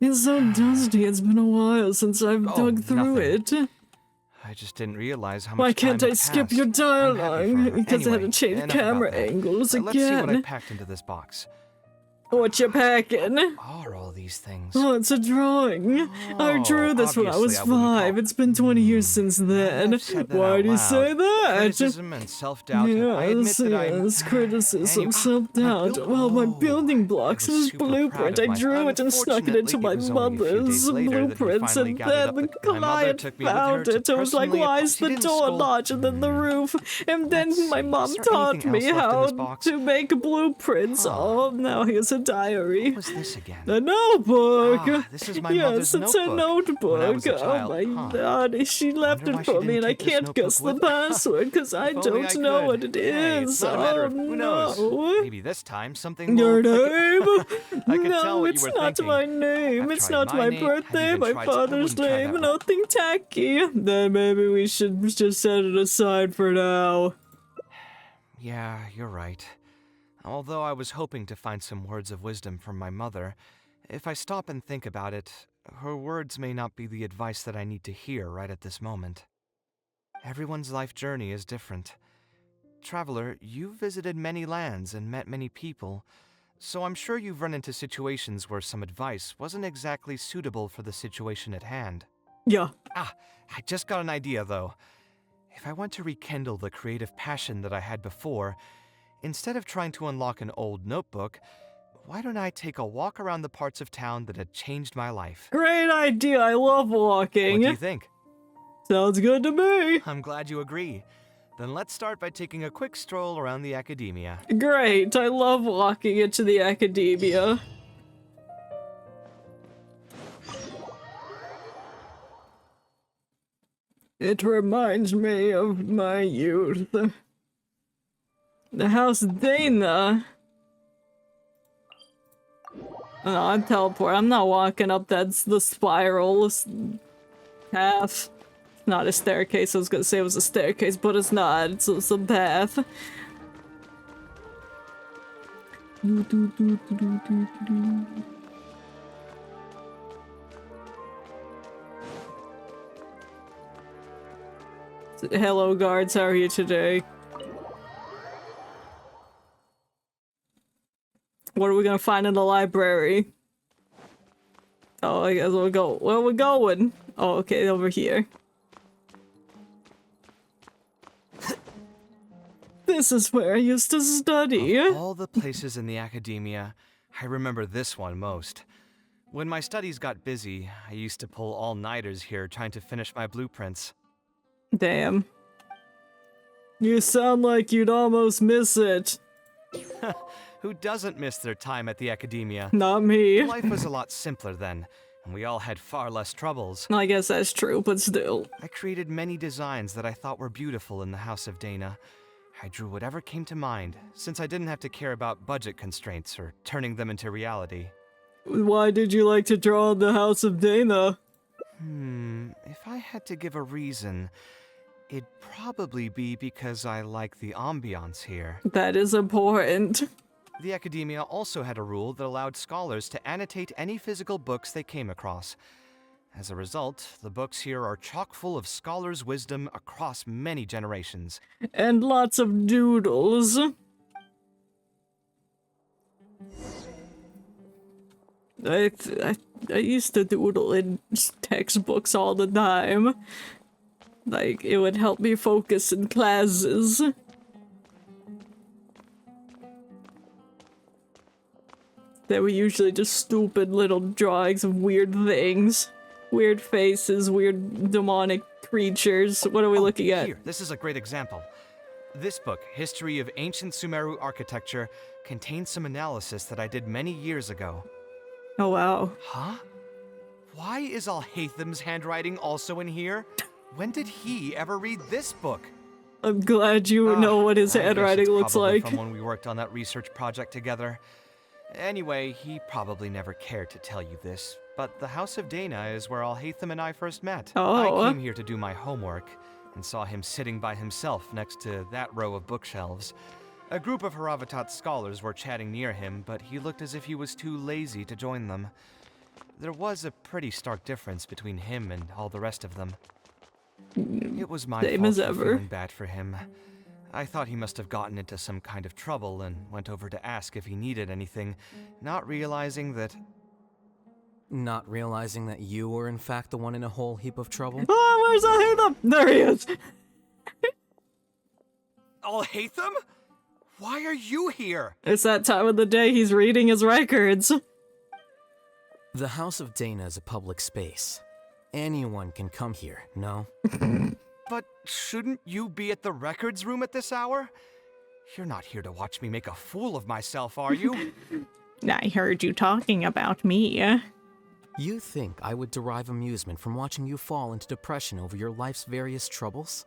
It's so dusty. It's been a while since I've dug through it. I just didn't realize how much Why time can't I had skip passed. your I'm dialogue? happy for her. Because I had to Anyway, change enough about camera that. angles Let's see what I again. packed into this box. What you packing? Are all these things? Oh, it's a drawing. I drew this when I was obviously I wouldn't 5. It's been 20 years since then. Why do you say that? Criticism and self-doubt. I admit Yes, that I'm... yes, criticism, self-doubt. Well, my building blocks and this blueprint, I drew it and snuck it into my mother's blueprints, and then the client found it. It was like, why is the door large and then the roof? And then my mom taught me how to make blueprints. Oh, now here's a diary. What was this again? A notebook. This is my Yes, mother's it's a notebook. When I notebook. was a child. Oh my god, she left Wonder why it she for me and didn't I keep this can't guess the notebook with her. password because I If only don't know could. what it Hey, is. it's not a matter Oh of who knows. no. Maybe this time something Your will name? I could tell No, what you it's were not thinking. my name. I've It's tried not my name. Have you birthday, even my tried- I father's wouldn't try name, that one. nothing tacky. Then maybe we should just set it aside for now. Yeah, you're right. Although I was hoping to find some words of wisdom from my mother, if I stop and think about it, her words may not be the advice that I need to hear right at this moment. Everyone's life journey is different. Traveler, you've visited many lands and met many people, so I'm sure you've run into situations where some advice wasn't exactly suitable for the situation at hand. Yeah. I just got an idea though. If I want to rekindle the creative passion that I had before, instead of trying to unlock an old notebook, why don't I take a walk around the parts of town that had changed my life? Great idea. I love walking. What do you think? Sounds good to me. I'm glad you agree. Then let's start by taking a quick stroll around the academia. Great. I love walking into the academia. It reminds me of my youth. The House Dana. No, I'm teleport. I'm not walking up the spiral path. It's not a staircase. I was gonna say it was a staircase, but it's not. It's a path. Hello, guards. How are you today? What are we gonna find in the library? Oh, I guess we'll go. Where are we going? Oh, okay, over here. This is where I used to study. Of all the places in the academia, I remember this one most. When my studies got busy, I used to pull all-nighters here trying to finish my blueprints. Damn. You sound like you'd almost miss it. Who doesn't miss their time at the academia? Not me. Life was a lot simpler then, and we all had far less troubles. I guess that's true, but still. I created many designs that I thought were beautiful in the House of Dana. I drew whatever came to mind, since I didn't have to care about budget constraints or turning them into reality. Why did you like to draw the House of Dana? If I had to give a reason, it'd probably be because I like the ambiance here. That is important. The academia also had a rule that allowed scholars to annotate any physical books they came across. As a result, the books here are chock full of scholars' wisdom across many generations. And lots of doodles. I used to doodle in textbooks all the time. Like, it would help me focus in classes. They were usually just stupid little drawings of weird things. Weird faces, weird demonic creatures. What are we looking at? Here, this is a great example. This book, History of Ancient Sumeru Architecture, contains some analysis that I did many years ago. Oh, wow. Huh? Why is Alhatham's handwriting also in here? When did he ever read this book? I'm glad you know what his I guess handwriting it's looks probably like. from when we worked on that research project together. Anyway, he probably never cared to tell you this, but the House of Dana is where Alhatham and I first met. Oh. I came here to do my homework, and saw him sitting by himself next to that row of bookshelves. A group of Haravatat scholars were chatting near him, but he looked as if he was too lazy to join them. There was a pretty stark difference between him and all the rest of them. It was my Same fault as for ever. feeling bad for him. I thought he must have gotten into some kind of trouble and went over to ask if he needed anything, not realizing that... Not realizing that you were in fact the one in a whole heap of trouble? Oh, where's Alhatham? There he is! Alhatham? Why are you here? It's that time of the day he's reading his records. The House of Dana is a public space. Anyone can come here, no? But shouldn't you be at the records room at this hour? You're not here to watch me make a fool of myself, are you? I heard you talking about me. You think I would derive amusement from watching you fall into depression over your life's various troubles?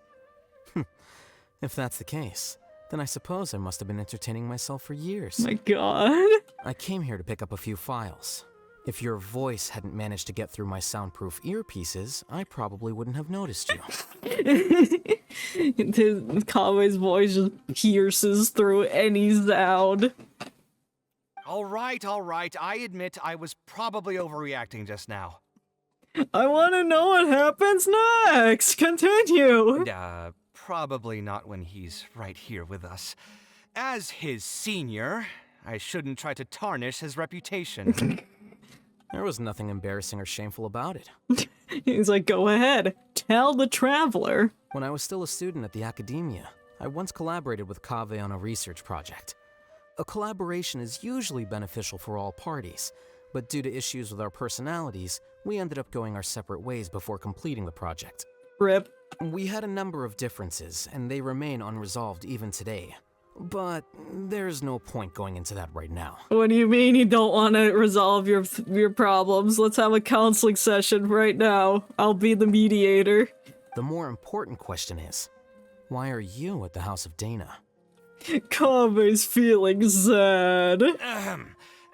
If that's the case, then I suppose I must have been entertaining myself for years. My god. I came here to pick up a few files. If your voice hadn't managed to get through my soundproof earpieces, I probably wouldn't have noticed you. Kaveh's voice just pierces through any sound. All right. I admit I was probably overreacting just now. I want to know what happens next. Continue. Probably not when he's right here with us. As his senior, I shouldn't try to tarnish his reputation. There was nothing embarrassing or shameful about it. He's like, go ahead, tell the traveler. When I was still a student at the academia, I once collaborated with Kaveh on a research project. A collaboration is usually beneficial for all parties, but due to issues with our personalities, we ended up going our separate ways before completing the project. RIP. We had a number of differences, and they remain unresolved even today. But there's no point going into that right now. What do you mean you don't want to resolve your problems? Let's have a counseling session right now. I'll be the mediator. The more important question is, why are you at the House of Dana? Kave's feeling sad.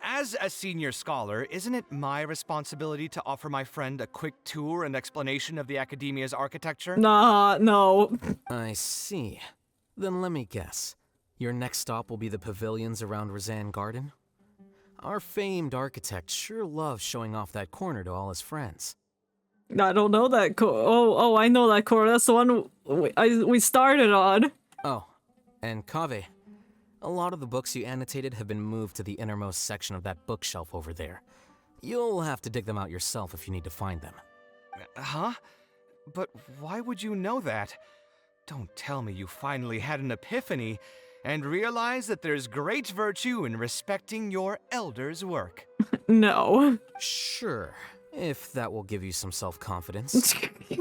As a senior scholar, isn't it my responsibility to offer my friend a quick tour and explanation of the Academia's architecture? Nah, no. I see. Then let me guess. Your next stop will be the pavilions around Razan Garden? Our famed architect sure loves showing off that corner to all his friends. I don't know that oh, I know that corner. That's the one we started on. Oh, and Kaveh, a lot of the books you annotated have been moved to the innermost section of that bookshelf over there. You'll have to dig them out yourself if you need to find them. Huh? But why would you know that? Don't tell me you finally had an epiphany and realized that there's great virtue in respecting your elders' work. No. Sure, if that will give you some self-confidence.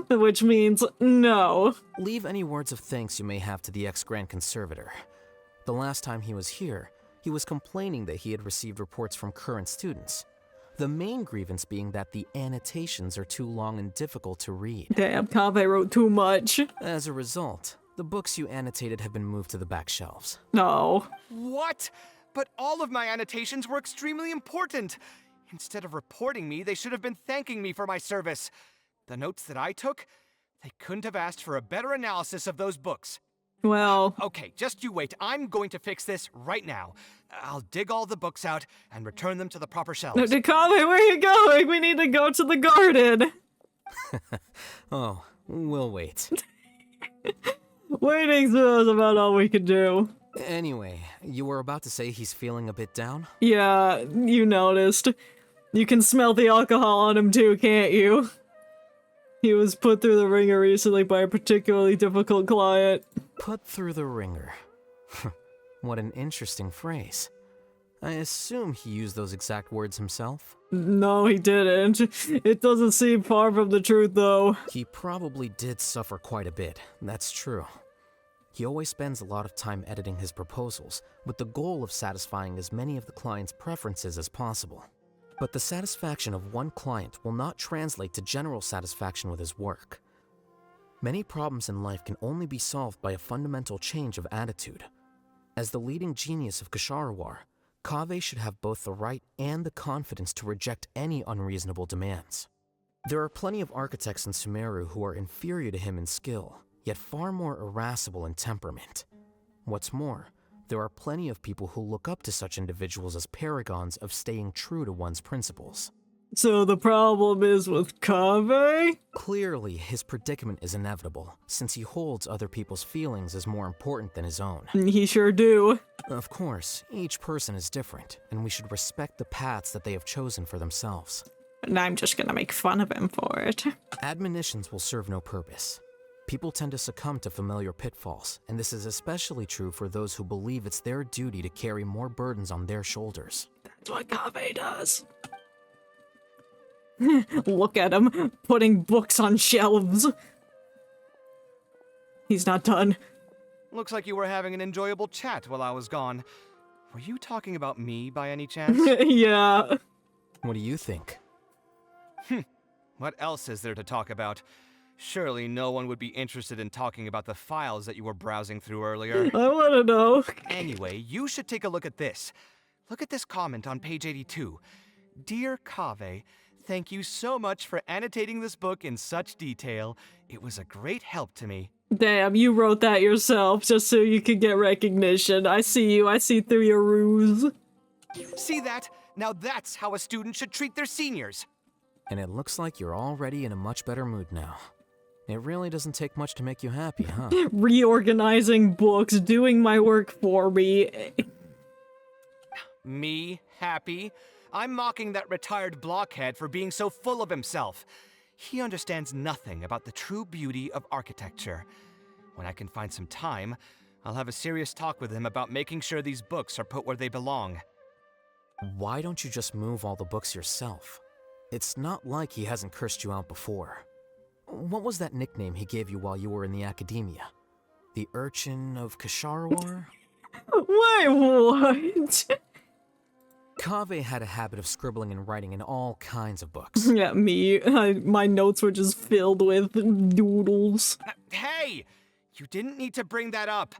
Which means no. Leave any words of thanks you may have to the ex-Grand Conservator. The last time he was here, he was complaining that he had received reports from current students. The main grievance being that the annotations are too long and difficult to read. Damn, Kaveh wrote too much. As a result, the books you annotated have been moved to the back shelves. No. What? But all of my annotations were extremely important. Instead of reporting me, they should have been thanking me for my service. The notes that I took, they couldn't have asked for a better analysis of those books. Well... Okay, just you wait. I'm going to fix this right now. I'll dig all the books out and return them to the proper shelves. No, Kaveh, where are you going? We need to go to the garden. Oh, we'll wait. Waiting's about all we can do. Anyway, you were about to say he's feeling a bit down? Yeah, you noticed. You can smell the alcohol on him too, can't you? He was put through the ringer recently by a particularly difficult client. Put through the ringer. What an interesting phrase. I assume he used those exact words himself? No, he didn't. It doesn't seem far from the truth, though. He probably did suffer quite a bit, that's true. He always spends a lot of time editing his proposals, with the goal of satisfying as many of the client's preferences as possible. But the satisfaction of one client will not translate to general satisfaction with his work. Many problems in life can only be solved by a fundamental change of attitude. As the leading genius of Kshahrewar, Kaveh should have both the right and the confidence to reject any unreasonable demands. There are plenty of architects in Sumeru who are inferior to him in skill, yet far more irascible in temperament. What's more, there are plenty of people who look up to such individuals as paragons of staying true to one's principles. So the problem is with Kaveh? Clearly, his predicament is inevitable, since he holds other people's feelings as more important than his own. He sure do. Of course, each person is different, and we should respect the paths that they have chosen for themselves. And I'm just gonna make fun of him for it. Admonitions will serve no purpose. People tend to succumb to familiar pitfalls, and this is especially true for those who believe it's their duty to carry more burdens on their shoulders. That's what Kaveh does. Look at him, putting books on shelves. He's not done. Looks like you were having an enjoyable chat while I was gone. Were you talking about me by any chance? Yeah. What do you think? What else is there to talk about? Surely no one would be interested in talking about the files that you were browsing through earlier. I wanna know. Anyway, you should take a look at this. Look at this comment on page 82. Dear Kaveh, thank you so much for annotating this book in such detail. It was a great help to me. Damn, you wrote that yourself just so you could get recognition. I see you. I see through your ruse. See that? Now that's how a student should treat their seniors. And it looks like you're already in a much better mood now. It really doesn't take much to make you happy, huh? Reorganizing books, doing my work for me. Me happy? I'm mocking that retired blockhead for being so full of himself. He understands nothing about the true beauty of architecture. When I can find some time, I'll have a serious talk with him about making sure these books are put where they belong. Why don't you just move all the books yourself? It's not like he hasn't cursed you out before. What was that nickname he gave you while you were in the academia? The Urchin of Kshahrewar? Wait, what? Kaveh had a habit of scribbling and writing in all kinds of books. Yeah, me. My notes were just filled with doodles. Hey! You didn't need to bring that up.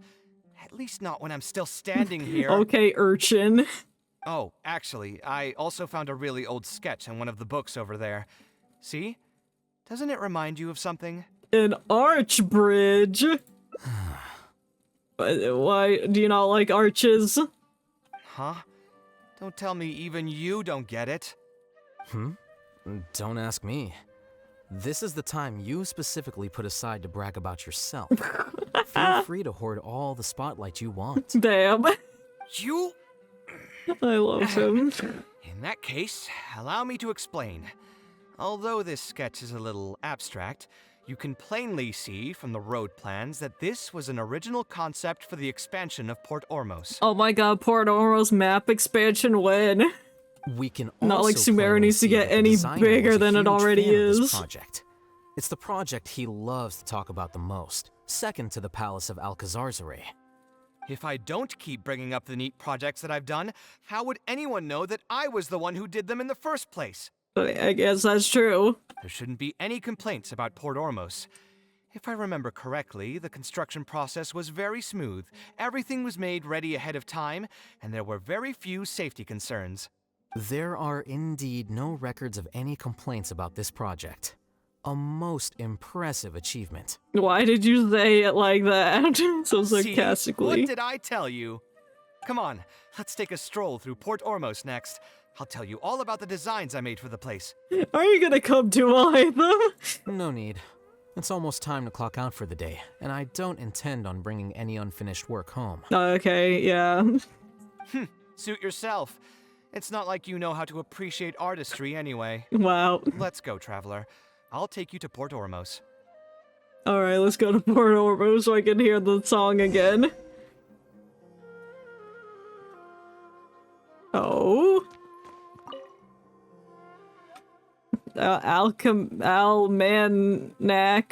At least not when I'm still standing here. Okay, urchin. Oh, actually, I also found a really old sketch in one of the books over there. See? Doesn't it remind you of something? An arch bridge. Why do you not like arches? Huh? Don't tell me even you don't get it. Don't ask me. This is the time you specifically put aside to brag about yourself. Feel free to hoard all the spotlight you want. Damn. You? I love him. In that case, allow me to explain. Although this sketch is a little abstract, you can plainly see from the road plans that this was an original concept for the expansion of Port Ormos. Oh my god, Port Ormos map expansion when? We can Not like also Sumeru plainly needs to see get that the any designer bigger was a than it huge already fan of this is. project. It's the project he loves to talk about the most, second to the Palace of Alcazarzare. If I don't keep bringing up the neat projects that I've done, how would anyone know that I was the one who did them in the first place? I guess that's true. There shouldn't be any complaints about Port Ormos. If I remember correctly, the construction process was very smooth, everything was made ready ahead of time, and there were very few safety concerns. There are indeed no records of any complaints about this project. A most impressive achievement. Why did you say it like that? So See, sarcastically. what did I tell you? Come on, let's take a stroll through Port Ormos next. I'll tell you all about the designs I made for the place. Are you gonna come to either? No need. It's almost time to clock out for the day, and I don't intend on bringing any unfinished work home. Okay, yeah. Suit yourself. It's not like you know how to appreciate artistry anyway. Wow. Let's go, traveler. I'll take you to Port Ormos. Alright, let's go to Port Ormos so I can hear the song again. Oh. Almanac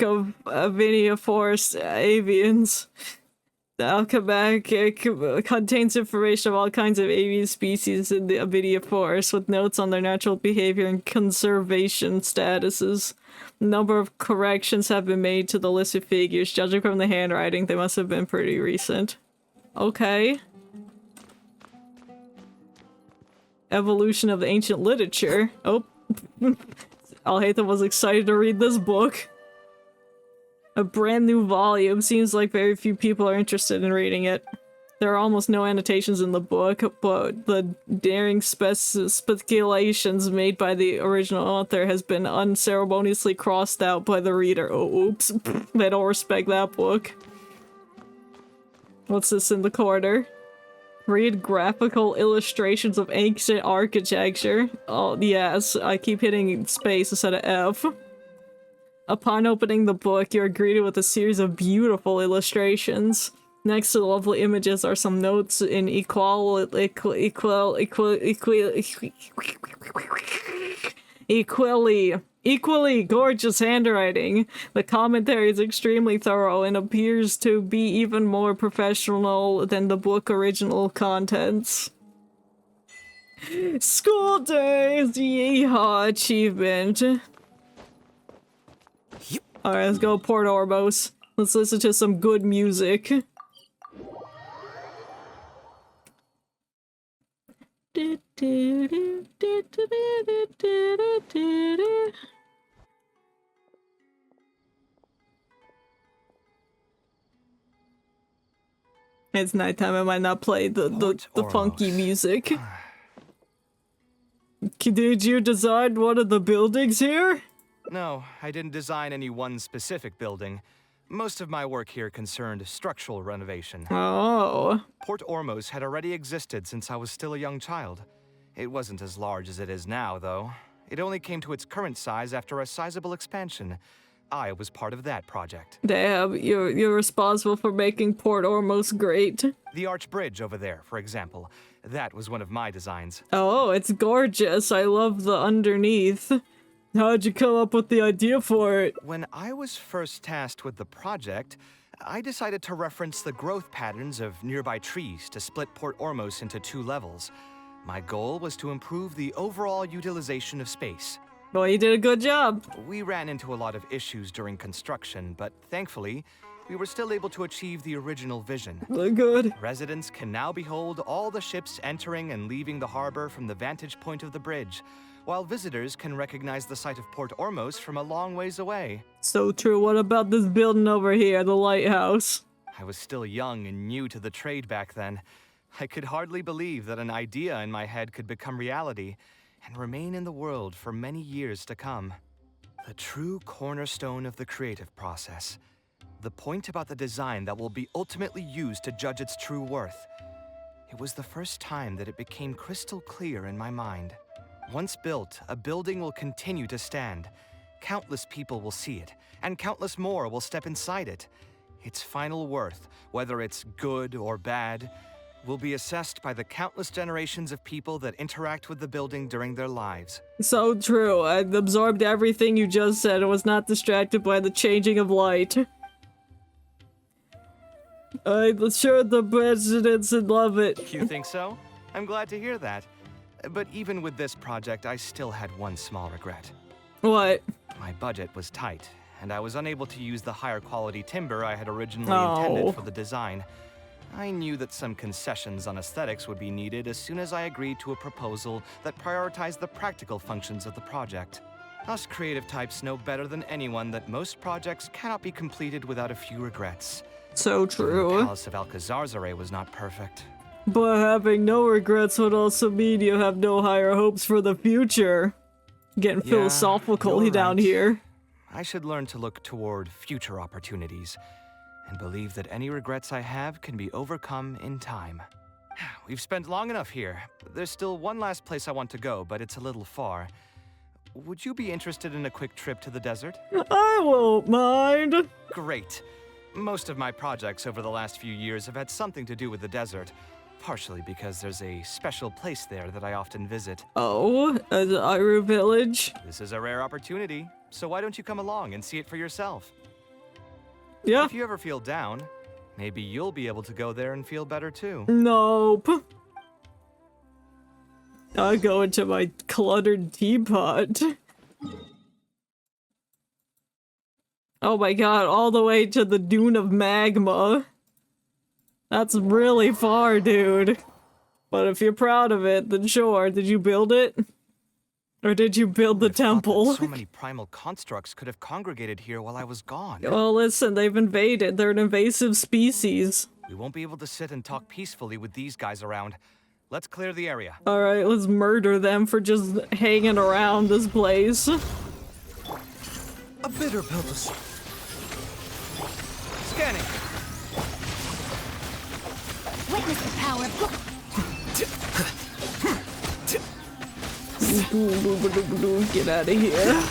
of Avinia Forest Avians. The Almanac contains information of all kinds of avian species in the Avinia Forest, with notes on their natural behavior and conservation statuses. A number of corrections have been made to the list of figures. Judging from the handwriting, they must have been pretty recent. Okay. Evolution of the ancient literature. Oh. Alhaitham was excited to read this book. A brand new volume. Seems like very few people are interested in reading it. There are almost no annotations in the book, but the daring speculations made by the original author has been unceremoniously crossed out by the reader. Oh, oops. They don't respect that book. What's this in the corner? Read graphical illustrations of ancient architecture. Oh, yes. I keep hitting space instead of F. Upon opening the book, you are greeted with a series of beautiful illustrations. Next to the lovely images are some notes in equally gorgeous handwriting. The commentary is extremely thorough and appears to be even more professional than the book original contents. School days! Yeehaw achievement. Alright, let's go Port Ormos. Let's listen to some good music. It's nighttime, I might not play the funky music. Did you design one of the buildings here? No, I didn't design any one specific building. Most of my work here concerned structural renovation. Oh. Port Ormos had already existed since I was still a young child. It wasn't as large as it is now, though. It only came to its current size after a sizable expansion. I was part of that project. Damn, you're responsible for making Port Ormos great. The arch bridge over there, for example. That was one of my designs. Oh, it's gorgeous. I love the underneath. How'd you come up with the idea for it? When I was first tasked with the project, I decided to reference the growth patterns of nearby trees to split Port Ormos into 2 levels. My goal was to improve the overall utilization of space. Well, you did a good job. We ran into a lot of issues during construction, but thankfully, we were still able to achieve the original vision. Good. Residents can now behold all the ships entering and leaving the harbor from the vantage point of the bridge, while visitors can recognize the site of Port Ormos from a long ways away. So true. What about this building over here, the lighthouse? I was still young and new to the trade back then. I could hardly believe that an idea in my head could become reality and remain in the world for many years to come. The true cornerstone of the creative process. The point about the design that will be ultimately used to judge its true worth. It was the first time that it became crystal clear in my mind. Once built, a building will continue to stand. Countless people will see it, and countless more will step inside it. Its final worth, whether it's good or bad, will be assessed by the countless generations of people that interact with the building during their lives. So true. I absorbed everything you just said and was not distracted by the changing of light. I'm sure the residents would love it. You think so? I'm glad to hear that. But even with this project, I still had one small regret. What? My budget was tight, and I was unable to use the higher quality timber I had originally intended for the design. I knew that some concessions on aesthetics would be needed as soon as I agreed to a proposal that prioritized the practical functions of the project. Us creative types know better than anyone that most projects cannot be completed without a few regrets. So true. The Palace of Alcazarzare was not perfect. But having no regrets would also mean you have no higher hopes for the future. Getting philosophical you're down right. here. I should learn to look toward future opportunities and believe that any regrets I have can be overcome in time. We've spent long enough here. There's still one last place I want to go, but it's a little far. Would you be interested in a quick trip to the desert? I won't mind. Great. Most of my projects over the last few years have had something to do with the desert, partially because there's a special place there that I often visit. Oh, the Iru village? This is a rare opportunity, so why don't you come along and see it for yourself? Yeah. If you ever feel down, maybe you'll be able to go there and feel better too. Nope. I'll go into my cluttered teapot. Oh my god, all the way to the dune of magma. That's really far, dude. But if you're proud of it, then sure. Did you build it? Or did you build the temple? So many primal constructs could have congregated here while I was gone. Well, listen, they've invaded. They're an invasive species. We won't be able to sit and talk peacefully with these guys around. Let's clear the area. Alright, let's murder them for just hanging around this place. A bitter purpose. Scanning. Witness the power of... Get out of here.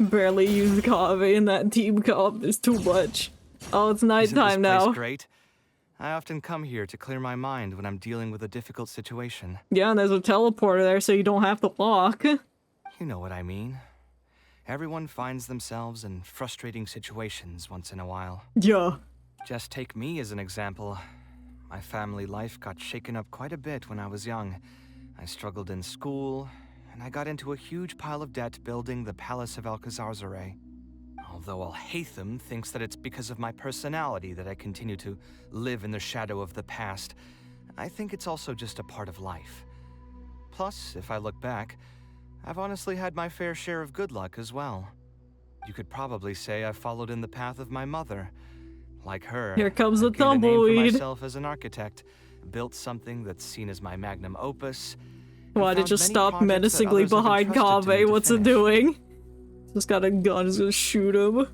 Barely use Kaveh in that team comp. There's too much. Oh, it's nighttime now. Great. I often come here to clear my mind when I'm dealing with a difficult situation. Yeah, and there's a teleporter there so you don't have to walk. You know what I mean. Everyone finds themselves in frustrating situations once in a while. Yeah. Just take me as an example. My family life got shaken up quite a bit when I was young. I struggled in school, and I got into a huge pile of debt building the Palace of Alcazarzare. Although Alhaitham thinks that it's because of my personality that I continue to live in the shadow of the past, I think it's also just a part of life. Plus, if I look back, I've honestly had my fair share of good luck as well. You could probably say I followed in the path of my mother. Like her, Here comes the I gained a name for tumbleweed. myself as an architect, built something that's seen as my magnum opus. Why did you stop menacingly behind Kaveh? What's it doing? Just got a gun, is gonna shoot him.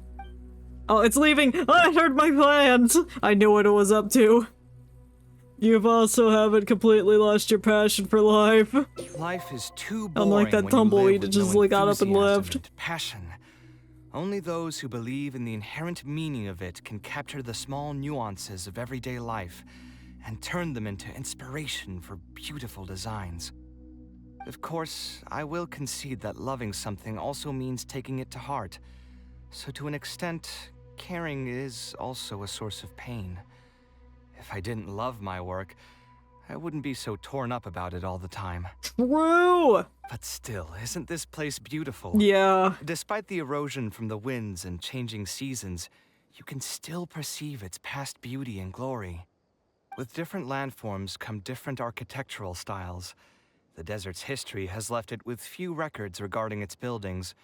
Oh, it's leaving! Oh, I heard my plans! I knew what it was up to. You've also haven't completely lost your passion for life. Life is too boring. Unlike that tumbleweed, it just got up and left. And passion. Only those who believe in the inherent meaning of it can capture the small nuances of everyday life and turn them into inspiration for beautiful designs. Of course, I will concede that loving something also means taking it to heart. So to an extent, caring is also a source of pain. If I didn't love my work, I wouldn't be so torn up about it all the time. True! But still, isn't this place beautiful? Yeah. Despite the erosion from the winds and changing seasons, you can still perceive its past beauty and glory. With different landforms come different architectural styles. The desert's history has left it with few records regarding its buildings,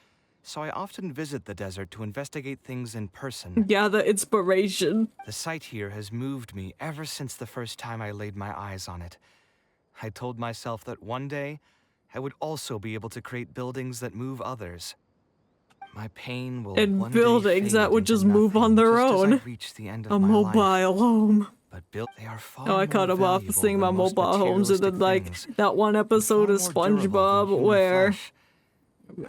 so I often visit the desert to investigate things in person. Gather inspiration. The sight here has moved me ever since the first time I laid my eyes on it. I told myself that one day, I would also be able to create buildings that move others. My pain will And one buildings day that would fade just into move on their nothing, just as I own. reach the end of A my mobile life. home. But they are far Oh, I cut more him off valuable seeing my than most mobile homes, and then like materialistic that one episode of things, far more durable SpongeBob than human where flesh.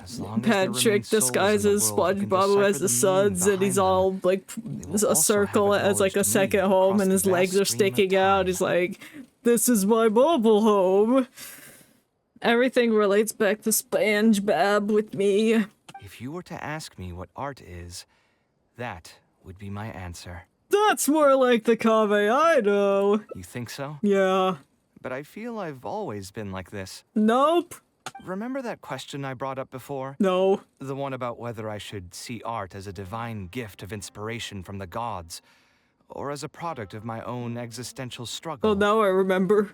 As long as there Patrick remain souls in the disguises world who can SpongeBob who has decipher the the meaning suds, and he's behind them, all like a circle as like a acknowledged me second home, across and the his legs vast are stream of sticking out. He's like, "This is my mobile home." Everything relates back to SpongeBob with me. If you were to ask me what art is, that would be my answer. That's more like the Kaveh I know. You think so? Yeah. But I feel I've always been like this. Nope. Remember that question I brought up before? No. The one about whether I should see art as a divine gift of inspiration from the gods, or as a product of my own existential struggle. Oh, now I remember.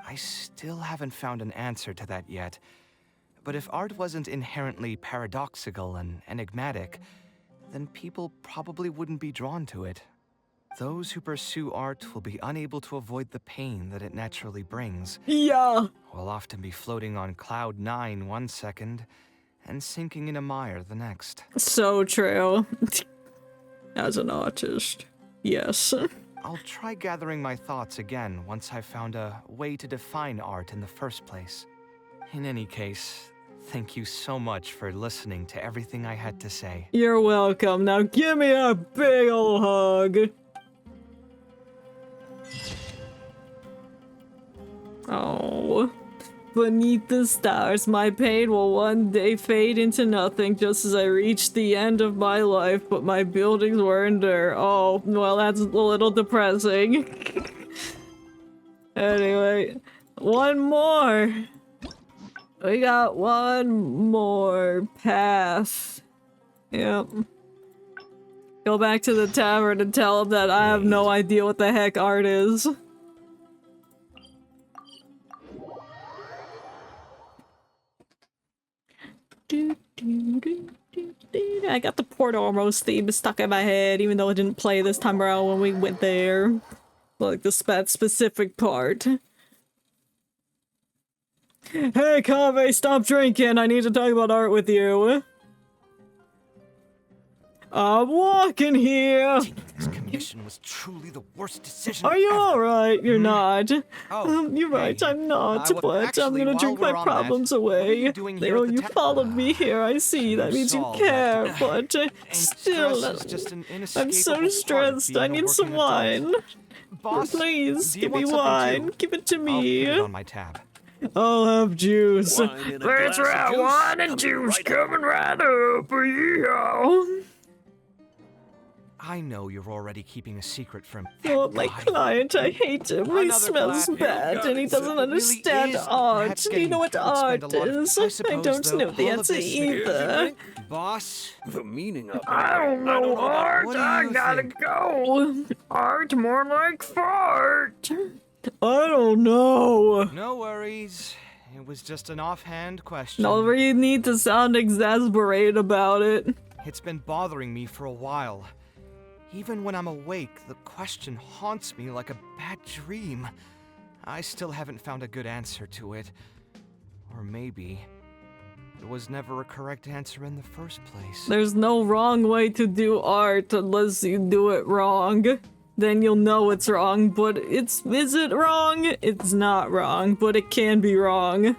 I still haven't found an answer to that yet. But if art wasn't inherently paradoxical and enigmatic, then people probably wouldn't be drawn to it. Those who pursue art will be unable to avoid the pain that it naturally brings. Yeah. Will often be floating on cloud 9 one second and sinking in a mire the next. So true. As an artist, yes. I'll try gathering my thoughts again once I've found a way to define art in the first place. In any case, thank you so much for listening to everything I had to say. You're welcome. Now give me a big ol' hug. Oh. Beneath the stars, my pain will one day fade into nothing just as I reach the end of my life, but my buildings will endure. Oh, well, that's a little depressing. Anyway, one more. We got one more path. Yep. Go back to the tavern and tell him that I have no idea what the heck art is. I got the Port Ormos theme stuck in my head, even though it didn't play this time around when we went there. Like the specific part. Hey, Kaveh, stop drinking. I need to talk about art with you. I'm walking here. This commission was truly the worst decision Are you ever. alright? You're not. Oh, You're right, I'm not, well, but actually, I'm gonna while drink my we're on problems that, what are away. you doing here Oh, at the you followed me here, I see. That means you solved care, that. but still, stress is just an I'm inescapable so part of stressed. being I a need some working adult. wine. Boss, Please, do you give me want something wine. too? Give it to I'll me. put it on my tab. I'll have juice. Wine in a That's glass of right, juice wine and coming juice right coming right up. Yeah. I know you're already keeping a secret from Oh, my guy. client, I hate him. He Another smells glass. bad and he So doesn't it really understand is art. perhaps Do you know what getting to art spend a lot of- is? I I suppose, don't though, know the all of answer this- either. Boss, The meaning of it. I don't know about art. what do I you gotta think? go. Art more like fart. I don't know. no worries. It was just an offhand question. No really need to sound exasperated about it. It's been bothering me for a while. Even when I'm awake, the question haunts me like a bad dream. I still haven't found a good answer to it. Or maybe there was never a correct answer in the first place. There's no wrong way to do art unless you do it wrong. Then you'll know it's wrong, but is it wrong? It's not wrong, but it can be wrong.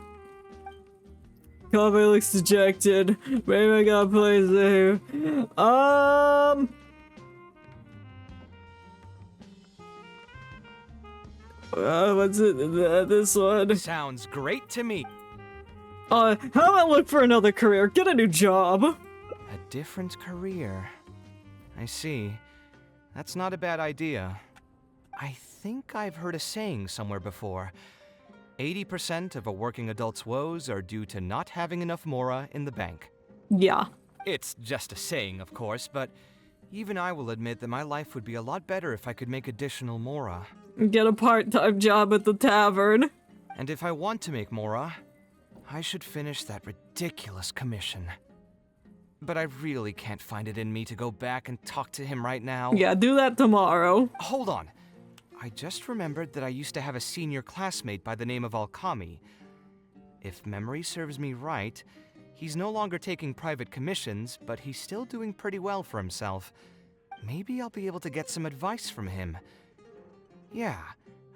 Kaveh looks dejected. Maybe I gotta play safe. What's it? This one. Sounds great to me. How about I look for another career? Get a new job. A different career. I see. That's not a bad idea. I think I've heard a saying somewhere before. 80% of a working adult's woes are due to not having enough mora in the bank. Yeah. It's just a saying, of course, but even I will admit that my life would be a lot better if I could make additional mora. Get a part-time job at the tavern. And if I want to make mora, I should finish that ridiculous commission. But I really can't find it in me to go back and talk to him right now. Yeah, do that tomorrow. Hold on. I just remembered that I used to have a senior classmate by the name of Alkami. If memory serves me right, he's no longer taking private commissions, but he's still doing pretty well for himself. Maybe I'll be able to get some advice from him. Yeah,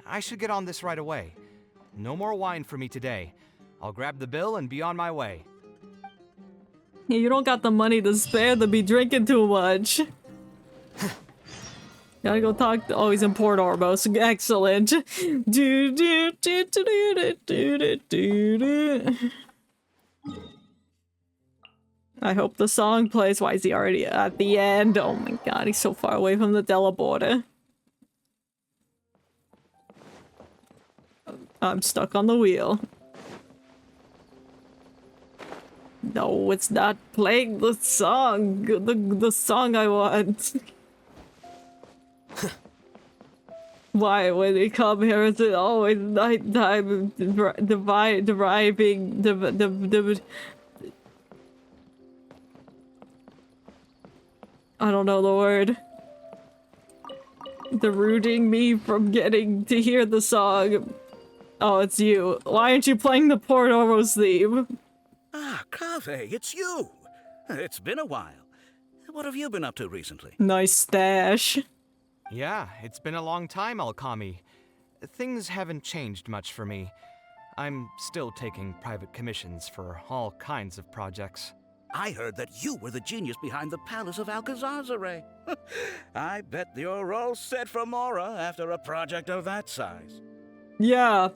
I should get on this right away. No more wine for me today. I'll grab the bill and be on my way. Yeah, you don't got the money to spare to be drinking too much. Gotta go talk to— oh, he's in Port Ormos. Excellent. I hope the song plays. Why is he already at the end? Oh my god, he's so far away from the Della border. I'm stuck on the wheel. No, it's not playing the song. The song I want. Why, when they come here, is it always nighttime deriving I don't know the word. They're rooting me from getting to hear the song. Oh, it's you. Why aren't you playing the Port Ormos theme? Ah, Kaveh, it's you. It's been a while. What have you been up to recently? Nice stash. Yeah, it's been a long time, Alkami. Things haven't changed much for me. I'm still taking private commissions for all kinds of projects. I heard that you were the genius behind the Palace of Alcazazare. I bet you're all set for Mora after a project of that size. Yeah.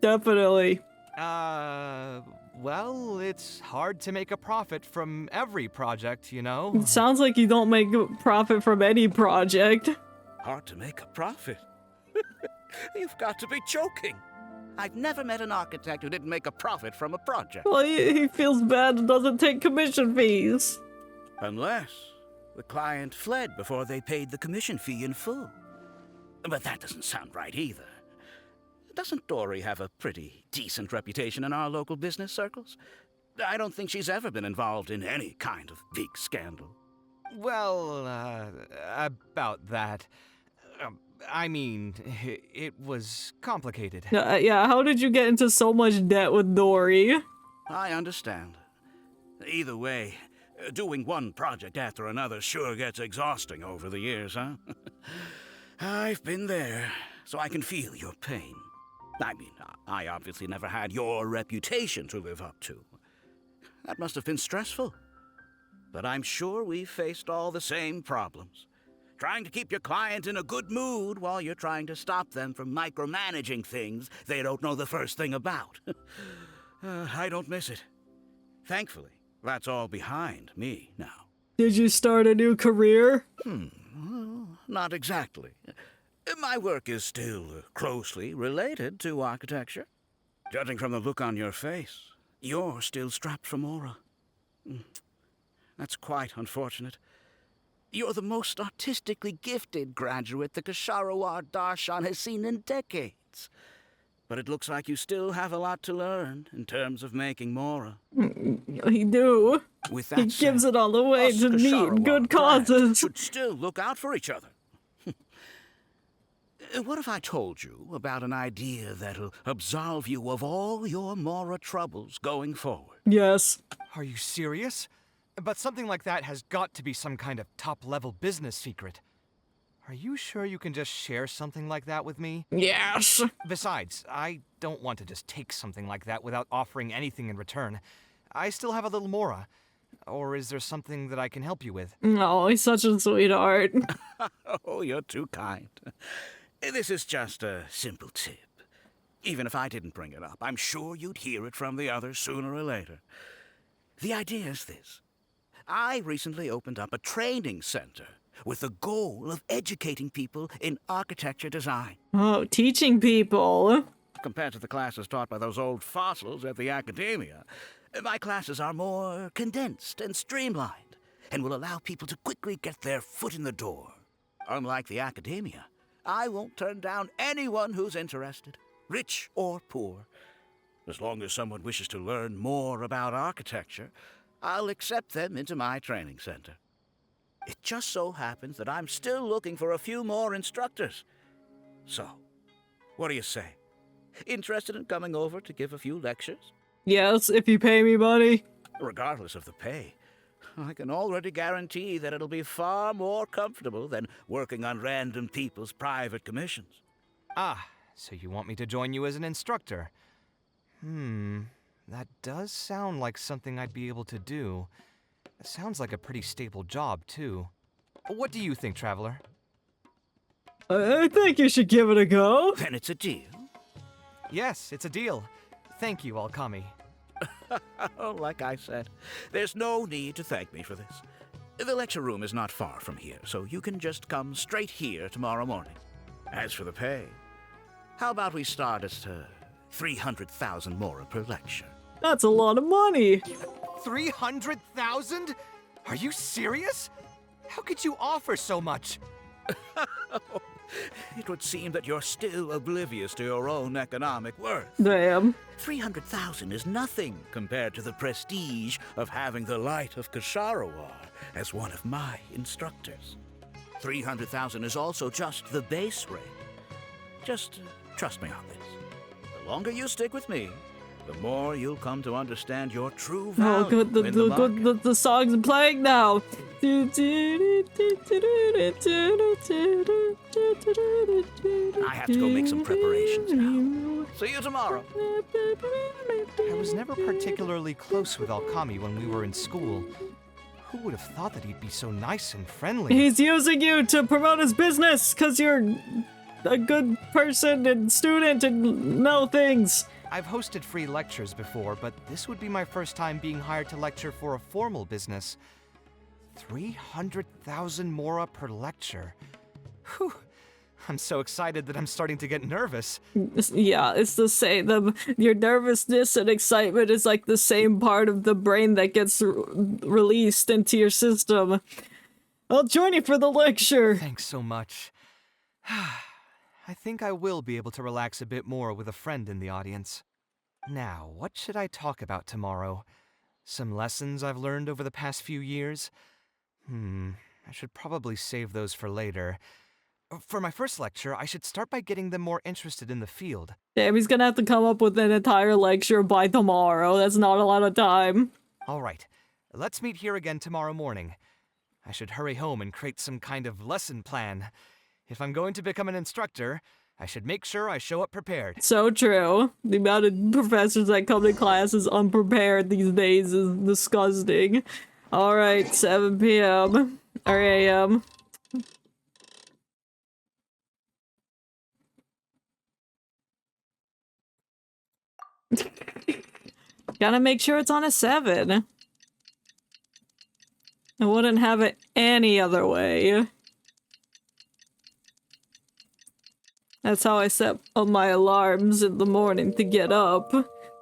Definitely. Well, it's hard to make a profit from every project, you know? It sounds like you don't make a profit from any project. Hard to make a profit? You've got to be joking. I've never met an architect who didn't make a profit from a project. Well, he feels bad and doesn't take commission fees. Unless the client fled before they paid the commission fee in full. But that doesn't sound right either. Doesn't Dory have a pretty decent reputation in our local business circles? I don't think she's ever been involved in any kind of big scandal. Well, about that. I mean, it was complicated. Yeah, how did you get into so much debt with Dory? I understand. Either way, doing one project after another sure gets exhausting over the years, huh? I've been there, so I can feel your pain. I mean, I obviously never had your reputation to live up to. That must have been stressful. But I'm sure we've faced all the same problems. Trying to keep your client in a good mood while you're trying to stop them from micromanaging things they don't know the first thing about. I don't miss it. Thankfully, that's all behind me now. Did you start a new career? Well, not exactly. My work is still closely related to architecture. Judging from the look on your face, you're still strapped for Mora. That's quite unfortunate. You're the most artistically gifted graduate the Kasharawar Darshan has seen in decades. But it looks like you still have a lot to learn in terms of making Mora. He do. With that he said, gives it all away to neat good clients causes. should still look out for each other. What if I told you about an idea that'll absolve you of all your Mora troubles going forward? Yes. Are you serious? But something like that has got to be some kind of top-level business secret. Are you sure you can just share something like that with me? Yes. Besides, I don't want to just take something like that without offering anything in return. I still have a little Mora. Or is there something that I can help you with? No, he's such a sweetheart. Oh, you're too kind. This is just a simple tip. Even if I didn't bring it up, I'm sure you'd hear it from the others sooner or later. The idea is this. I recently opened up a training center with the goal of educating people in architecture design. Oh, teaching people. Compared to the classes taught by those old fossils at the academia, my classes are more condensed and streamlined and will allow people to quickly get their foot in the door. Unlike the academia, I won't turn down anyone who's interested, rich or poor. As long as someone wishes to learn more about architecture, I'll accept them into my training center. It just so happens that I'm still looking for a few more instructors. So, what do you say? Interested in coming over to give a few lectures? Yes, if you pay me money. Regardless of the pay, I can already guarantee that it'll be far more comfortable than working on random people's private commissions. Ah, so you want me to join you as an instructor? That does sound like something I'd be able to do. It sounds like a pretty stable job, too. What do you think, Traveler? I think you should give it a go. Then it's a deal. Yes, it's a deal. Thank you, Alkami. Like I said, there's no need to thank me for this. The lecture room is not far from here, so you can just come straight here tomorrow morning. As for the pay, how about we start at 300,000 mora per lecture? That's a lot of money. 300,000? Are you serious? How could you offer so much? It would seem that you're still oblivious to your own economic worth. Damn. 300,000 is nothing compared to the prestige of having the Light of Kasharawar as one of my instructors. 300,000 is also just the base rate. Just trust me on this. The longer you stick with me, the more you'll come to understand your true value. Oh, good. The song's playing now. I have to go make some preparations now. See you tomorrow. I was never particularly close with Alkami when we were in school. Who would have thought that he'd be so nice and friendly? He's using you to promote his business because you're a good person and student and know things. I've hosted free lectures before, but this would be my first time being hired to lecture for a formal business. 300,000 mora per lecture. Whew. I'm so excited that I'm starting to get nervous. Yeah, it's the same. Your nervousness and excitement is like the same part of the brain that gets released into your system. I'll join you for the lecture. Thanks so much. I think I will be able to relax a bit more with a friend in the audience. Now, what should I talk about tomorrow? Some lessons I've learned over the past few years? I should probably save those for later. For my first lecture, I should start by getting them more interested in the field. Damn, he's gonna have to come up with an entire lecture by tomorrow. That's not a lot of time. All right, let's meet here again tomorrow morning. I should hurry home and create some kind of lesson plan. If I'm going to become an instructor, I should make sure I show up prepared. So true. The amount of professors that come to classes unprepared these days is disgusting. Alright, 7 p.m. or a.m. Gotta make sure it's on a 7. I wouldn't have it any other way. That's how I set up my alarms in the morning to get up.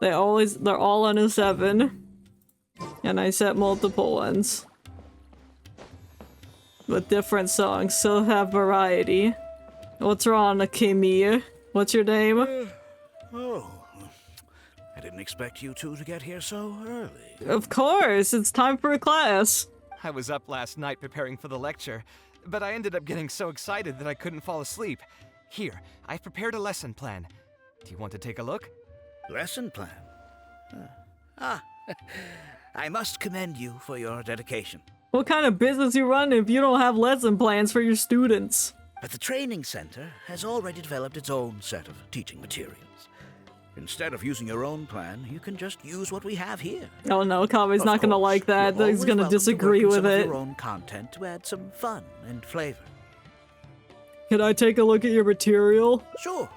They're all on a 7. And I set multiple ones. With different songs, so have variety. What's wrong, Akimi? What's your name? I didn't expect you two to get here so early. Of course, it's time for a class. I was up last night preparing for the lecture, but I ended up getting so excited that I couldn't fall asleep. Here, I've prepared a lesson plan. Do you want to take a look? Lesson plan? I must commend you for your dedication. What kind of business you run if you don't have lesson plans for your students? But the training center has already developed its own set of teaching materials. Instead of using your own plan, you can just use what we have here. Oh no, Kave's not gonna like that. He's gonna disagree with it. Your own content to add some fun and flavor. Can I take a look at your material? Sure.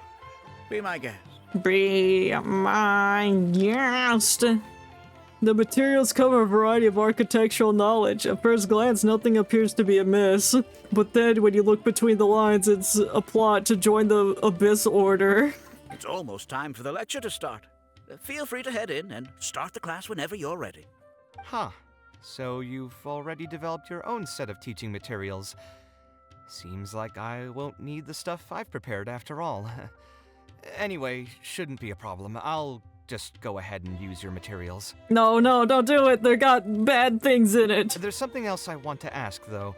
Be my guest. Be my guest. The materials cover a variety of architectural knowledge. At first glance, nothing appears to be amiss. But then, when you look between the lines, it's a plot to join the Abyss Order. It's almost time for the lecture to start. Feel free to head in and start the class whenever you're ready. Huh. So you've already developed your own set of teaching materials. Seems like I won't need the stuff I've prepared after all. Anyway, shouldn't be a problem. I'll just go ahead and use your materials. No, don't do it. They got bad things in it. There's something else I want to ask, though.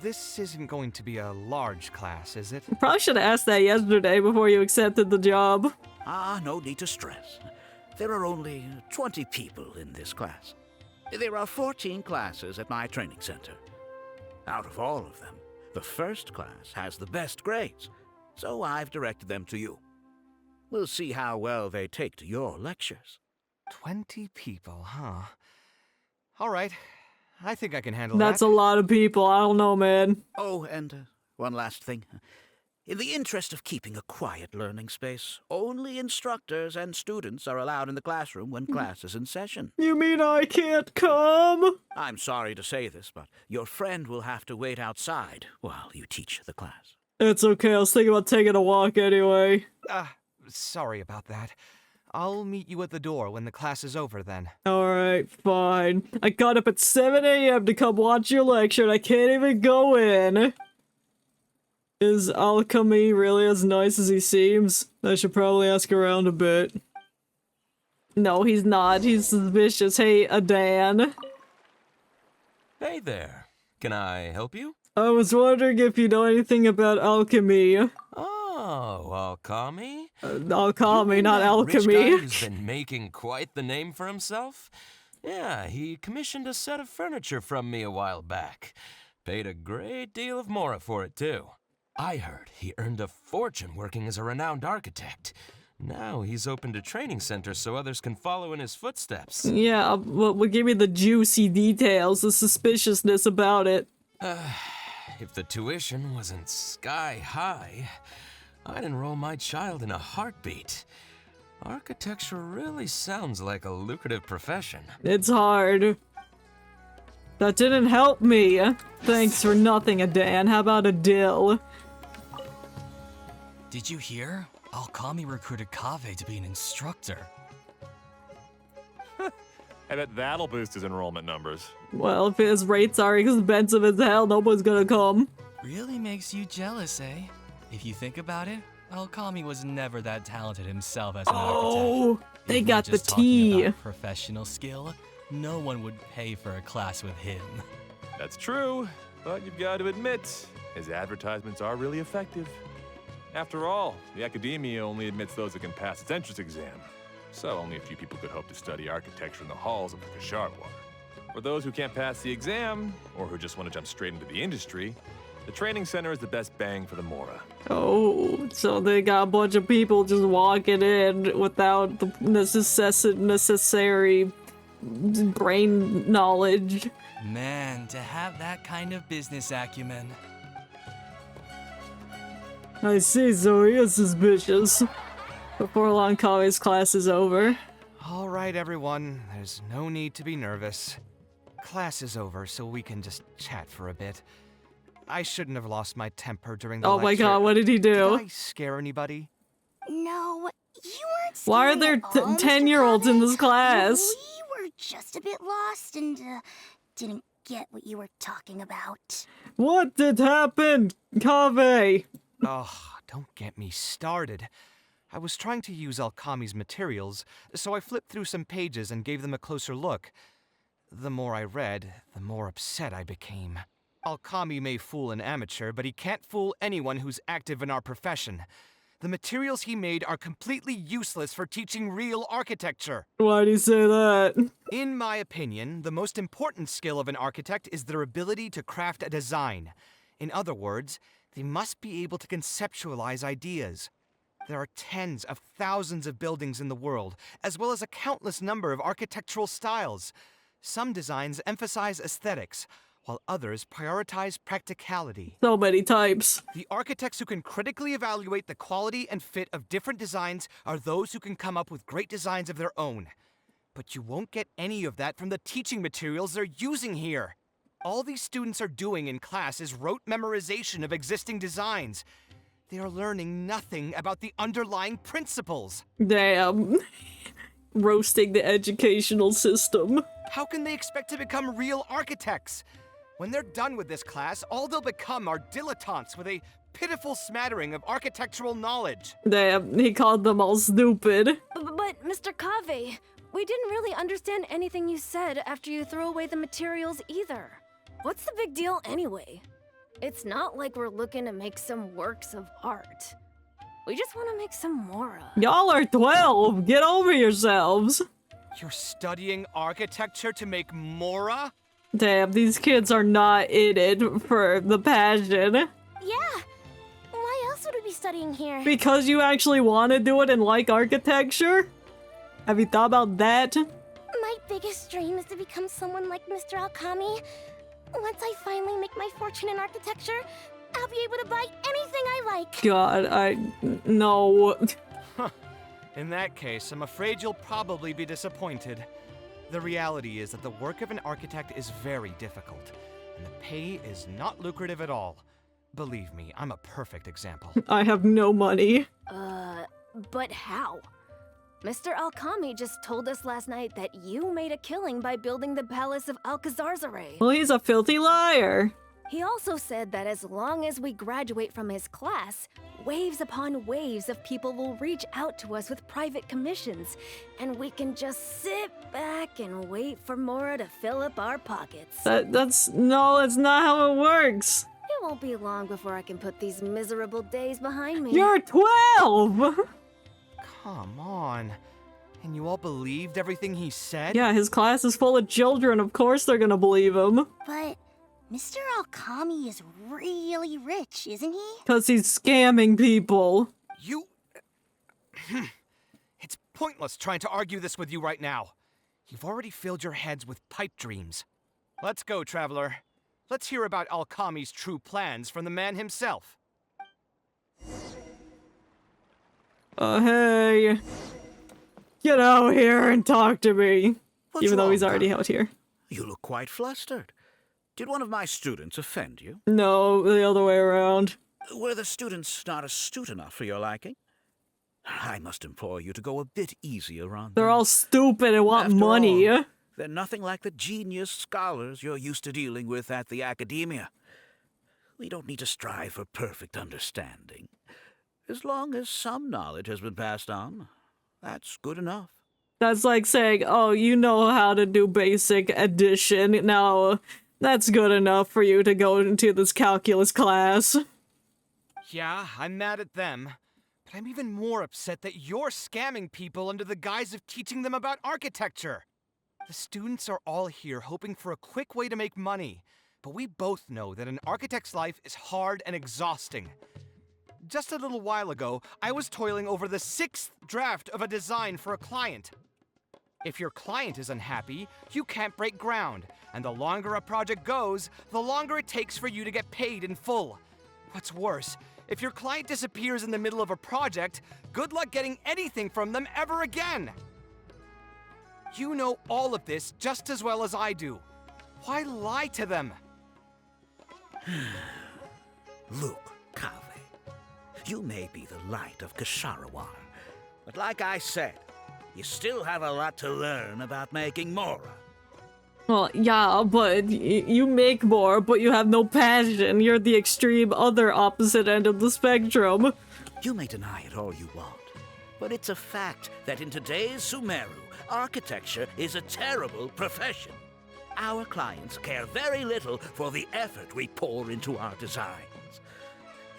This isn't going to be a large class, is it? Probably should have asked that yesterday before you accepted the job. No need to stress. There are only 20 people in this class. There are 14 classes at my training center. Out of all of them, the first class has the best grades, so I've directed them to you. We'll see how well they take to your lectures. 20 people, huh? All right. I think I can handle That's that. a lot of people. I don't know, man. Oh, and one last thing. In the interest of keeping a quiet learning space, only instructors and students are allowed in the classroom when class is in session. You mean I can't come? I'm sorry to say this, but your friend will have to wait outside while you teach the class. It's okay. I was thinking about taking a walk anyway. Sorry about that. I'll meet you at the door when the class is over then. Alright, fine. I got up at 7 a.m. to come watch your lecture and I can't even go in. Is Alchemy really as nice as he seems? I should probably ask around a bit. No, he's not. He's suspicious. Hey, Adan. Hey there. Can I help you? I was wondering if you know anything about alchemy. Oh, alchemy? Alchemy, not alchemy. Rich guy who's been making quite the name for himself? Yeah, he commissioned a set of furniture from me a while back. Paid a great deal of mora for it, too. I heard he earned a fortune working as a renowned architect. Now he's opened a training center so others can follow in his footsteps. Yeah, well, give me the juicy details, the suspiciousness about it. If the tuition wasn't sky high, I'd enroll my child in a heartbeat. Architecture really sounds like a lucrative profession. It's hard. That didn't help me. Thanks for nothing, Adan. How about a dill? Did you hear? Alchemy recruited Kaveh to be an instructor. I bet that'll boost his enrollment numbers. Well, if his rates are expensive as hell, nobody's gonna come. Really makes you jealous, eh? If you think about it, Alchemy was never that talented himself as an architect. They If we're got the just talking tea. about professional skill, no one would pay for a class with him. That's true, but you've got to admit, his advertisements are really effective. After all, the academia only admits those who can pass its entrance exam, so only a few people could hope to study architecture in the halls of the Kasharwar. For those who can't pass the exam, or who just want to jump straight into the industry, the training center is the best bang for the mora. Oh, so they got a bunch of people just walking in without the necessary brain knowledge. Man, to have that kind of business acumen. I see, so he is suspicious. Before long, Kaveh's class is over. All right, everyone. There's no need to be nervous. Class is over, so we can just chat for a bit. I shouldn't have lost my temper during the Oh lecture. my god, what did he do? Did I scare anybody? No, you weren't Why are scaring there at all, Mr. 10-year-olds in this class? We were just a bit lost and didn't get what you were talking about. What did happen, Kaveh? Oh, don't get me started. I was trying to use Alchemy's materials, so I flipped through some pages and gave them a closer look. The more I read, the more upset I became. Alchemy may fool an amateur, but he can't fool anyone who's active in our profession. The materials he made are completely useless for teaching real architecture. Why do you say that? In my opinion, the most important skill of an architect is their ability to craft a design. In other words, they must be able to conceptualize ideas. There are tens of thousands of buildings in the world, as well as a countless number of architectural styles. Some designs emphasize aesthetics, while others prioritize practicality. So many types. The architects who can critically evaluate the quality and fit of different designs are those who can come up with great designs of their own. But you won't get any of that from the teaching materials they're using here. All these students are doing in class is rote memorization of existing designs. They are learning nothing about the underlying principles. Damn. Roasting the educational system. How can they expect to become real architects? When they're done with this class, all they'll become are dilettantes with a pitiful smattering of architectural knowledge. Damn, he called them all stupid. But Mr. Kaveh, we didn't really understand anything you said after you threw away the materials either. What's the big deal anyway? It's not like we're looking to make some works of art. We just want to make some Mora. Y'all are 12. Get over yourselves. You're studying architecture to make Mora? Damn, these kids are not in it for the passion. Yeah. Why else would we be studying here? Because you actually want to do it and like architecture? Have you thought about that? My biggest dream is to become someone like Mr. Alkami. Once I finally make my fortune in architecture, I'll be able to buy anything I like. God, no. In that case, I'm afraid you'll probably be disappointed. The reality is that the work of an architect is very difficult, and the pay is not lucrative at all. Believe me, I'm a perfect example. I have no money. But how? Mr. Alkami just told us last night that you made a killing by building the Palace of Alcazarzare. Well, he's a filthy liar. He also said that as long as we graduate from his class, waves upon waves of people will reach out to us with private commissions, and we can just sit back and wait for Mora to fill up our pockets. That's not how it works. It won't be long before I can put these miserable days behind me. You're 12! Come on. And you all believed everything he said? Yeah, his class is full of children. Of course they're gonna believe him. But Mr. Alkami is really rich, isn't he? Because he's scamming people. It's pointless trying to argue this with you right now. You've already filled your heads with pipe dreams. Let's go, traveler. Let's hear about Alkami's true plans from the man himself. Hey. Get out here and talk to me. What's Even though wrong, he's already Kaveh? out here. You look quite flustered. Did one of my students offend you? No, the other way around. Were the students not astute enough for your liking? I must implore you to go a bit easier on them. They're all stupid and want After money. all, they're nothing like the genius scholars you're used to dealing with at the academia. We don't need to strive for perfect understanding. As long as some knowledge has been passed on, that's good enough. That's like saying, oh, you know how to do basic addition. Now, that's good enough for you to go into this calculus class. Yeah, I'm mad at them. But I'm even more upset that you're scamming people under the guise of teaching them about architecture. The students are all here hoping for a quick way to make money, but we both know that an architect's life is hard and exhausting. Just a little while ago, I was toiling over the 6th draft of a design for a client. If your client is unhappy, you can't break ground, and the longer a project goes, the longer it takes for you to get paid in full. What's worse, if your client disappears in the middle of a project, good luck getting anything from them ever again. You know all of this just as well as I do. Why lie to them? Look, Kaveh, you may be the light of Ksharawar, but like I said, you still have a lot to learn about making Mora. Well, yeah, but you make more, but you have no passion. You're the extreme other opposite end of the spectrum. You may deny it all you want, but it's a fact that in today's Sumeru, architecture is a terrible profession. Our clients care very little for the effort we pour into our designs.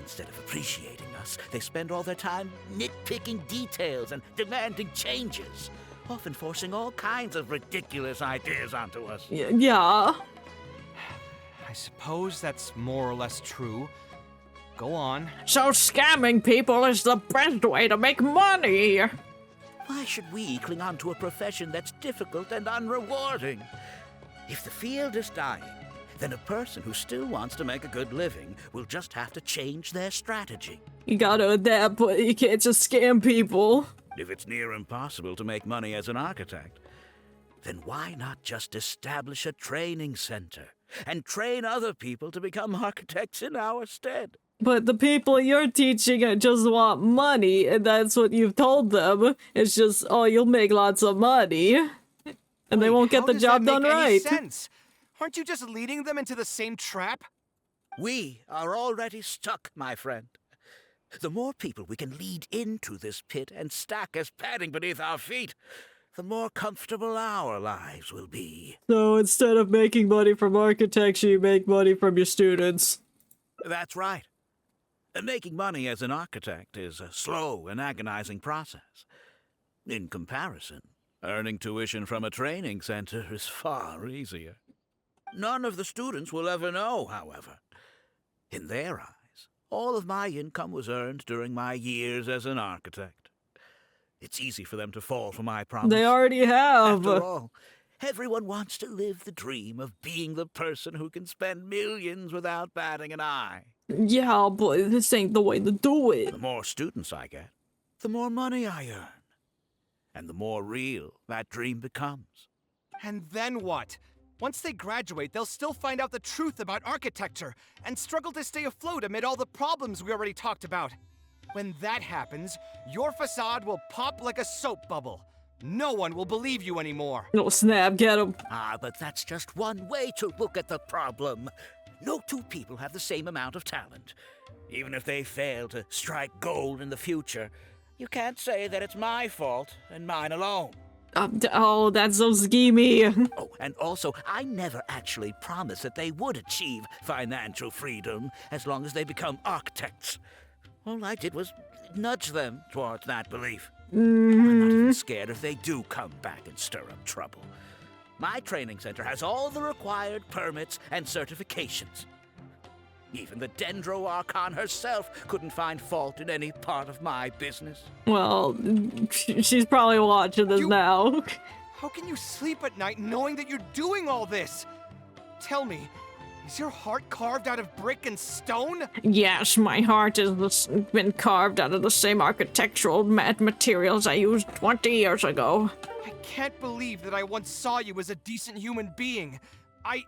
Instead of appreciating us, they spend all their time nitpicking details and demanding changes, often forcing all kinds of ridiculous ideas onto us. Yeah. I suppose that's more or less true. Go on. So scamming people is the best way to make money. Why should we cling on to a profession that's difficult and unrewarding? If the field is dying, then a person who still wants to make a good living will just have to change their strategy. You gotta adapt, but you can't just scam people. If it's near impossible to make money as an architect, then why not just establish a training center and train other people to become architects in our stead? But the people you're teaching just want money, and that's what you've told them. It's just, oh, you'll make lots of money, and they won't get the job done How does that make any right. sense? Aren't you just leading them into the same trap? We are already stuck, my friend. The more people we can lead into this pit and stack as padding beneath our feet, the more comfortable our lives will be. So instead of making money from architecture, you make money from your students. That's right. Making money as an architect is a slow and agonizing process. In comparison, earning tuition from a training center is far easier. None of the students will ever know, however. In their eyes, all of my income was earned during my years as an architect. It's easy for them to fall for my promise. They already have. After all, everyone wants to live the dream of being the person who can spend millions without batting an eye. Yeah, but this ain't the way to do it. The more students I get, the more money I earn. And the more real that dream becomes. And then what? Once they graduate, they'll still find out the truth about architecture and struggle to stay afloat amid all the problems we already talked about. When that happens, your facade will pop like a soap bubble. No one will believe you anymore. No snap, get him. But that's just one way to look at the problem. No two people have the same amount of talent. Even if they fail to strike gold in the future, you can't say that it's my fault and mine alone. Oh, that's so schemy. Oh, and also, I never actually promised that they would achieve financial freedom as long as they become architects. All I did was nudge them towards that belief. I'm not even scared if they do come back and stir up trouble. My training center has all the required permits and certifications. Even the Dendro Archon herself couldn't find fault in any part of my business. Well, she's probably watching this now. How can you sleep at night knowing that you're doing all this? Tell me, is your heart carved out of brick and stone? Yes, my heart has been carved out of the same architectural materials I used 20 years ago. I can't believe that I once saw you as a decent human being. I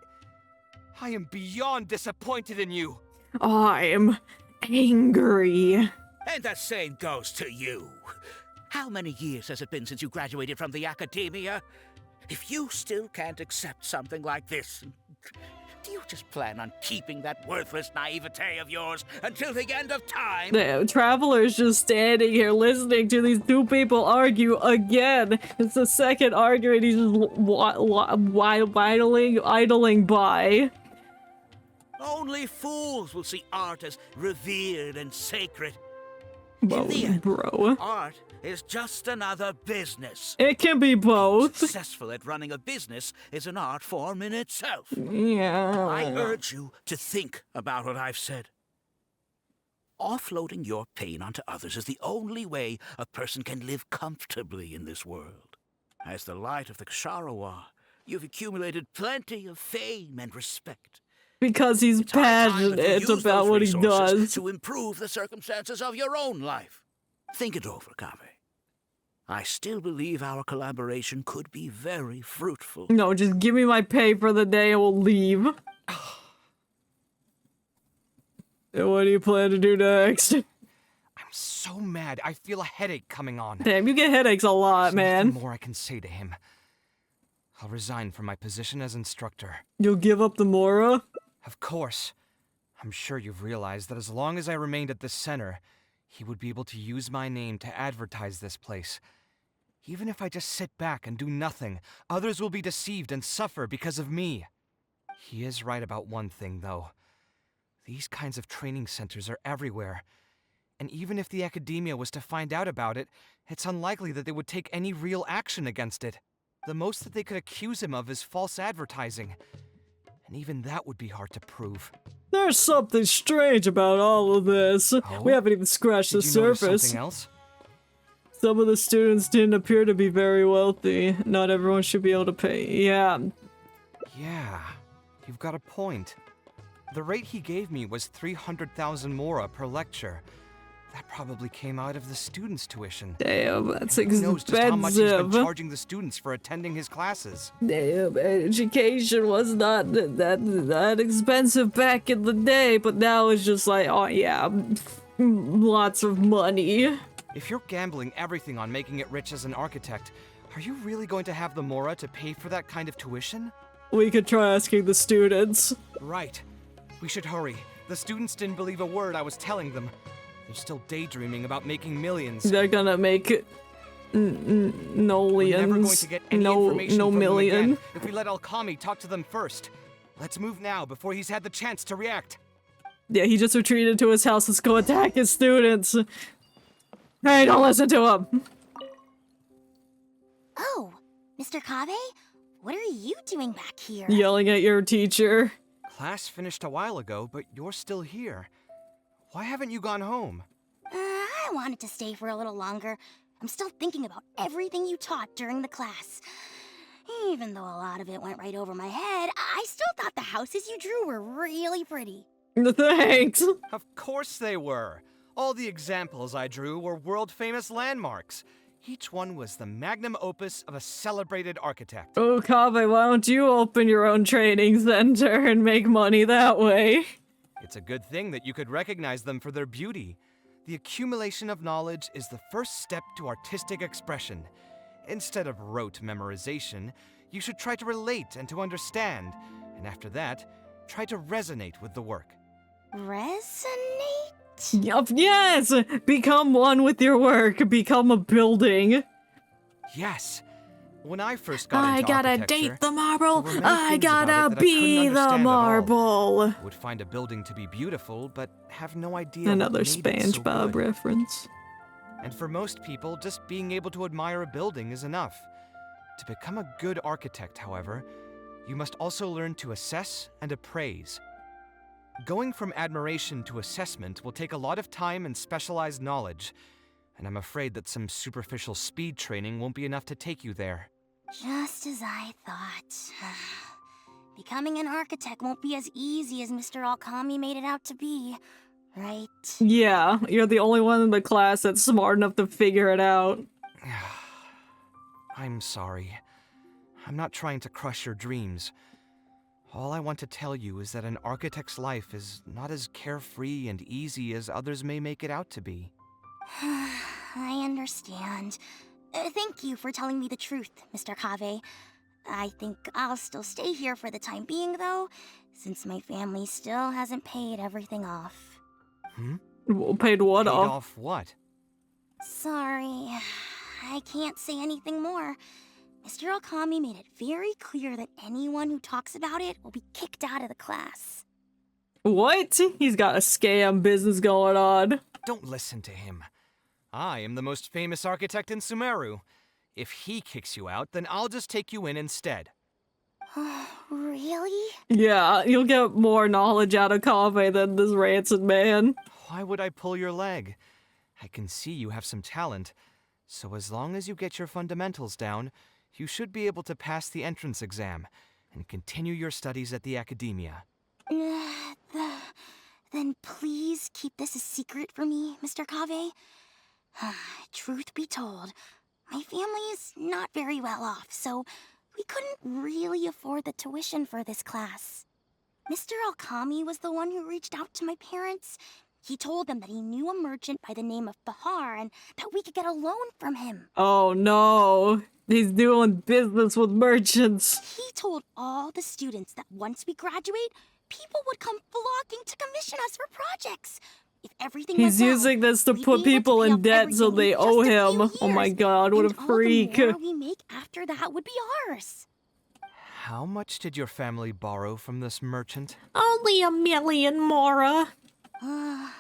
am beyond disappointed in you. I'm angry. And the same goes to you. How many years has it been since you graduated from the academia? If you still can't accept something like this, do you just plan on keeping that worthless naivete of yours until the end of time? The traveler's just standing here listening to these two people argue again. It's the second argument. He's just idling by. Only fools will see art as revered and sacred. Well, In the end, bro. art is just another business. It can be both. Successful at running a business is an art form in itself. Yeah. I urge you to think about what I've said. Offloading your pain onto others is the only way a person can live comfortably in this world. As the light of the Ksharawar, you've accumulated plenty of fame and respect. Because he's passionate about what he does. To improve the circumstances of your own life. Think it over, Kaveh. I still believe our collaboration could be very fruitful. No, just give me my pay for the day and we'll leave. And what do you plan to do next? I'm so mad. I feel a headache coming on. Damn, you get headaches a lot, man. Nothing more I can say to him. I'll resign from my position as instructor. You'll give up the Mora? Of course. I'm sure you've realized that as long as I remained at this center, he would be able to use my name to advertise this place. Even if I just sit back and do nothing, others will be deceived and suffer because of me. He is right about one thing, though. These kinds of training centers are everywhere. And even if the academia was to find out about it, it's unlikely that they would take any real action against it. The most that they could accuse him of is false advertising. And even that would be hard to prove. There's something strange about all of this. Oh? We haven't even scratched the Did you notice surface. something else? Some of the students didn't appear to be very wealthy. Not everyone should be able to pay. Yeah. Yeah, you've got a point. The rate he gave me was 300,000 mora per lecture. That probably came out of the students' tuition. Damn, that's And who knows just how much he's been expensive. charging the students for attending his classes. Damn, education was not that expensive back in the day, but now it's just like, oh yeah, lots of money. If you're gambling everything on making it rich as an architect, are you really going to have the Mora to pay for that kind of tuition? We could try asking the students. Right. We should hurry. The students didn't believe a word I was telling them. They're still daydreaming about making millions. They're gonna make nolians. We're never going to get any information no from million. them again if we let Alkami talk to them first. Let's move now before he's had the chance to react. Yeah, he just retreated to his house. Let's go attack his students. Hey, don't listen to him. Oh, Mr. Kaveh? What are you doing back here? Yelling at your teacher. Class finished a while ago, but you're still here. Why haven't you gone home? I wanted to stay for a little longer. I'm still thinking about everything you taught during the class. Even though a lot of it went right over my head, I still thought the houses you drew were really pretty. Thanks. Of course they were. All the examples I drew were world-famous landmarks. Each one was the magnum opus of a celebrated architect. Oh, Kaveh, why don't you open your own training center and make money that way? It's a good thing that you could recognize them for their beauty. The accumulation of knowledge is the first step to artistic expression. Instead of rote memorization, you should try to relate and to understand, and after that, try to resonate with the work. Resonate? Yes! Become one with your work. Become a building. Yes. When I first got I into gotta architecture, date the marble. there were many I things about gotta it that I be couldn't the understand at all. marble. I would find a building to be beautiful, but have no idea what Another made it so SpongeBob good. reference. And for most people, just being able to admire a building is enough. To become a good architect, however, you must also learn to assess and appraise. Going from admiration to assessment will take a lot of time and specialized knowledge, and I'm afraid that some superficial speed training won't be enough to take you there. Just as I thought. Becoming an architect won't be as easy as Mr. Alkami made it out to be, right? Yeah, you're the only one in the class that's smart enough to figure it out. I'm sorry. I'm not trying to crush your dreams. All I want to tell you is that an architect's life is not as carefree and easy as others may make it out to be. I understand. Thank you for telling me the truth, Mr. Kaveh. I think I'll still stay here for the time being, though, since my family still hasn't paid everything off. Paid what Paid off? off what? Sorry, I can't say anything more. Mr. Alkami made it very clear that anyone who talks about it will be kicked out of the class. What? He's got a scam business going on. Don't listen to him. I am the most famous architect in Sumeru. If he kicks you out, then I'll just take you in instead. Really? Yeah, you'll get more knowledge out of Kaveh than this rancid man. Why would I pull your leg? I can see you have some talent, so as long as you get your fundamentals down, you should be able to pass the entrance exam and continue your studies at the academia. Then please keep this a secret for me, Mr. Kaveh. Truth be told, my family is not very well off, so we couldn't really afford the tuition for this class. Mr. Alkami was the one who reached out to my parents. He told them that he knew a merchant by the name of Bahar and that we could get a loan from him. Oh no, he's doing business with merchants. He told all the students that once we graduate, people would come flocking to commission us for projects. If everything He's went well, using this to we'd put be able people to pay in off debt so everything they in owe just a few him. Oh my years, god, what a and all freak. the more we make after that would be ours. How much did your family borrow from this merchant? Only $1 million, Mora. I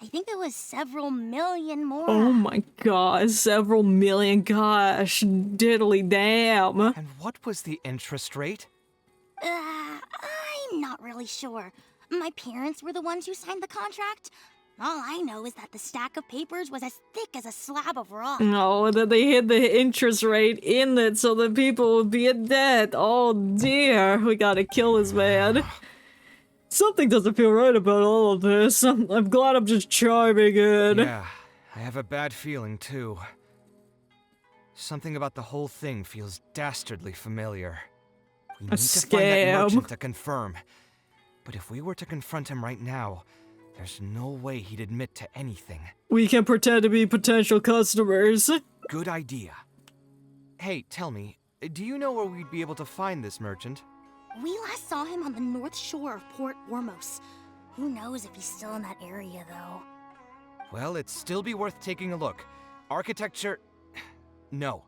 think it was several million more. Oh my god, several million, gosh, diddly damn. And what was the interest rate? I'm not really sure. My parents were the ones who signed the contract. All I know is that the stack of papers was as thick as a slab of rock. No, and then they hid the interest rate in it so that people would be in debt. Oh dear, we gotta kill this man. Something doesn't feel right about all of this. I'm glad I'm just chiming in. Yeah, I have a bad feeling, too. Something about the whole thing feels dastardly familiar. We need to find that merchant to confirm. But if we were to confront him right now, there's no way he'd admit to anything. We can pretend to be potential customers. Good idea. Hey, tell me, do you know where we'd be able to find this merchant? We last saw him on the north shore of Port Ormos. Who knows if he's still in that area, though? Well, it'd still be worth taking a look. Architecture... No.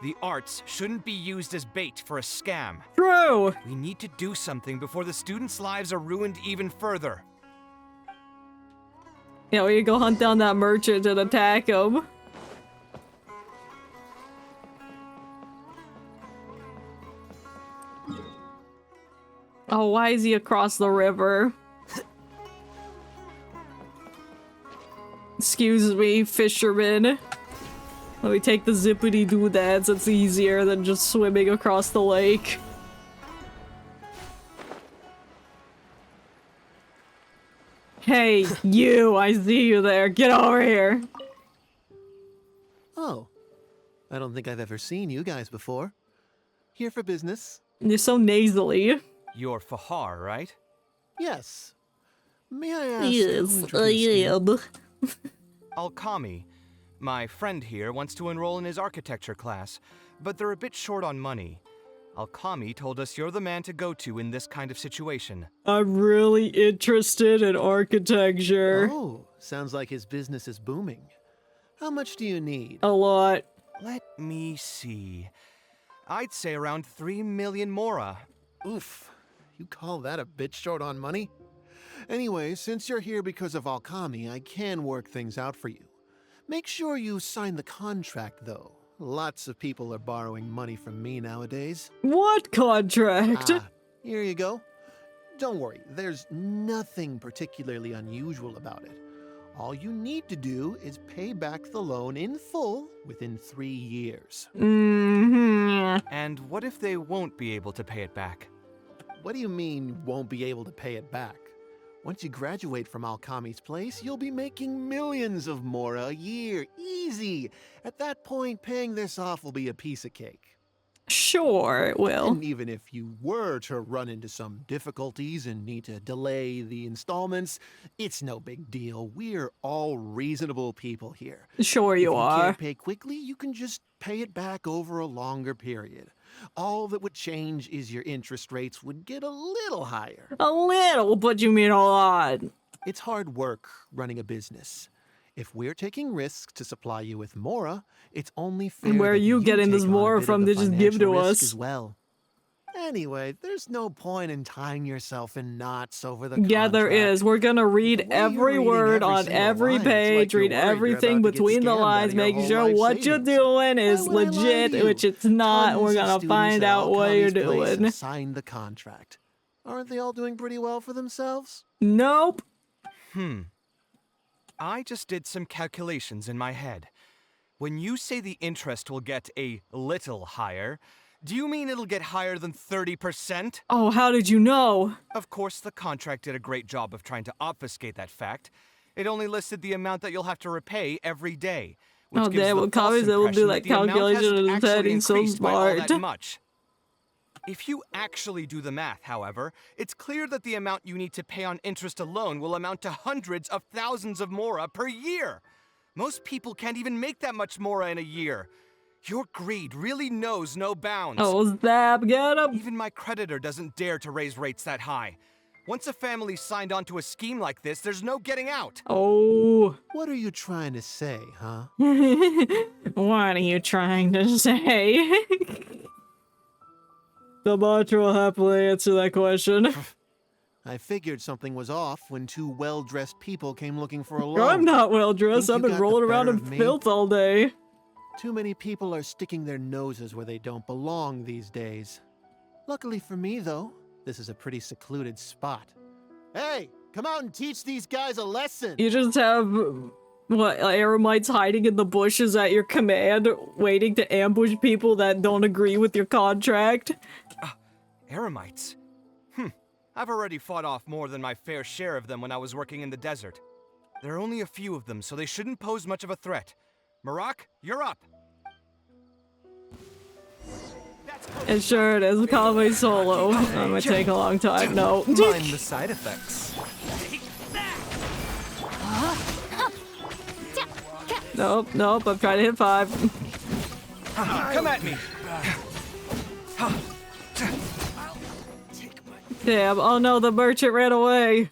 The arts shouldn't be used as bait for a scam. True! We need to do something before the students' lives are ruined even further. Yeah, we go hunt down that merchant and attack him. Oh, why is he across the river? Excuse me, fisherman. Let me take the zippity doodads, it's easier than just swimming across the lake. Hey, you, I see you there. Get over here. Oh, I don't think I've ever seen you guys before. Here for business? You're so nasally. You're Fahar, right? Yes. May I ask? Yes, I am. Alkami, my friend here, wants to enroll in his architecture class, but they're a bit short on money. Alkami told us you're the man to go to in this kind of situation. I'm really interested in architecture. Oh, sounds like his business is booming. How much do you need? A lot. Let me see. I'd say around 3 million mora. Oof. You call that a bit short on money? Anyway, since you're here because of Alkami, I can work things out for you. Make sure you sign the contract, though. Lots of people are borrowing money from me nowadays. What contract? Here you go. Don't worry, there's nothing particularly unusual about it. All you need to do is pay back the loan in full within 3 years. And what if they won't be able to pay it back? What do you mean, won't be able to pay it back? Once you graduate from Alkami's place, you'll be making millions of mora a year. Easy! At that point, paying this off will be a piece of cake. Sure, it will. And even if you were to run into some difficulties and need to delay the installments, it's no big deal. We're all reasonable people here. Sure you are. If you can't pay quickly, you can just pay it back over a longer period. All that would change is your interest rates would get a little higher. A little, but you mean a lot. It's hard work running a business. If we're taking risks to supply you with mora, it's only fair Where are that you getting this take on a mora bit from of the to just give financial to risk us? as well. Anyway, there's no point in tying yourself in knots over the Yeah, there contract. is. We're gonna read every word on every page, read everything between the lines, making sure what you're doing is legit, which it's not. We're gonna find out what you're doing. Sign the contract. Aren't they all doing pretty well for themselves? Nope. I just did some calculations in my head. When you say the interest will get a little higher, do you mean it'll get higher than 30%? Oh, how did you know? Of course, the contract did a great job of trying to obfuscate that fact. It only listed the amount that you'll have to repay every day. Oh, damn, what Kave's able to do that calculation in his head, he's so smart. If you actually do the math, however, it's clear that the amount you need to pay on interest alone will amount to hundreds of thousands of mora per year. Most people can't even make that much mora in a year. Your greed really knows no bounds. Oh, Zap, get him! Even my creditor doesn't dare to raise rates that high. Once a family's signed on to a scheme like this, there's no getting out. Oh. What are you trying to say, huh? What are you trying to say? The mantra will happily answer that question. I figured something was off when two well-dressed people came looking for a loan. I'm not well-dressed. I've been rolling around in filth all day. Too many people are sticking their noses where they don't belong these days. Luckily for me, though, this is a pretty secluded spot. Hey, come out and teach these guys a lesson! You just have, what, Eremites hiding in the bushes at your command, waiting to ambush people that don't agree with your contract? Eremites? I've already fought off more than my fair share of them when I was working in the desert. There are only a few of them, so they shouldn't pose much of a threat. Marak, you're up. And sure it is, Kaveh solo. I'm gonna take a long time. No. Mind the side effects. Nope, nope, I'm trying to hit 5. Come at me. Damn, oh no, the merchant ran away.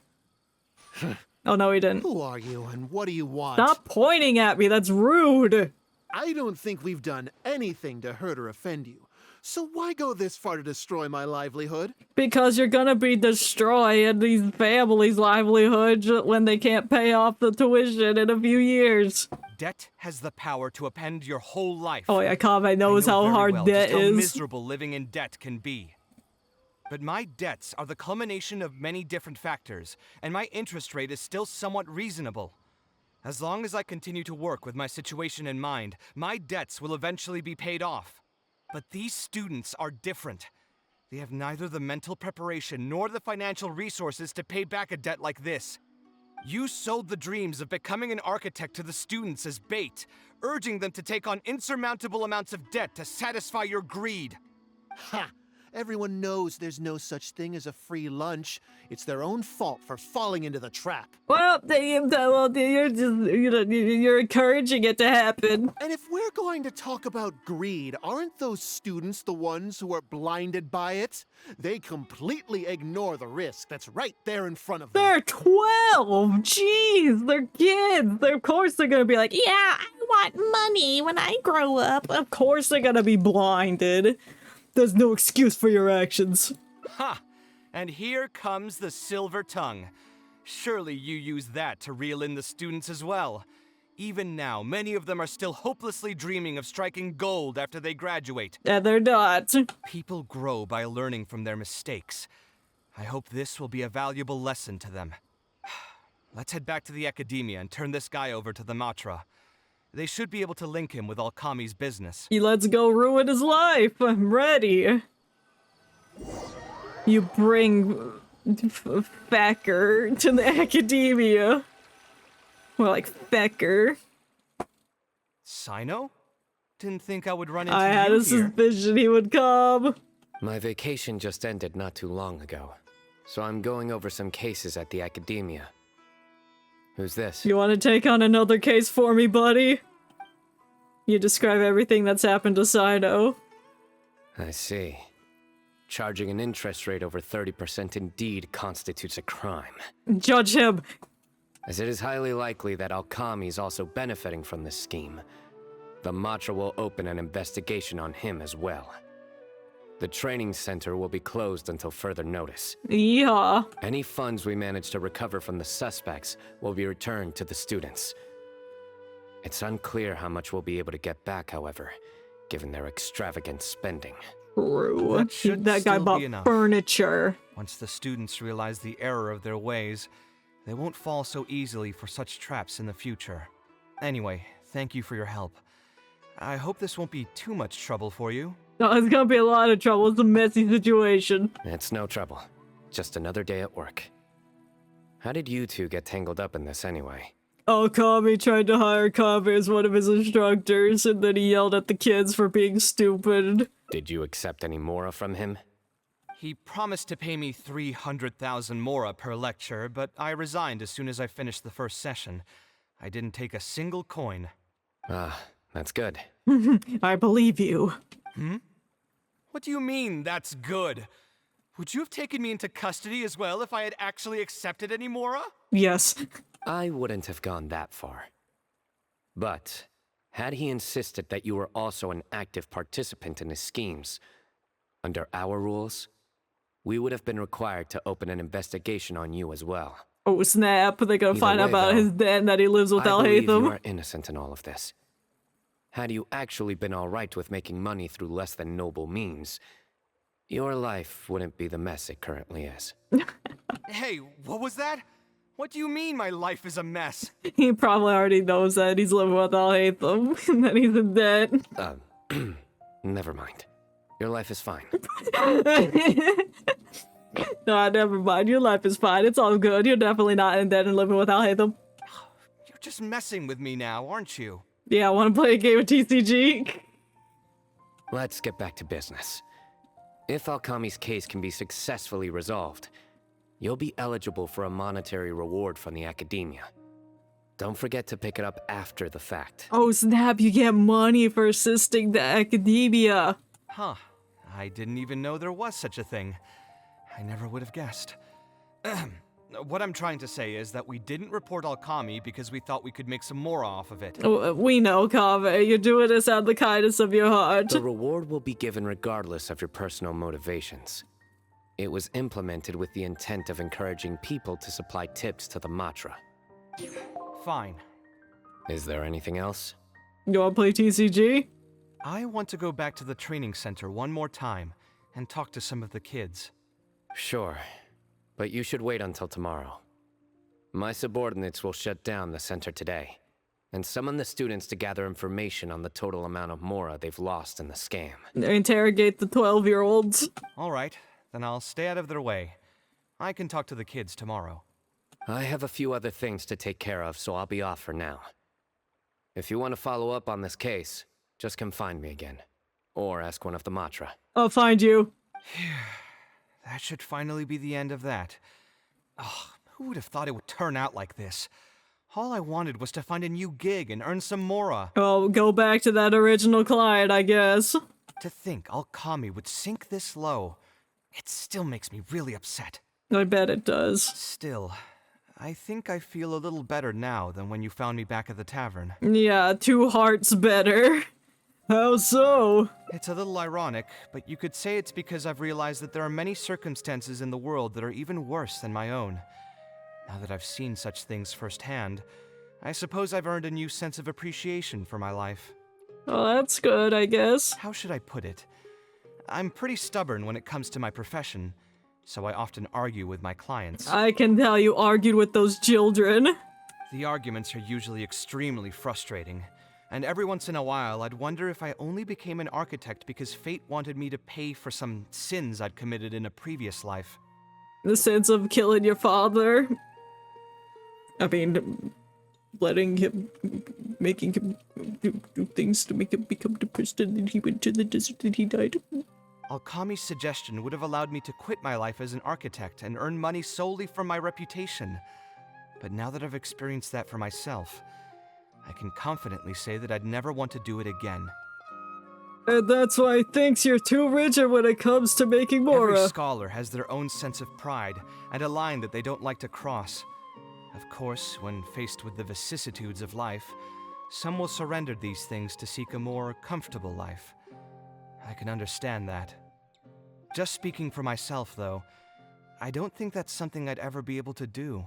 Oh no, he didn't. Who are you and what do you want? Stop pointing at me, that's rude. I don't think we've done anything to hurt or offend you. So why go this far to destroy my livelihood? Because you're gonna be destroying these families' livelihoods when they can't pay off the tuition in a few years. Debt has the power to upend your whole life. Oh yeah, Kaveh knows how hard debt just how is. miserable living in debt can be. But my debts are the culmination of many different factors, and my interest rate is still somewhat reasonable. As long as I continue to work with my situation in mind, my debts will eventually be paid off. But these students are different. They have neither the mental preparation nor the financial resources to pay back a debt like this. You sold the dreams of becoming an architect to the students as bait, urging them to take on insurmountable amounts of debt to satisfy your greed. Ha! Everyone knows there's no such thing as a free lunch. It's their own fault for falling into the trap. Well, you're just, you're encouraging it to happen. And if we're going to talk about greed, aren't those students the ones who are blinded by it? They completely ignore the risk that's right there in front of them. They're 12! Jeez, they're kids! Of course they're gonna be like, yeah, I want money when I grow up. Of course they're gonna be blinded. There's no excuse for your actions. Ha! And here comes the silver tongue. Surely you use that to reel in the students as well. Even now, many of them are still hopelessly dreaming of striking gold after they graduate. And they're not. People grow by learning from their mistakes. I hope this will be a valuable lesson to them. Let's head back to the academia and turn this guy over to the Matra. They should be able to link him with Alkami's business. Let's go ruin his life. I'm ready. You bring Fecker to the academia. More like Fecker. Sino? Didn't think I would run into I you had a here. suspicion he would come. My vacation just ended not too long ago, so I'm going over some cases at the academia. Who's this? You want to take on another case for me, buddy? You describe everything that's happened to Sino. I see. Charging an interest rate over 30% indeed constitutes a crime. Judge him! As it is highly likely that Alkami is also benefiting from this scheme, the Matra will open an investigation on him as well. The training center will be closed until further notice. Yeah. Any funds we manage to recover from the suspects will be returned to the students. It's unclear how much we'll be able to get back, however, given their extravagant spending. True. That should That guy still bought be enough. furniture. Once the students realize the error of their ways, they won't fall so easily for such traps in the future. Anyway, thank you for your help. I hope this won't be too much trouble for you. No, it's gonna be a lot of trouble. It's a messy situation. It's no trouble. Just another day at work. How did you two get tangled up in this anyway? Alkami tried to hire Kaveh as one of his instructors, and then he yelled at the kids for being stupid. Did you accept any mora from him? He promised to pay me 300,000 mora per lecture, but I resigned as soon as I finished the first session. I didn't take a single coin. Ah, that's good. I believe you. Hmm? What do you mean, that's good? Would you have taken me into custody as well if I had actually accepted any mora? Yes. I wouldn't have gone that far. But, had he insisted that you were also an active participant in his schemes, under our rules, we would have been required to open an investigation on you as well. Oh snap, they're gonna Either find out way, about though, his den that he lives with I believe you Al-Haytham. are innocent in all of this. Had you actually been alright with making money through less than noble means, your life wouldn't be the mess it currently is. Hey, what was that? What do you mean my life is a mess? He probably already knows that he's living with Al-Haytham and that he's in debt. Never mind. Your life is fine. No, never mind. Your life is fine. It's all good. You're definitely not in debt and living with Al-Haytham. just messing with me now, aren't you? Yeah, I want to play a game of TCG. Let's get back to business. If Alkami's case can be successfully resolved, you'll be eligible for a monetary reward from the Academia. Don't forget to pick it up after the fact. Oh snap, you get money for assisting the Academia. Huh. I didn't even know there was such a thing. I never would have guessed. What I'm trying to say is that we didn't report Alkami because we thought we could make some more off of it. Oh, we know, Kaveh. You're doing this out of the kindness of your heart. The reward will be given regardless of your personal motivations. It was implemented with the intent of encouraging people to supply tips to the Matra. Fine. Is there anything else? You wanna play TCG? I want to go back to the training center one more time and talk to some of the kids. Sure. But you should wait until tomorrow. My subordinates will shut down the center today, and summon the students to gather information on the total amount of Mora they've lost in the scam. Interrogate the 12-year-olds. All right, then I'll stay out of their way. I can talk to the kids tomorrow. I have a few other things to take care of, so I'll be off for now. If you want to follow up on this case, just come find me again. Or ask one of the Matra. I'll find you. That should finally be the end of that. Oh, who would have thought it would turn out like this? All I wanted was to find a new gig and earn some Mora. Oh, go back to that original client, I guess. To think Alkami would sink this low, it still makes me really upset. I bet it does. Still, I think I feel a little better now than when you found me back at the tavern. Yeah, 2 hearts better. How so? It's a little ironic, but you could say it's because I've realized that there are many circumstances in the world that are even worse than my own. Now that I've seen such things firsthand, I suppose I've earned a new sense of appreciation for my life. Well, that's good, I guess. How should I put it? I'm pretty stubborn when it comes to my profession, so I often argue with my clients. I can tell you argued with those children. The arguments are usually extremely frustrating. And every once in a while, I'd wonder if I only became an architect because fate wanted me to pay for some sins I'd committed in a previous life. The sins of killing your father. I mean, letting him, making him do things to make him become depressed, and then he went to the desert and he died. Alkami's suggestion would have allowed me to quit my life as an architect and earn money solely from my reputation. But now that I've experienced that for myself, I can confidently say that I'd never want to do it again. And that's why he thinks you're too rigid when it comes to making Mora. Every scholar has their own sense of pride and a line that they don't like to cross. Of course, when faced with the vicissitudes of life, some will surrender these things to seek a more comfortable life. I can understand that. Just speaking for myself, though, I don't think that's something I'd ever be able to do.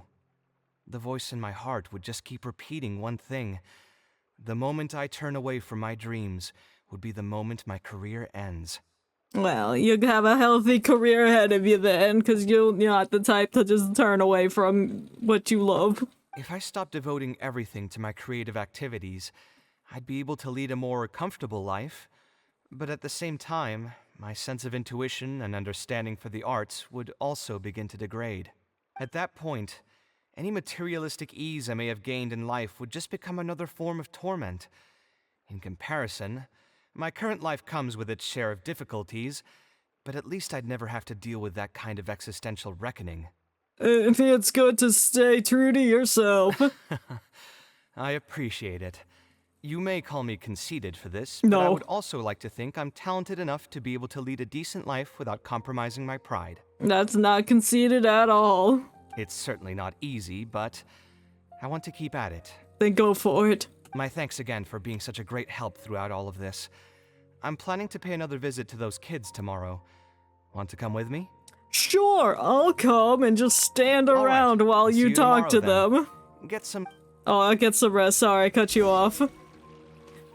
The voice in my heart would just keep repeating one thing. The moment I turn away from my dreams would be the moment my career ends. Well, you have a healthy career ahead of you then, because you're not the type to just turn away from what you love. If I stopped devoting everything to my creative activities, I'd be able to lead a more comfortable life. But at the same time, my sense of intuition and understanding for the arts would also begin to degrade. At that point, any materialistic ease I may have gained in life would just become another form of torment. In comparison, my current life comes with its share of difficulties, but at least I'd never have to deal with that kind of existential reckoning. It's good to stay true to yourself. I appreciate it. You may call me conceited for this, No. but I would also like to think I'm talented enough to be able to lead a decent life without compromising my pride. That's not conceited at all. It's certainly not easy, but I want to keep at it. Then go for it. My thanks again for being such a great help throughout all of this. I'm planning to pay another visit to those kids tomorrow. Want to come with me? Sure, I'll come and just stand around while See you you talk to tomorrow, them. Get some... Oh, I'll get some rest. Sorry, I cut you off.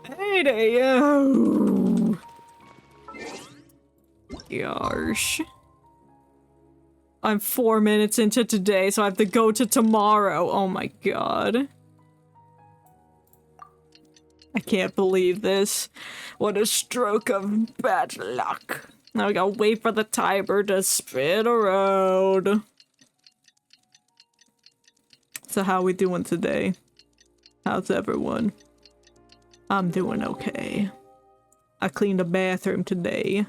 8 a.m. Gosh. I'm 4 minutes into today, so I have to go to tomorrow. Oh my god. I can't believe this. What a stroke of bad luck. Now I gotta wait for the timer to spin around. So how we doing today? How's everyone? I'm doing okay. I cleaned a bathroom today.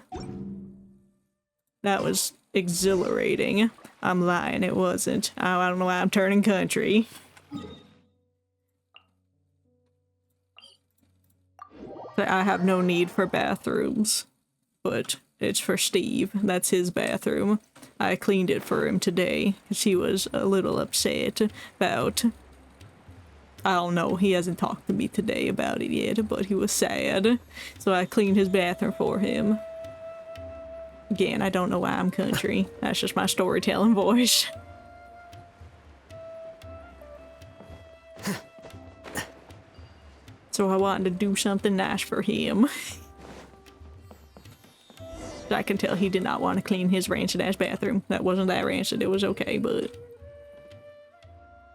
That was exhilarating. I'm lying, it wasn't. I don't know why I'm turning country. I have no need for bathrooms, but it's for Steve. That's his bathroom. I cleaned it for him today, because he was a little upset about... I don't know, he hasn't talked to me today about it yet, but he was sad. So I cleaned his bathroom for him. Again, I don't know why I'm country. That's just my storytelling voice. So I wanted to do something nice for him. I can tell he did not want to clean his rancid-ass bathroom. That wasn't that rancid, it was okay, but...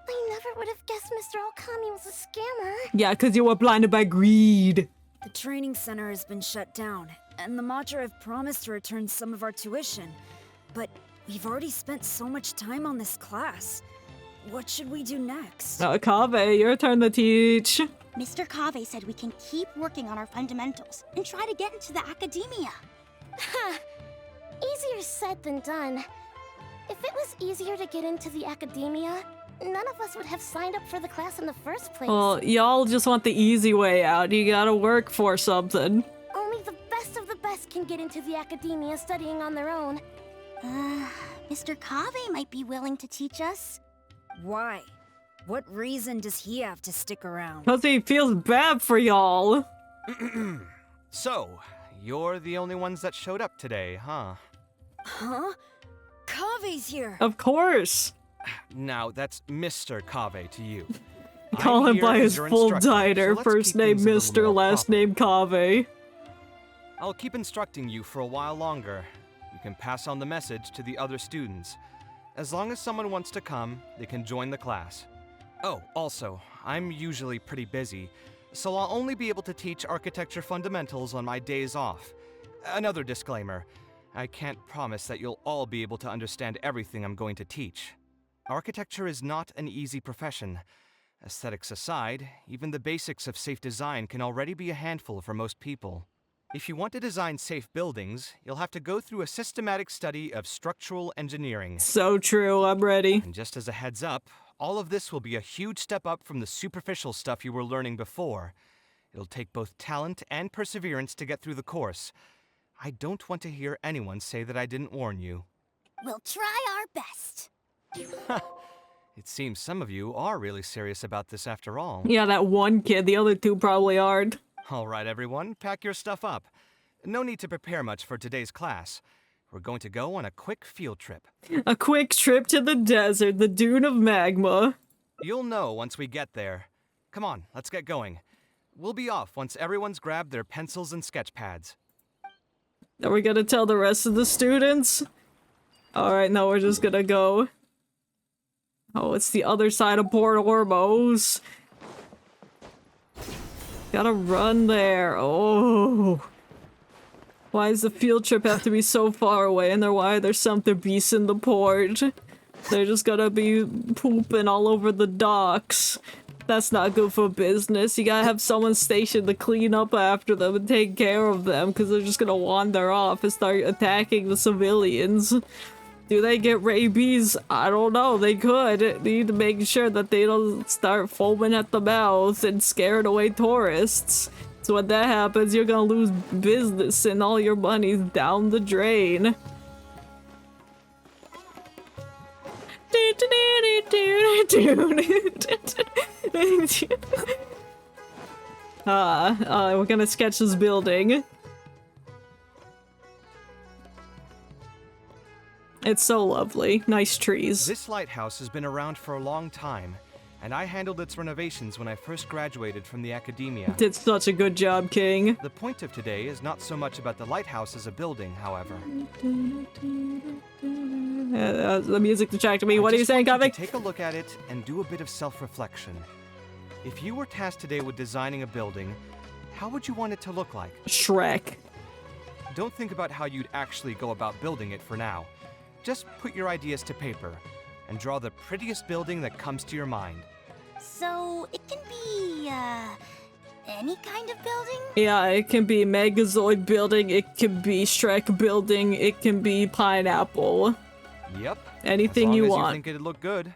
I never would have guessed Mr. Okami was a scammer. Yeah, because you were blinded by greed. The training center has been shut down, and the Matra have promised to return some of our tuition. But we've already spent so much time on this class. What should we do next? Kaveh, your turn to teach. Mr. Kaveh said we can keep working on our fundamentals and try to get into the academia. Ha! Easier said than done. If it was easier to get into the academia, none of us would have signed up for the class in the first place. Well, y'all just want the easy way out. You gotta work for something. Only the best of the best can get into the academia studying on their own. Mr. Kaveh might be willing to teach us. Why? What reason does he have to stick around? Because he feels bad for y'all. So, you're the only ones that showed up today, huh? Huh? Kaveh's here! Of course! Now, that's Mr. Kaveh to you. Call him by here his as your full instructor, diner, so let's first keep name things a little Mr., more last proper. name Kaveh. I'll keep instructing you for a while longer. You can pass on the message to the other students. As long as someone wants to come, they can join the class. Oh, also, I'm usually pretty busy, so I'll only be able to teach architecture fundamentals on my days off. Another disclaimer, I can't promise that you'll all be able to understand everything I'm going to teach. Architecture is not an easy profession. Aesthetics aside, even the basics of safe design can already be a handful for most people. If you want to design safe buildings, you'll have to go through a systematic study of structural engineering. So true, I'm ready. And just as a heads up, all of this will be a huge step up from the superficial stuff you were learning before. It'll take both talent and perseverance to get through the course. I don't want to hear anyone say that I didn't warn you. We'll try our best. It seems some of you are really serious about this after all. Yeah, that one kid, the other two probably aren't. All right, everyone, pack your stuff up. No need to prepare much for today's class. We're going to go on a quick field trip. A quick trip to the desert, the dune of magma. You'll know once we get there. Come on, let's get going. We'll be off once everyone's grabbed their pencils and sketch pads. Are we gonna tell the rest of the students? Alright, no, we're just gonna go. Oh, it's the other side of Port Ormos. Gotta run there. Oh. Why does the field trip have to be so far away? And why there's something beasts in the port? They're just gonna be pooping all over the docks. That's not good for business. You gotta have someone stationed to clean up after them and take care of them, because they're just gonna wander off and start attacking the civilians. Do they get rabies? I don't know. They could. They need to make sure that they don't start foaming at the mouth and scaring away tourists. So when that happens, you're gonna lose business and all your money's down the drain. We're gonna sketch this building. It's so lovely. Nice trees. This lighthouse has been around for a long time, and I handled its renovations when I first graduated from the academia. Did such a good job, King. The point of today is not so much about the lighthouse as a building, however. The music distracted me. What are you saying, Kaveh? Take a look at it and do a bit of self-reflection. If you were tasked today with designing a building, how would you want it to look like? Shrek. Don't think about how you'd actually go about building it for now. Just put your ideas to paper and draw the prettiest building that comes to your mind. So it can be, any kind of building? Yeah, it can be Megazoid building, it can be Shrek building, it can be pineapple. Yep. Anything as long you as want. You think it'd look good.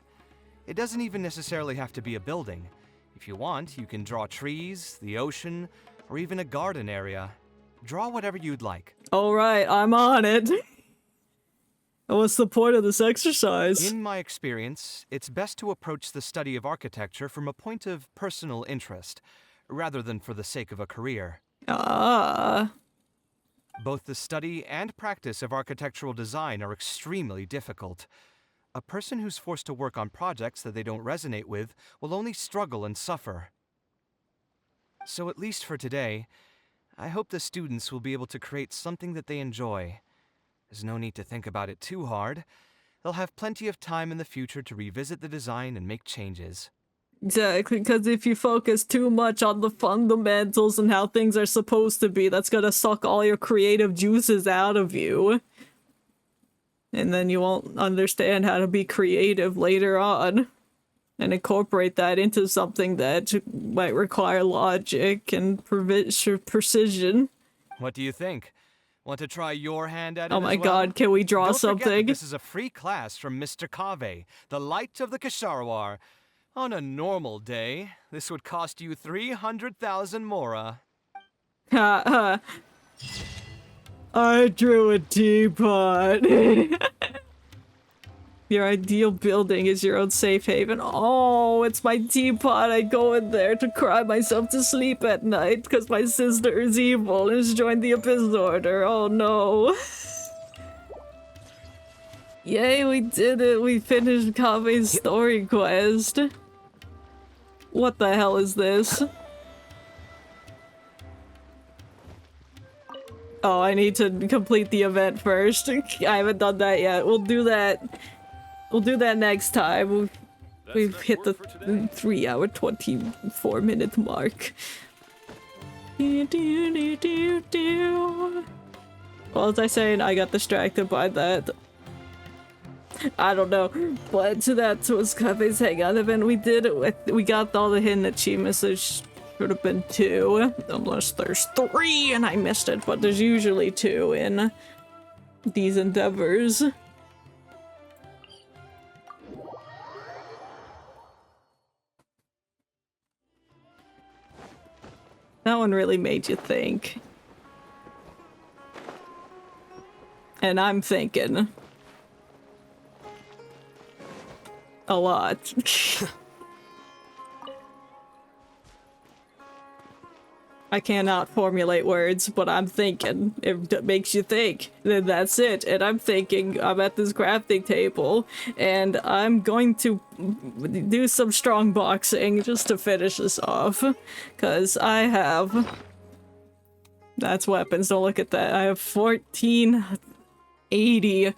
It doesn't even necessarily have to be a building. If you want, you can draw trees, the ocean, or even a garden area. Draw whatever you'd like. Alright, I'm on it. What's the point of this exercise? In my experience, it's best to approach the study of architecture from a point of personal interest, rather than for the sake of a career. Ah. Both the study and practice of architectural design are extremely difficult. A person who's forced to work on projects that they don't resonate with will only struggle and suffer. So at least for today, I hope the students will be able to create something that they enjoy. There's no need to think about it too hard. They'll have plenty of time in the future to revisit the design and make changes. Exactly, because if you focus too much on the fundamentals and how things are supposed to be, that's gonna suck all your creative juices out of you. And then you won't understand how to be creative later on. And incorporate that into something that might require logic and precision. What do you think? Want to try your hand at it Oh my as well? god, can we draw Don't forget that something? this is a free class from Mr. Kaveh, the Light of the Kasharwar. On a normal day, this would cost you 300,000 mora. Ha ha. I drew a teapot. Your ideal building is your own safe haven. Oh, it's my teapot. I go in there to cry myself to sleep at night because my sister is evil and has joined the Abyss Order. Oh no. Yay, we did it. We finished Kaveh's story quest. What the hell is this? Oh, I need to complete the event first. I haven't done that yet. We'll do that. We'll do that next time. We've hit the 3-hour, 24-minute mark. What was I saying? I got distracted by that. I don't know, but that was Kaveh's Hangout event. We did it. We got all the hidden achievements. There should have been 2, unless there's 3 and I missed it. But there's usually 2 in these endeavors. That one really made you think. And I'm thinking. A lot. I cannot formulate words, but I'm thinking. If it makes you think, then that's it. And I'm thinking, I'm at this crafting table, and I'm going to do some strong boxing just to finish this off. Because I have... That's weapons, don't look at that. I have 1480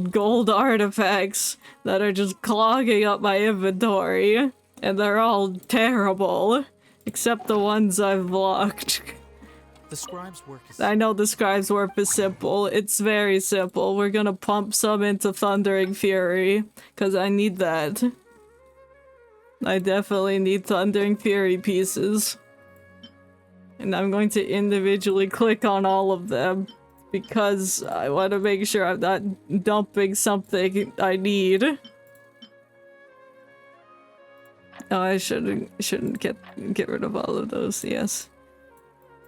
gold artifacts that are just clogging up my inventory. And they're all terrible. Except the ones I've locked. The scribe's work is... I know the scribe's work is simple. It's very simple. We're gonna pump some into Thundering Fury. Because I need that. I definitely need Thundering Fury pieces. And I'm going to individually click on all of them. Because I want to make sure I'm not dumping something I need. Oh, I shouldn't get rid of all of those, yes.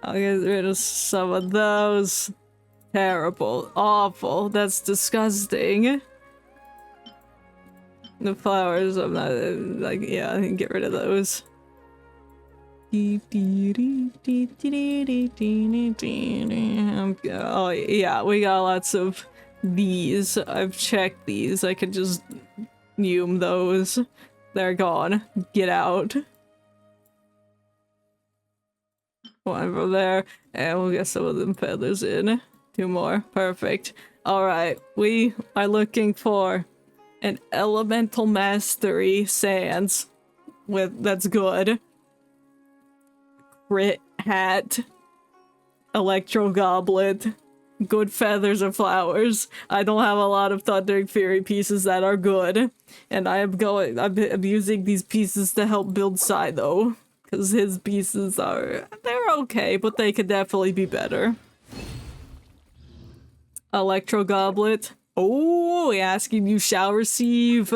I'll get rid of some of those. Terrible. Awful. That's disgusting. The flowers, I'm not, like, yeah, I can get rid of those. Oh, yeah, we got lots of these. I've checked these. I could just Yume those. They're gone. Get out. One over there. And we'll get some of them feathers in. 2 more. Perfect. Alright. We are looking for an elemental mastery sans. That's good. Crit hat. Electro goblet. good feathers or flowers. I don't have a lot of Thundering Fury pieces that are good. And I'm using these pieces to help build Psy-though. Because his pieces they're okay, but they could definitely be better. Electro Goblet. Oh, asking you shall receive.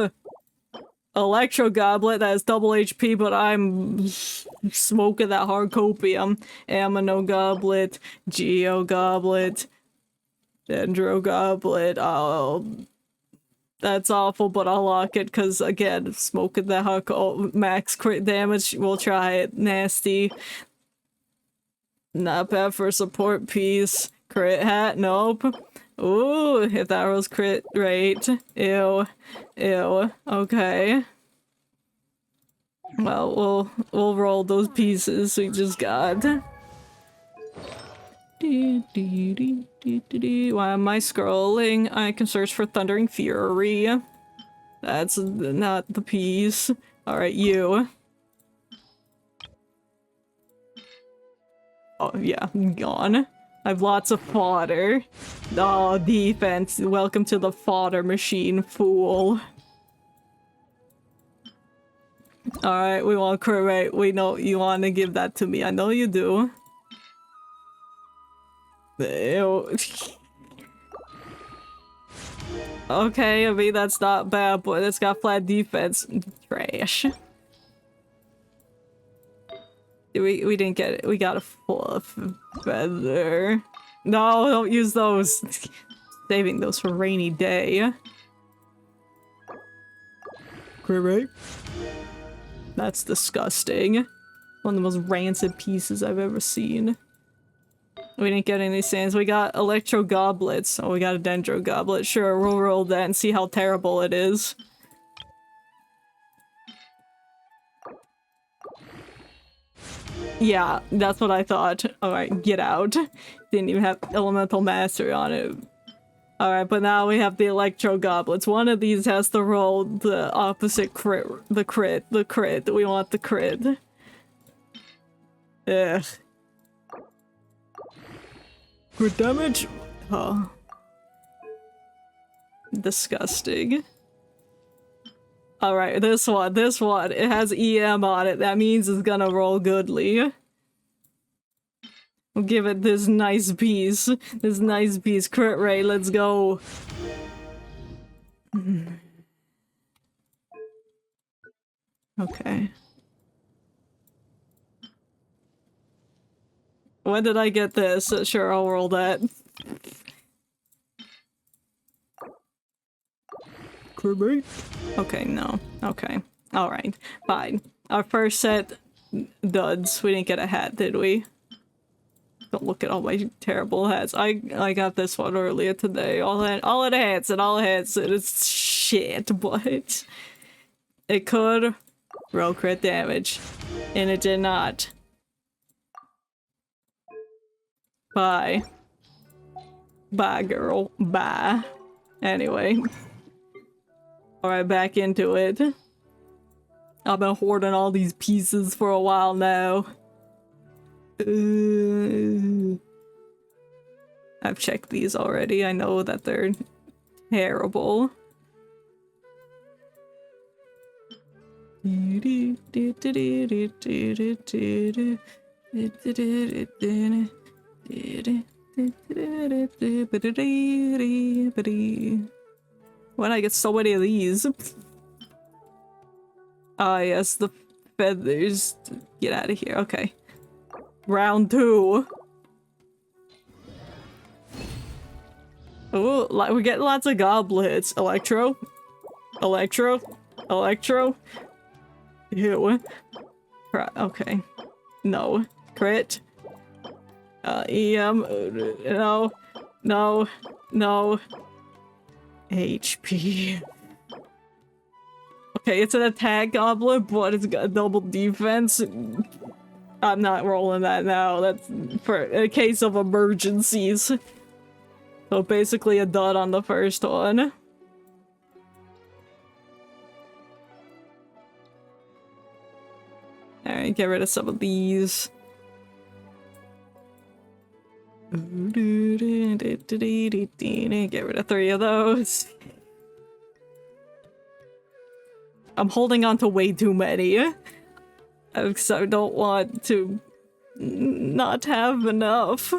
Electro Goblet, that is double HP, but I'm smoking that hard copium. Amino Goblet, Geo Goblet, Dendro Goblet. Oh, that's awful, but I'll lock it because, again, smoking that hard max crit damage. We'll try it. Nasty. Not bad for a support piece. Crit hat, nope. Ooh, if that was crit rate. Ew. Ew. Okay. Well, we'll roll those pieces we just got. Why am I scrolling? I can search for Thundering Fury. That's not the piece. Alright, you. Oh, yeah, gone. I have lots of fodder. Oh, defense. Welcome to the fodder machine, fool. Alright, we want crit rate. We know you want to give that to me. I know you do. Ew. Okay, I mean, that's not bad, but it's got flat defense. Trash. We didn't get it. We got a fluff feather. No, don't use those. Saving those for rainy day. Crit rate. That's disgusting. One of the most rancid pieces I've ever seen. We didn't get any sands. We got Electro Goblets. Oh, we got a Dendro Goblet. Sure, we'll roll that and see how terrible it is. Yeah, that's what I thought. Alright, get out. Didn't even have Elemental Mastery on it. Alright, but now we have the Electro Goblets. One of these has to roll the opposite crit. The crit. We want the crit. Ugh. Crit damage? Oh. Disgusting. Alright, this one. It has EM on it. That means it's gonna roll goodly. We'll give it this nice piece. This nice piece. Crit rate, let's go. Okay. When did I get this? Sure, I'll roll that. Crit rate? Okay, no. Okay. Alright. Fine. Our first set duds. We didn't get a hat, did we? Don't look at all my terrible hats. I got this one earlier today. All it hits and all it hits. It's shit, but it could roll crit damage, and it did not. Bye. Bye, girl. Bye. Anyway. Alright, back into it. I've been hoarding all these pieces for a while now. I've checked these already. I know that they're terrible. When I get so many of these. Ah, yes, the feathers. Get out of here. Okay. Round 2. Oh, we're getting lots of goblets. Electro. Ew. Okay. No. Crit. EM. No. HP. Okay, it's an attack goblet, but it's got double defense. I'm not rolling that now. That's for a case of emergencies. So basically a dud on the first one. Alright, get rid of some of these. Get rid of 3 of those. I'm holding on to way too many. Because I don't want to not have enough.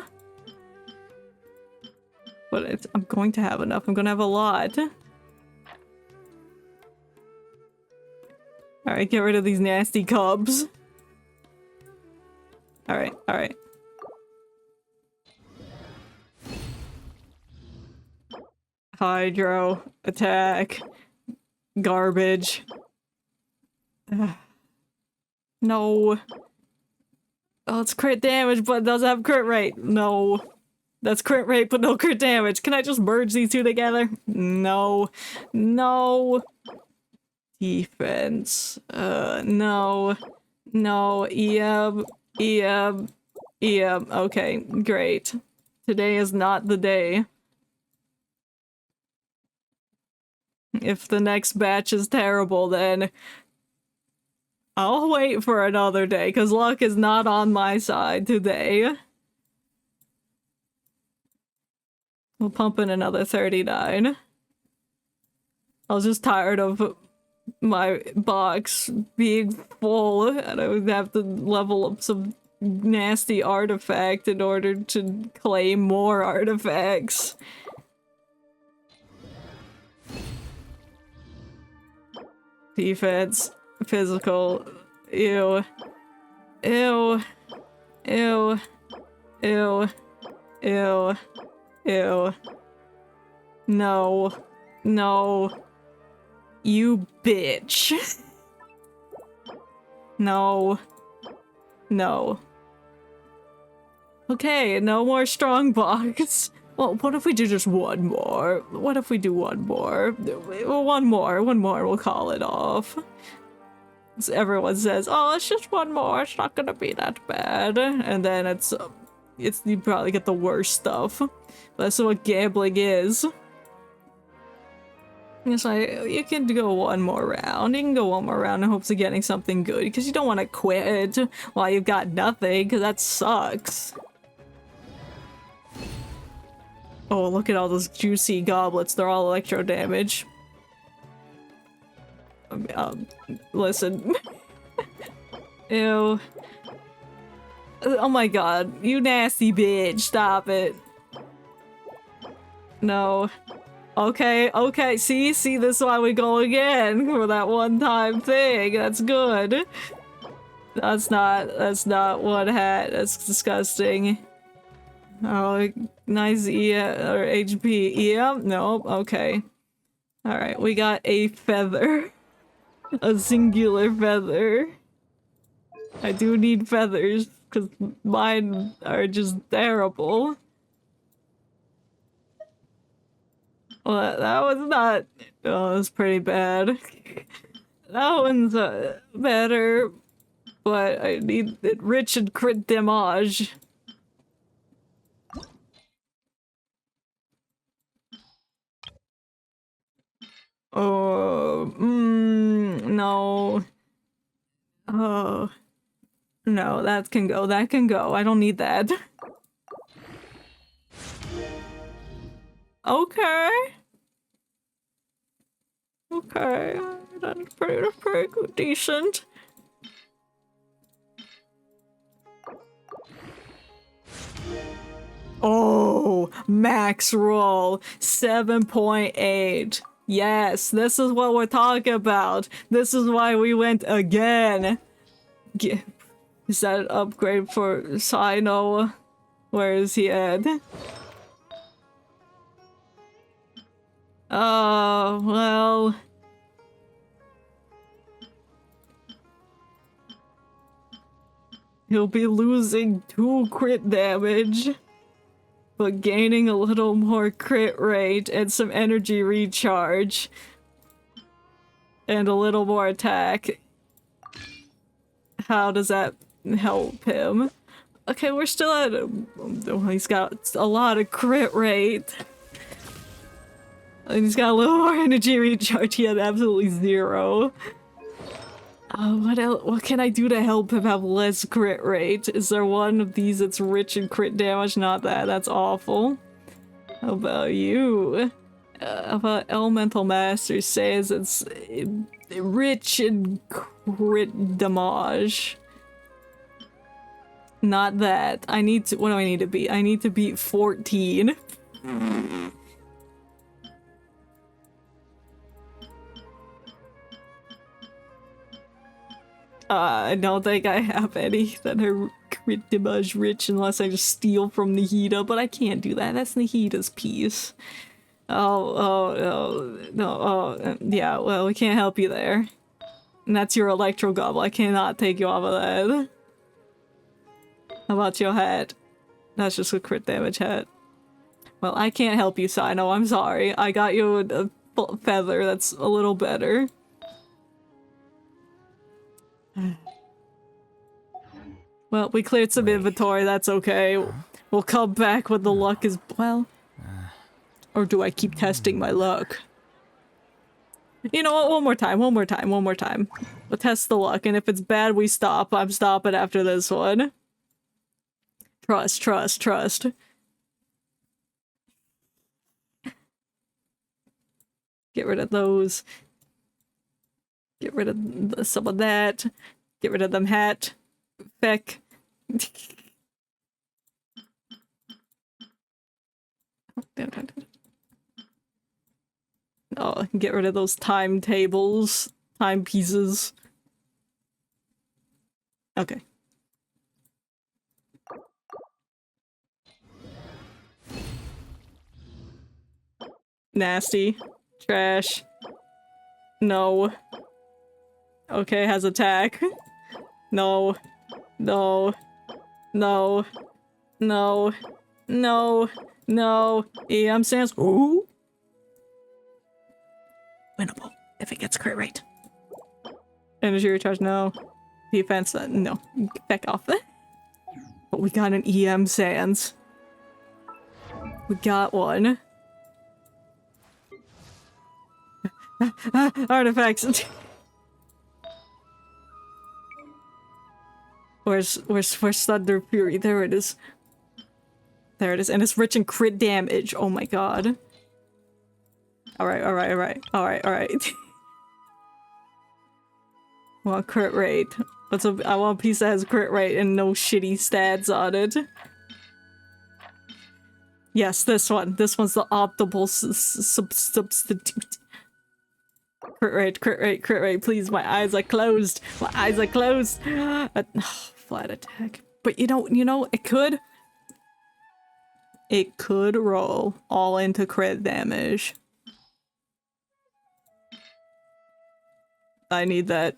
But I'm going to have enough. I'm going to have a lot. Alright, get rid of these nasty cubs. Alright, alright. Hydro. Attack. Garbage. No. Oh, it's crit damage, but it doesn't have crit rate. No. That's crit rate, but no crit damage. Can I just merge these two together? No. No. Defense. No. No. EM. EM. EM. Okay, great. Today is not the day. If the next batch is terrible, then I'll wait for another day, because luck is not on my side today. We'll pump in another 39. I was just tired of my box being full, and I would have to level up some nasty artifact in order to claim more artifacts. Defense. Physical. Ew. Ew. Ew. Ew. Ew. Ew. No. No. You bitch. No. No. Okay, no more strong box. Well, what if we do just one more? What if we do one more? Well, one more, we'll call it off. So everyone says, oh, it's just one more, it's not gonna be that bad. And then it's you probably get the worst stuff. That's what gambling is. It's like, you can go one more round. You can go one more round in hopes of getting something good, because you don't want to quit while you've got nothing, because that sucks. Oh, look at all those juicy goblets. They're all electro damage. Listen. Ew. Oh my god. You nasty bitch. Stop it. No. Okay, okay. See, this is why we go again for that one-time thing. That's good. That's not one hat. That's disgusting. Oh, nice E or HP. Yeah, nope, okay. Alright, we got a feather. A singular feather. I do need feathers, because mine are just terrible. Well, that was not... Oh, that's pretty bad. That one's better, but I need it rich and crit damage. Oh, no. Oh. No, that can go, I don't need that. Okay. Okay, that's pretty good, decent. Oh, max roll, 7.8. Yes, this is what we're talking about. This is why we went again. Is that an upgrade for Sino? Where is he at? Oh, well. He'll be losing 2 crit damage, but gaining a little more crit rate and some energy recharge. And a little more attack. How does that help him? Okay, we're still at... he's got a lot of crit rate. And he's got a little more energy recharge. He had absolutely 0. What else? What can I do to help him have less crit rate? Is there one of these that's rich in crit damage? Not that. That's awful. How about you? How about Elemental Master says it's rich in crit damage. Not that. I need to- what do I need to beat? I need to beat 14. I don't think I have any that are crit damage rich unless I just steal from Nahida, but I can't do that. That's Nahida's piece. Yeah, well, we can't help you there. And that's your Electro Gobble. I cannot take you off of that. How about your hat? That's just a crit damage hat. Well, I can't help you, Sino. I'm sorry. I got you a feather that's a little better. Well, we cleared some inventory, that's okay. We'll come back when the luck is- well... Or do I keep testing my luck? You know what, one more time. We'll test the luck, and if it's bad, we stop. I'm stopping after this one. Trust. Get rid of those. Get rid of some of that. Get rid of them hat. Feck. Oh, get rid of those timetables. Timepieces. Okay. Nasty. Trash. No. Okay, has attack. No. No. No. No. No. No. EM stands. Ooh. Winnable. If it gets crit rate. Energy recharge. No. Defense. No. Back off. But we got an EM Sans. We got one. Artifacts. Where's Thunder Fury? There it is. There it is. And it's rich in crit damage. Oh my god. Alright. Well, crit rate. I want a piece that has crit rate and no shitty stats on it. Yes, this one. This one's the optimal substitute. Crit rate, please. My eyes are closed. Flat attack. But you know, it could roll all into crit damage. I need that.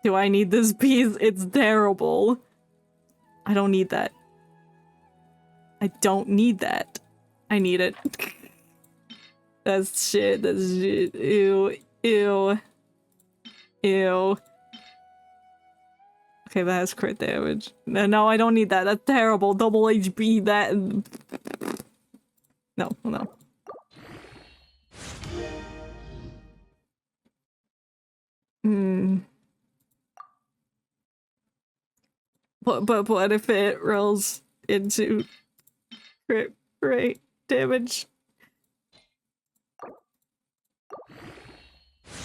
Do I need this piece? It's terrible. I don't need that. I don't need that. I need it. That's shit. Ew. Okay, that has crit damage. No, I don't need that. That's terrible. Double HB, that... No. But what if it rolls into crit rate damage?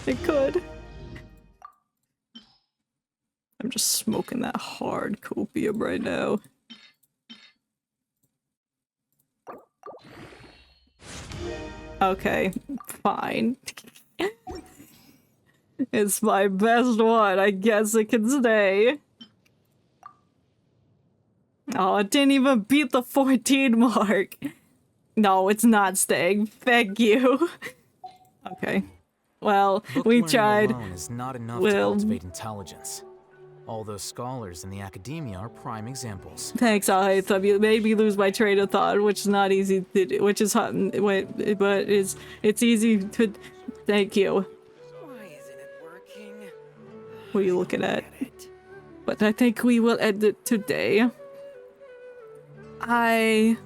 It could. I'm just smoking that hard copium right now. Okay, fine. It's my best one. I guess it can stay. Oh, it didn't even beat the 14 mark. No, it's not staying. Thank you. Okay. Well, we tried. Alone is not enough to cultivate intelligence. All those scholars in the academia are prime examples. Thanks, Al-Haytham. You made me lose my train of thought, which is not easy to do, which is hot, wait, but it's easy to. Thank you. Why isn't it working? What are you looking at? But I think we will end it today. I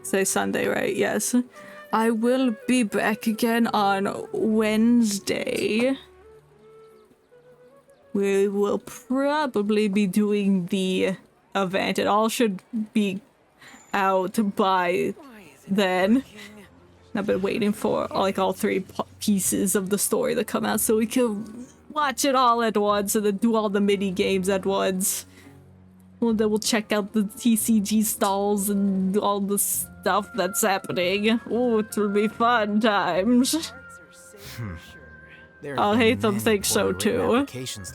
say Sunday, right? Yes. I will be back again on Wednesday. We will probably be doing the event. It all should be out by then. I've been waiting for like all three pieces of the story to come out so we can watch it all at once and then do all the mini games at once. Well, then we'll check out the TCG stalls and all the stuff that's happening. Oh, it will be fun times. I'll hate them think so too.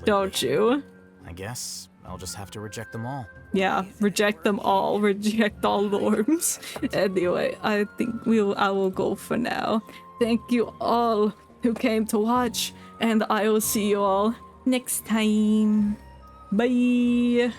Don't you? I guess I'll just have to reject them all. Yeah, reject them all. Reject all norms. Anyway, I think I will go for now. Thank you all who came to watch, and I will see you all next time. Bye.